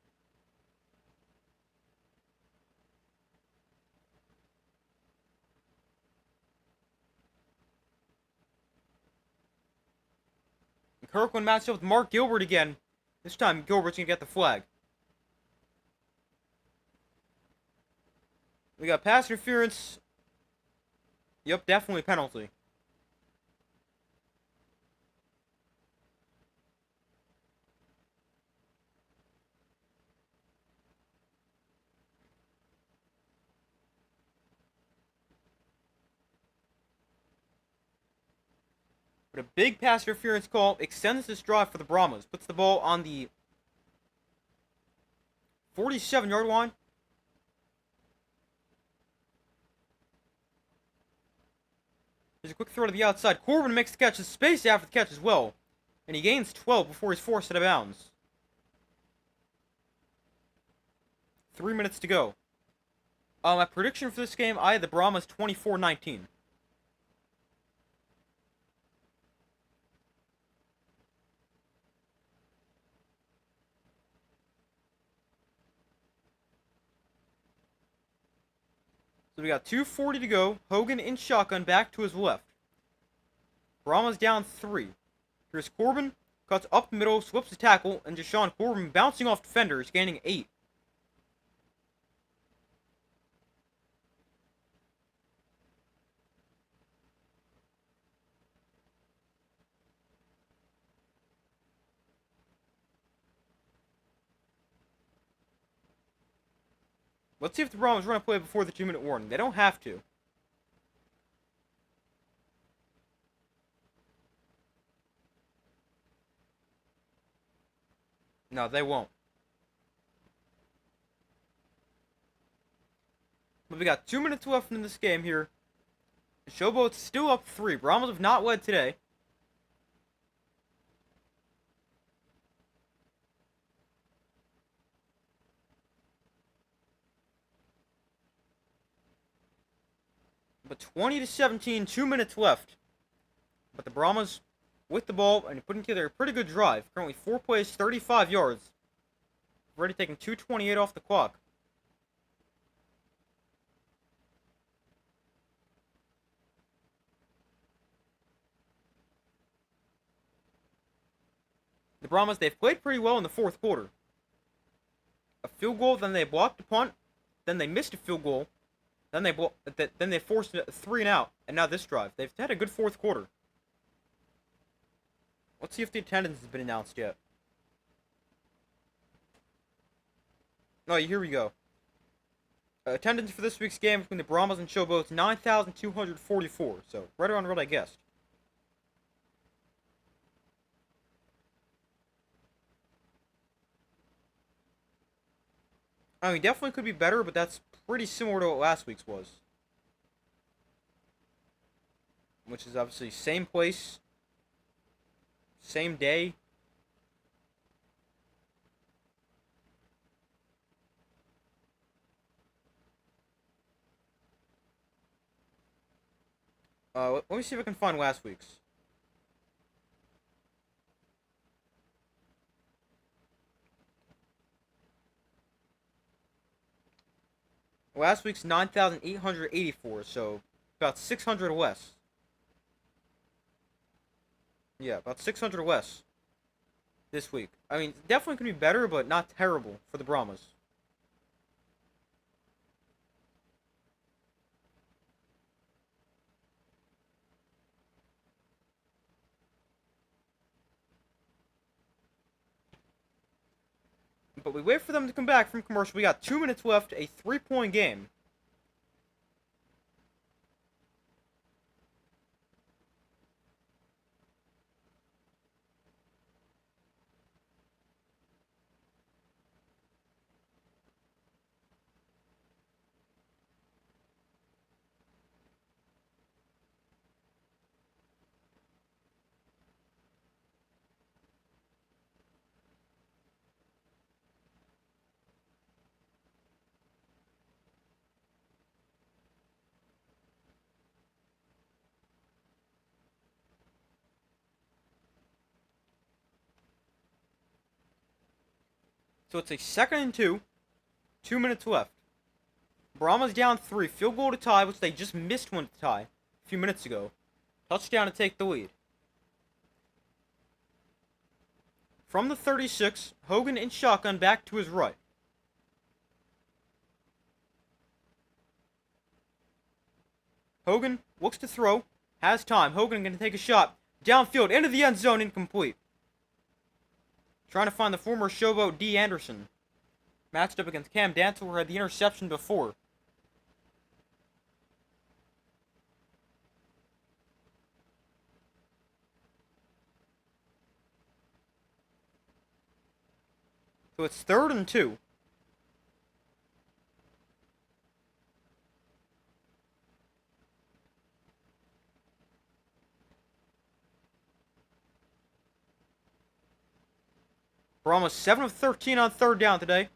Kirkland matched up with Mark Gilbert again. This time, Gilbert's gonna get the flag. We got pass interference. Yep, definitely penalty. But a big pass interference call extends this drive for the Brahmas. Puts the ball on the 47-yard line. There's a quick throw to the outside. Corbin makes the catch. There's space after the catch as well. And he gains 12 before he's forced out of bounds. 3 minutes to go. My prediction for this game, I had the Brahmas 24-19. So we got 2:40 to go. Hogan in shotgun back to his left. Brahmas down 3. Here's Corbin. Cuts up the middle, slips the tackle, and Deshaun Corbin bouncing off defenders, gaining 8. Let's see if the Brahmas run a play before the 2-minute warning. They don't have to. No, they won't. But we got 2 minutes left in this game here. Showboats still up 3. Brahmas have not led today. But 20-17, 2 minutes left. But the Brahmas with the ball and putting together a pretty good drive. Currently 4 plays, 35 yards. Already taking 2:28 off the clock. The Brahmas, they've played pretty well in the fourth quarter. A field goal, then they blocked a punt, then they missed a field goal, then they forced a 3 and out, and now this drive. They've had a good fourth quarter. Let's see if the attendance has been announced yet. Oh, here we go. Attendance for this week's game between the Brahmas and Showboats, 9,244. So, right around what I guessed. I mean, definitely could be better, but that's pretty similar to what last week's was. Which is obviously same place, same day. Let me see if I can find last week's. Last week's 9,884, so about 600 less. Yeah, about 600 less this week. I mean, definitely could be better, but not terrible for the Brahmas. But we wait for them to come back from commercial. We got 2 minutes left, a 3-point game. So it's a 2nd and 2. 2 minutes left. Brahmas down 3. Field goal to tie, which they just missed one to tie a few minutes ago. Touchdown to take the lead. From the 36, Hogan in shotgun back to his right. Hogan looks to throw. Has time. Hogan going to take a shot. Downfield into the end zone, incomplete. Trying to find the former Showboat D. Anderson. Matched up against Cam Dantzler, who had the interception before. So it's 3rd and 2. Brahmas 7 of 13 on 3rd down today.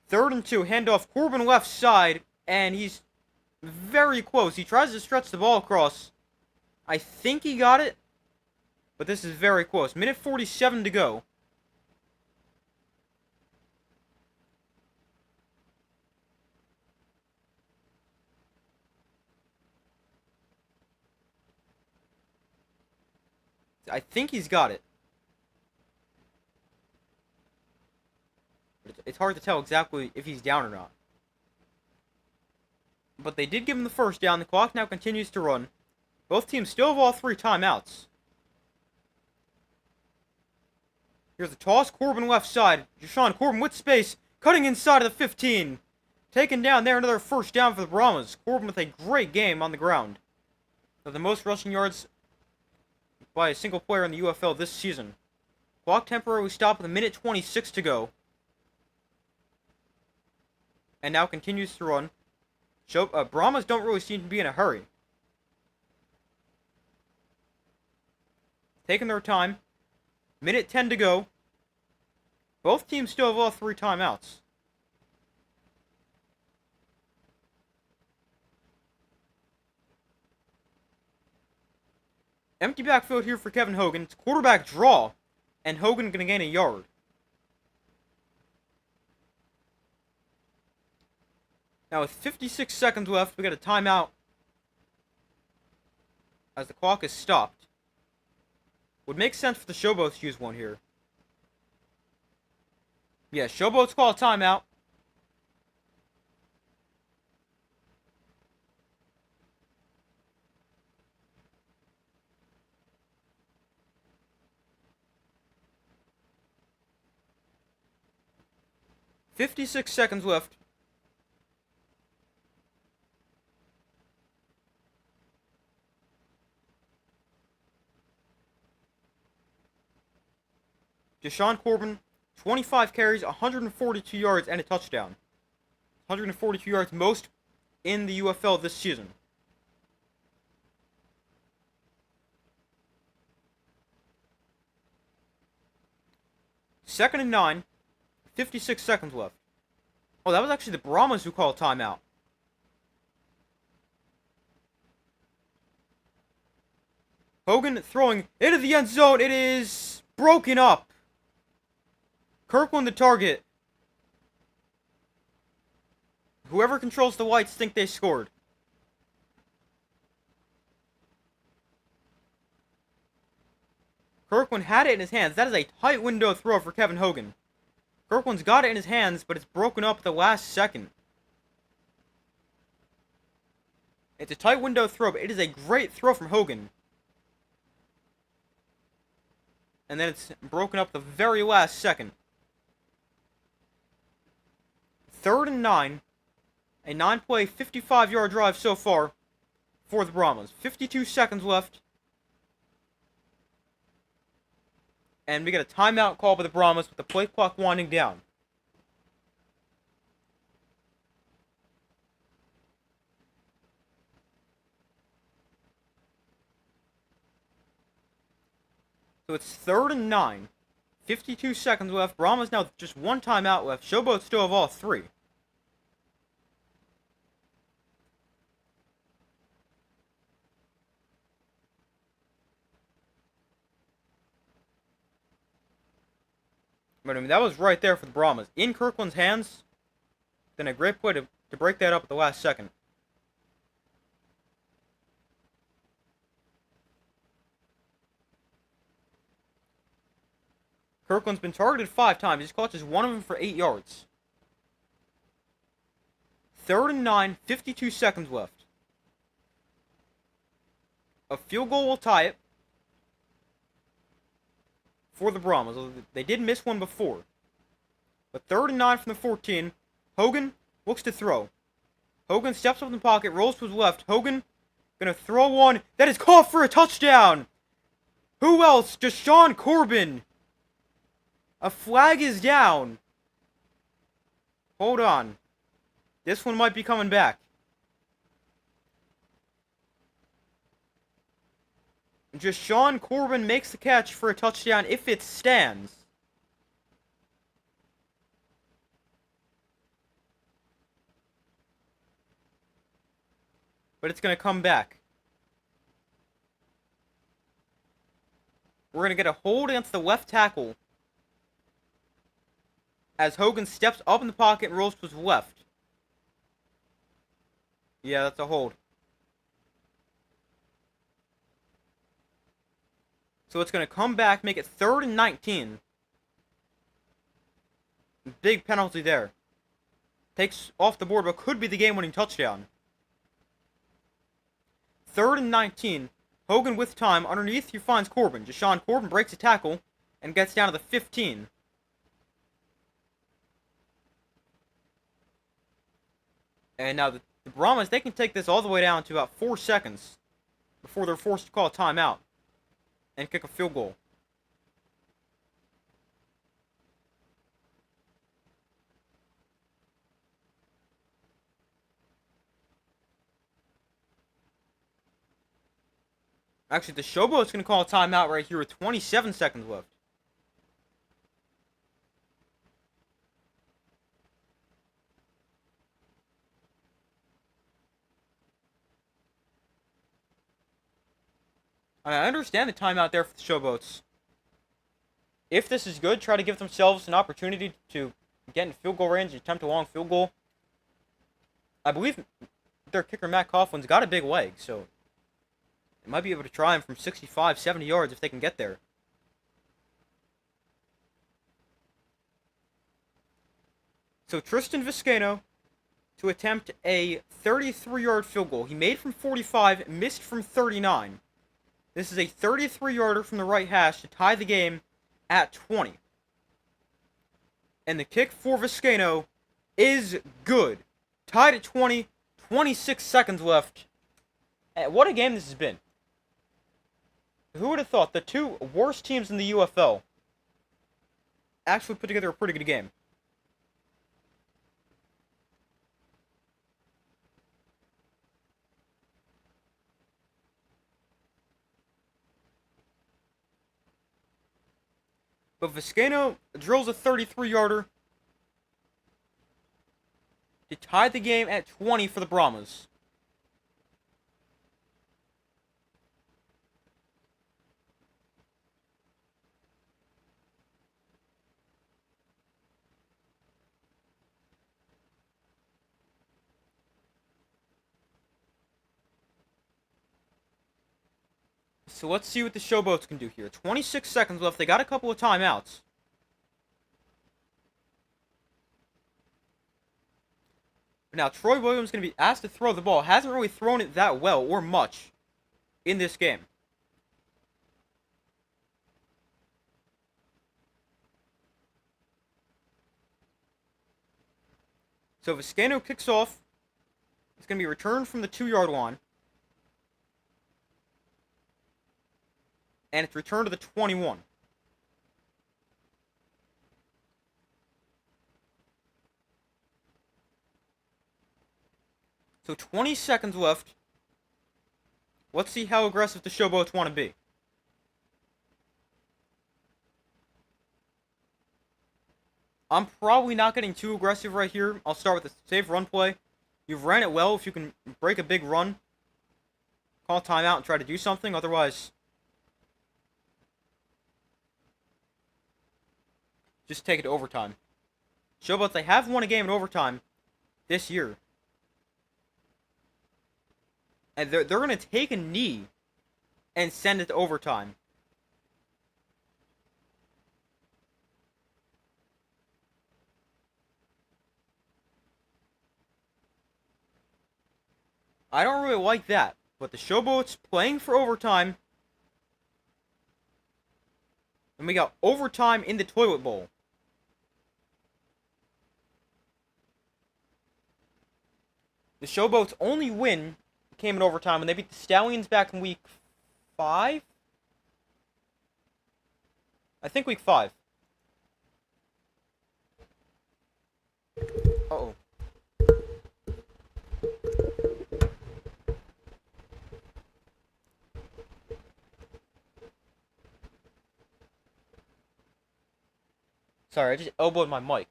3rd and 2. Handoff Corbin left side. And he's very close. He tries to stretch the ball across. I think he got it. But this is very close. Minute 47 to go. I think he's got it. It's hard to tell exactly if he's down or not. But they did give him the first down. The clock now continues to run. Both teams still have all 3 timeouts. Here's a toss. Corbin left side. Jashawn Corbin with space. Cutting inside of the 15. Taken down there. Another first down for the Brahmas. Corbin with a great game on the ground. The most rushing yards by a single player in the UFL this season. Clock temporarily stopped with a minute 26 to go. And now continues to run. Brahmas don't really seem to be in a hurry. Taking their time. Minute 10 to go. Both teams still have all 3 timeouts. Empty backfield here for Kevin Hogan. It's quarterback draw. And Hogan going to gain a yard. Now with 56 seconds left, we got a timeout as the clock is stopped. Would make sense for the Showboats to use one here. Yeah, Showboats call a timeout. $56 seconds left. Deshaun Corbin, 25 carries, 142 yards, and a touchdown. 142 yards, most in the UFL this season. Second and 9, 56 seconds left. Oh, that was actually the Brahmas who called timeout. Hogan throwing into the end zone. It is broken up. Kirkland the target. Whoever controls the lights think they scored. Kirkland had it in his hands. That is a tight window throw for Kevin Hogan. Kirkland's got it in his hands, but it's broken up at the last second. It's a tight window throw, but it is a great throw from Hogan. And then it's broken up the very last second. Third and 9. A 9-play, 55-yard drive so far for the Brahmas. 52 seconds left. And we get a timeout call by the Brahmas with the play clock winding down. So it's third and 9. 52 seconds left. Brahmas now just one timeout left. Showboats still have all three. But I mean, that was right there for the Brahmas. In Kirkland's hands. Then a great play to break that up at the last second. Kirkland's been targeted 5 times. He's clutches one of them for 8 yards. Third and 9, 52 seconds left. A field goal will tie it for the Brahmas. They did miss one before. But third and 9 from the 14. Hogan looks to throw. Hogan steps up in the pocket, rolls to his left. Hogan gonna throw one that is caught for a touchdown. Who else? Deshaun Corbin. A flag is down. Hold on. This one might be coming back. Deshaun Corbin makes the catch for a touchdown if it stands. But it's going to come back. We're going to get a hold against the left tackle as Hogan steps up in the pocket and rolls to his left. Yeah, that's a hold. So it's going to come back, make it third and 19. Big penalty there. Takes off the board, but could be the game-winning touchdown. Third and 19. Hogan with time. Underneath, he finds Corbin. Deshaun Corbin breaks a tackle and gets down to the 15. And now the Brahmas, they can take this all the way down to about 4 seconds before they're forced to call a timeout and kick a field goal. Actually, the Showboats going to call a timeout right here with 27 seconds left. I understand the timeout there for the Showboats. If this is good, try to give themselves an opportunity to get in field goal range and attempt a long field goal. I believe their kicker, Matt Coughlin's got a big leg, so they might be able to try him from 65, 70 yards if they can get there. So Tristan Vizcaino to attempt a 33-yard field goal. He made from 45, missed from 39. This is a 33-yarder from the right hash to tie the game at 20. And the kick for Vizcaino is good. Tied at 20, 26 seconds left. What a game this has been. Who would have thought the two worst teams in the UFL actually put together a pretty good game? But Vizcaino drills a 33-yarder to tie the game at 20 for the Brahmas. So let's see what the Showboats can do here. 26 seconds left. They got a couple of timeouts. But now Troy Williams is going to be asked to throw the ball. Hasn't really thrown it that well or much in this game. So Vizcaino kicks off. It's going to be returned from the 2-yard line. And it's returned to the 21. So 20 seconds left. Let's see how aggressive the Showboats want to be. I'm probably not getting too aggressive right here. I'll start with a safe run play. You've ran it well. If you can break a big run, call timeout and try to do something. Otherwise, just take it to overtime. Showboats, they have won a game in overtime this year. And they're going to take a knee and send it to overtime. I don't really like that. But the Showboats playing for overtime. And we got overtime in the toilet bowl. The Showboats' only win came in overtime when they beat the Stallions back in week 5? I think week 5. Uh-oh. Sorry, I just elbowed my mic.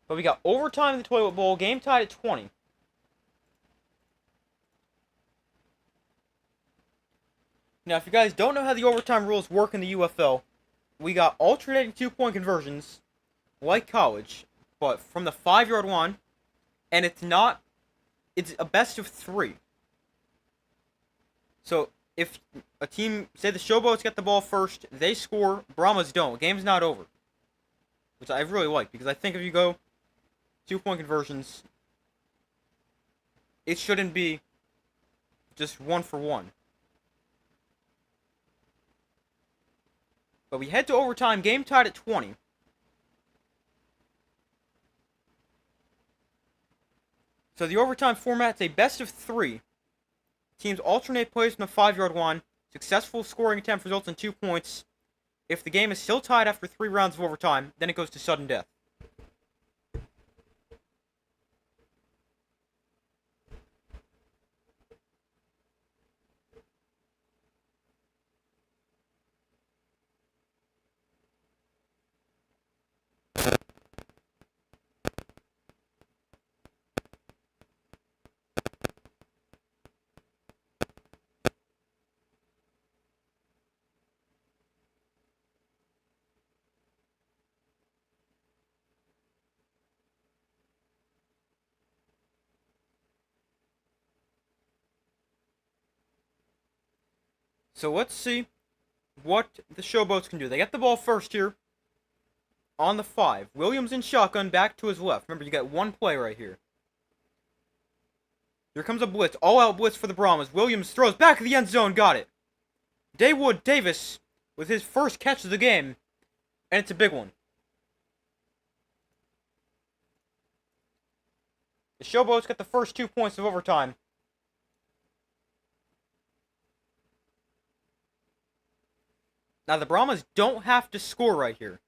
But we got overtime in the toilet bowl, game tied at 20. Now, if you guys don't know how the overtime rules work in the UFL, we got alternating 2-point conversions, like college, but from the 5-yard line, and it's a best of 3. So, if a team, say the Showboats get the ball first, they score, Brahmas don't. Game's not over. Which I really like, because I think if you go 2-point conversions, it shouldn't be just 1-for-1. But we head to overtime, game tied at 20. So the overtime format's a best of 3. Teams alternate plays from the 5-yard line. Successful scoring attempt results in 2 points. If the game is still tied after 3 rounds of overtime, then it goes to sudden death. So let's see what the Showboats can do. They get the ball first here. on the 5. Williams in shotgun, back to his left. Remember, you got one play right here. Here comes a blitz. All-out blitz for the Brahmas. Williams throws back of the end zone. Got it. Dawood Davis with his first catch of the game. And it's a big one. The Showboats got the first 2 points of overtime. Now, the Brahmas don't have to score right here.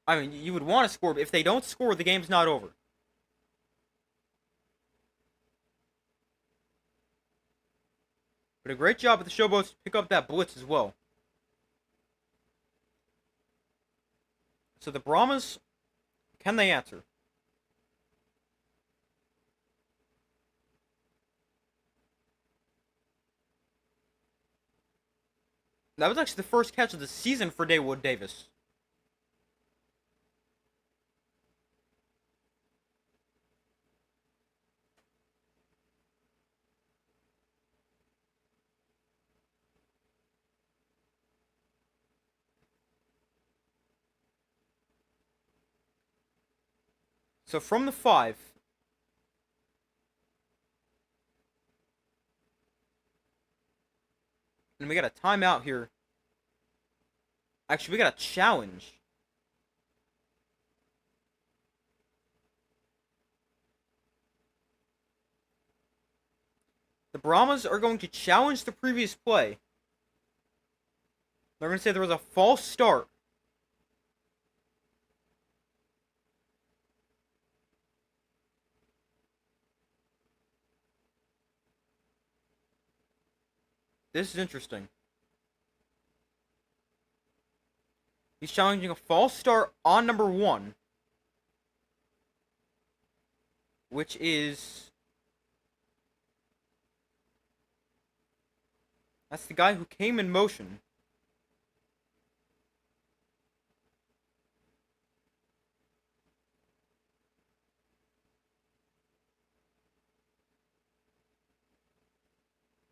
I mean, you would want to score, but if they don't score, the game's not over. But a great job of the Showboats to pick up that blitz as well. So the Brahmas, can they answer? That was actually the first catch of the season for Dawood Davis. So from the 5, and we got a timeout here. Actually, we got a challenge. The Brahmas are going to challenge the previous play. They're going to say there was a false start. This is interesting. He's challenging a false start on number 1. Which is... that's the guy who came in motion.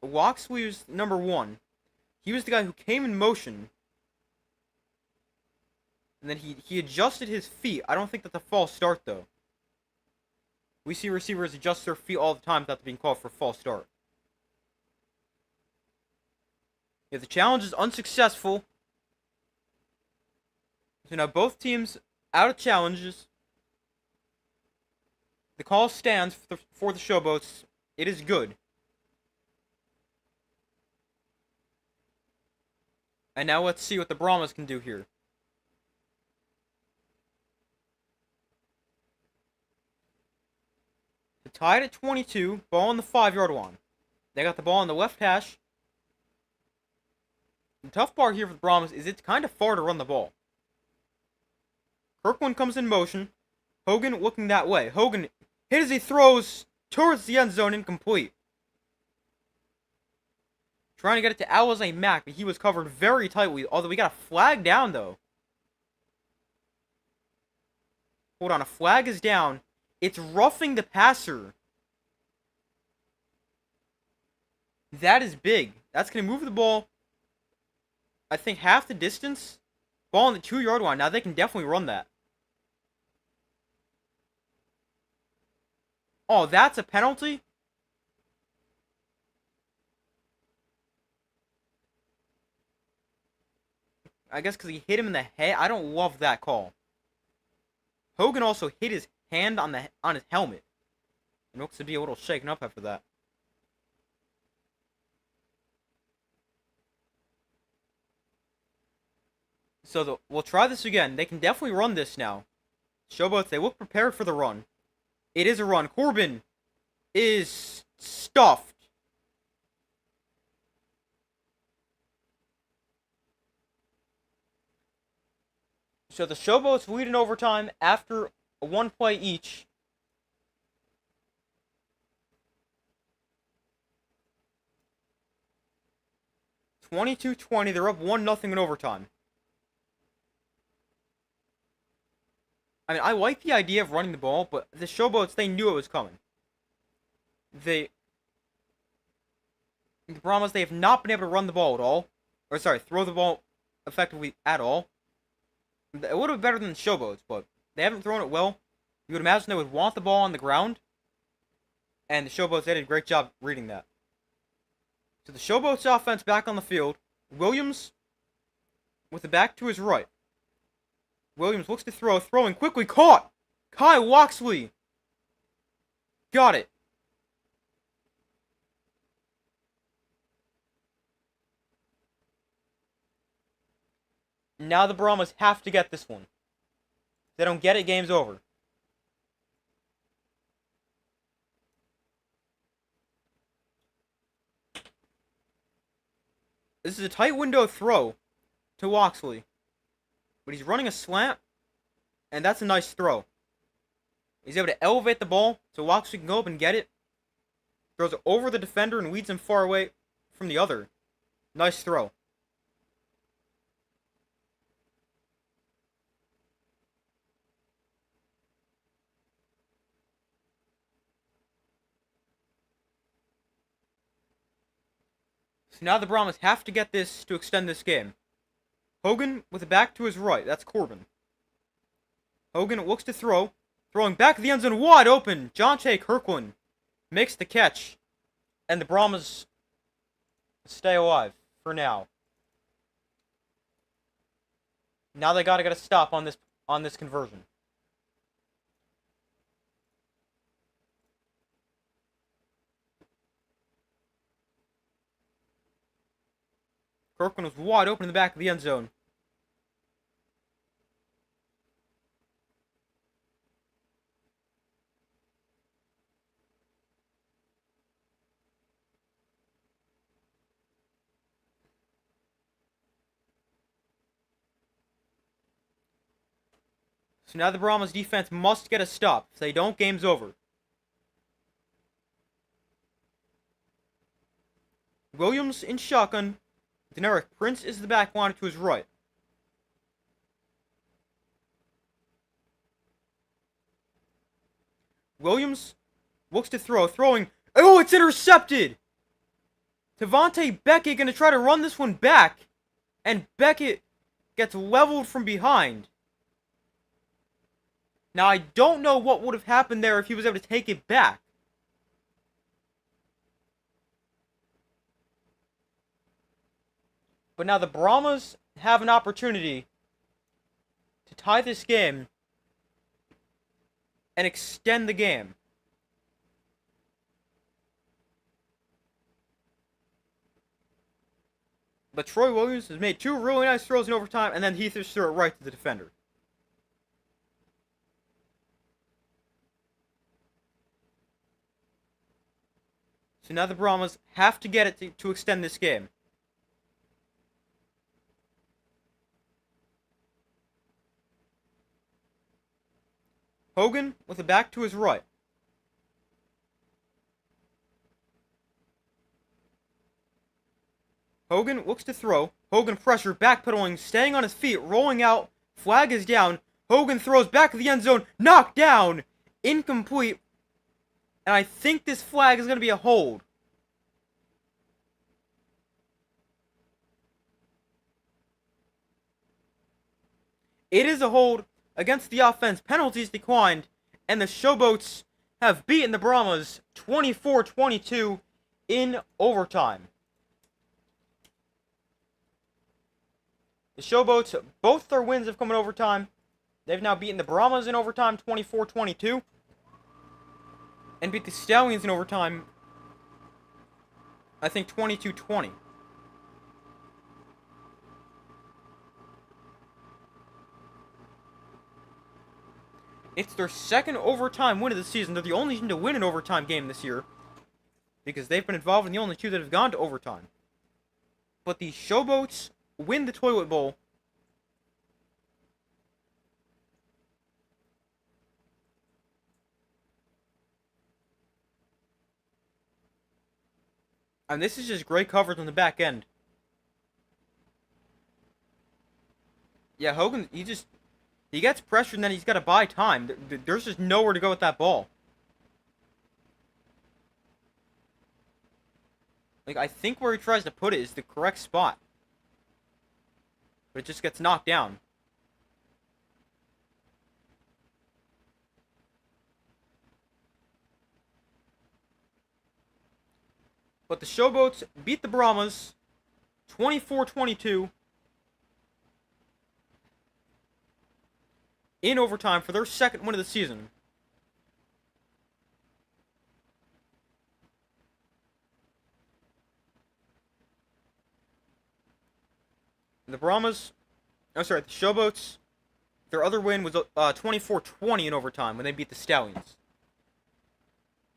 Loxley was number 1. He was the guy who came in motion. And then he adjusted his feet. I don't think that's a false start, though. We see receivers adjust their feet all the time without being called for a false start. Yeah, the challenge is unsuccessful. So now both teams out of challenges. The call stands for the Showboats. It is good. And now let's see what the Brahmas can do here. Tied at 22, ball on the 5-yard line. They got the ball on the left hash. The tough part here for the Brahmas is it's kind of far to run the ball. Kirkland comes in motion. Hogan looking that way. Hogan hit as he throws towards the end zone, incomplete. Trying to get it to Alize Mack, but he was covered very tightly. Although we got a flag down, though. Hold on, a flag is down. It's roughing the passer. That is big. That's going to move the ball, I think, half the distance. Ball on the 2-yard line. Now they can definitely run that. Oh, that's a penalty? I guess because he hit him in the head. I don't love that call. Hogan also hit his hand on his helmet. And looks to be a little shaken up after that. So we'll try this again. They can definitely run this now. Showboats, they look prepared for the run. It is a run. Corbin is stuffed. So the Showboats lead in overtime after a 1 play each. (22-20). They're up 1-0 in overtime. I mean, I like the idea of running the ball, but the Showboats, they knew it was coming. The Brahmas, they have not been able to run the ball at all. or sorry, throw the ball effectively at all. It would have been better than Showboats, but they haven't thrown it well. You would imagine they would want the ball on the ground, and the Showboats, they did a great job reading that. So the Showboats offense back on the field. Williams with the back to his right. Williams looks to throw, throwing quickly, caught! Kai Loxley got it. Now the Brahmas have to get this one. If they don't get it, game's over. This is a tight window throw to Loxley. But he's running a slant, and that's a nice throw. He's able to elevate the ball so Loxley can go up and get it. Throws it over the defender and leads him far away from the other. Nice throw. So now the Brahmas have to get this to extend this game. Hogan with the back to his right. That's Corbin. Hogan looks to throw. Throwing back of the end zone wide open. Jonte Kirkland makes the catch. And the Brahmas stay alive for now. Now they gotta get a stop on this conversion. Kirkland was wide open in the back of the end zone. So now the Brahmas defense must get a stop. If they don't, game's over. Williams in shotgun. Deneric Prince is the back line to his right. Williams looks to throw. Throwing. Oh, it's intercepted! Tavante Beckett going to try to run this one back. And Beckett gets leveled from behind. Now, I don't know what would have happened there if he was able to take it back. But now the Brahmas have an opportunity to tie this game and extend the game. But Troy Williams has made two really nice throws in overtime, and then he threw it right to the defender. So now the Brahmas have to get it to extend this game. Hogan with the back to his right. Hogan looks to throw. Hogan pressure, backpedaling, staying on his feet, rolling out. Flag is down. Hogan throws back of the end zone. Knocked down. Incomplete. And I think this flag is going to be a hold. It is a hold against the offense. Penalties declined. And the Showboats have beaten the Brahmas 24-22 in overtime. The Showboats, both their wins have come in overtime. They've now beaten the Brahmas in overtime 24-22. And beat the Stallions in overtime, I think 22-20. It's their second overtime win of the season. They're the only team to win an overtime game this year, because they've been involved in the only two that have gone to overtime. But the Showboats win the Toilet Bowl. And this is just great coverage on the back end. Yeah, Hogan, he gets pressured and then he's got to buy time. There's just nowhere to go with that ball. Like, I think where he tries to put it is the correct spot. but it just gets knocked down. But the Showboats beat the Brahmas 24-22 in overtime for their second win of the season. The Showboats, their other win was 24-20 in overtime when they beat the Stallions.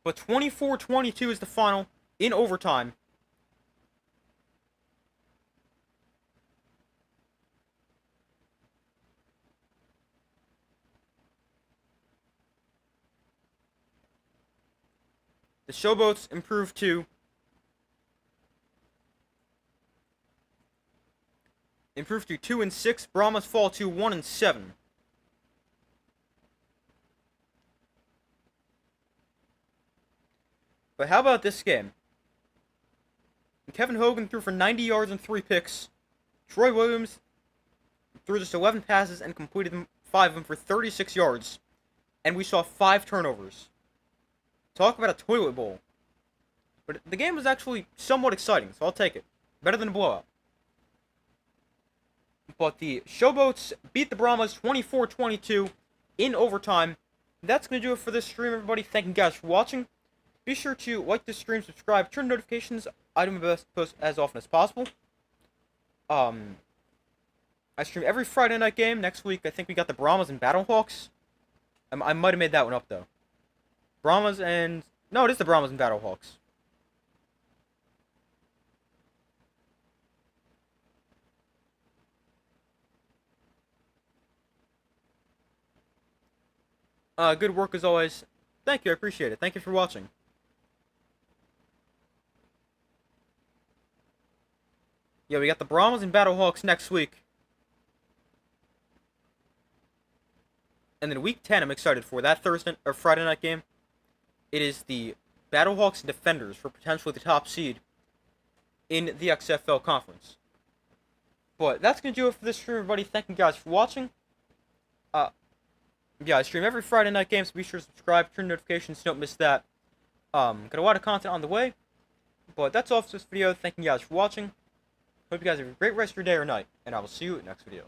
But 24-22 is the final in overtime. The Showboats improved to 2-6. Brahmas fall to 1-7. But how about this game? Kevin Hogan threw for 90 yards and 3 picks. Troy Williams threw just 11 passes and completed 5 of them for 36 yards. And we saw 5 turnovers. Talk about a toilet bowl. But the game was actually somewhat exciting, so I'll take it. Better than a blowout. But the Showboats beat the Brahmas 24-22 in overtime. That's going to do it for this stream, everybody. Thank you guys for watching. Be sure to like this stream, subscribe, turn notifications. I do my best to post as often as possible. I stream every Friday night game. Next week, I think we got the Brahmas and Battlehawks. I might have made that one up, though. Brahmas and... No, it is the Brahmas and Battlehawks. Good work as always. Thank you, I appreciate it. Thank you for watching. Yeah, we got the Brahmas and Battlehawks next week. And then week 10, I'm excited for that Thursday or Friday night game. It is the Battlehawks and Defenders for potentially the top seed in the XFL conference. But that's going to do it for this stream, everybody. Thank you guys for watching. Yeah, I stream every Friday night game, so be sure to subscribe, turn notifications so you don't miss that. Got a lot of content on the way. But that's all for this video. Thank you guys for watching. Hope you guys have a great rest of your day or night, and I will see you in the next video.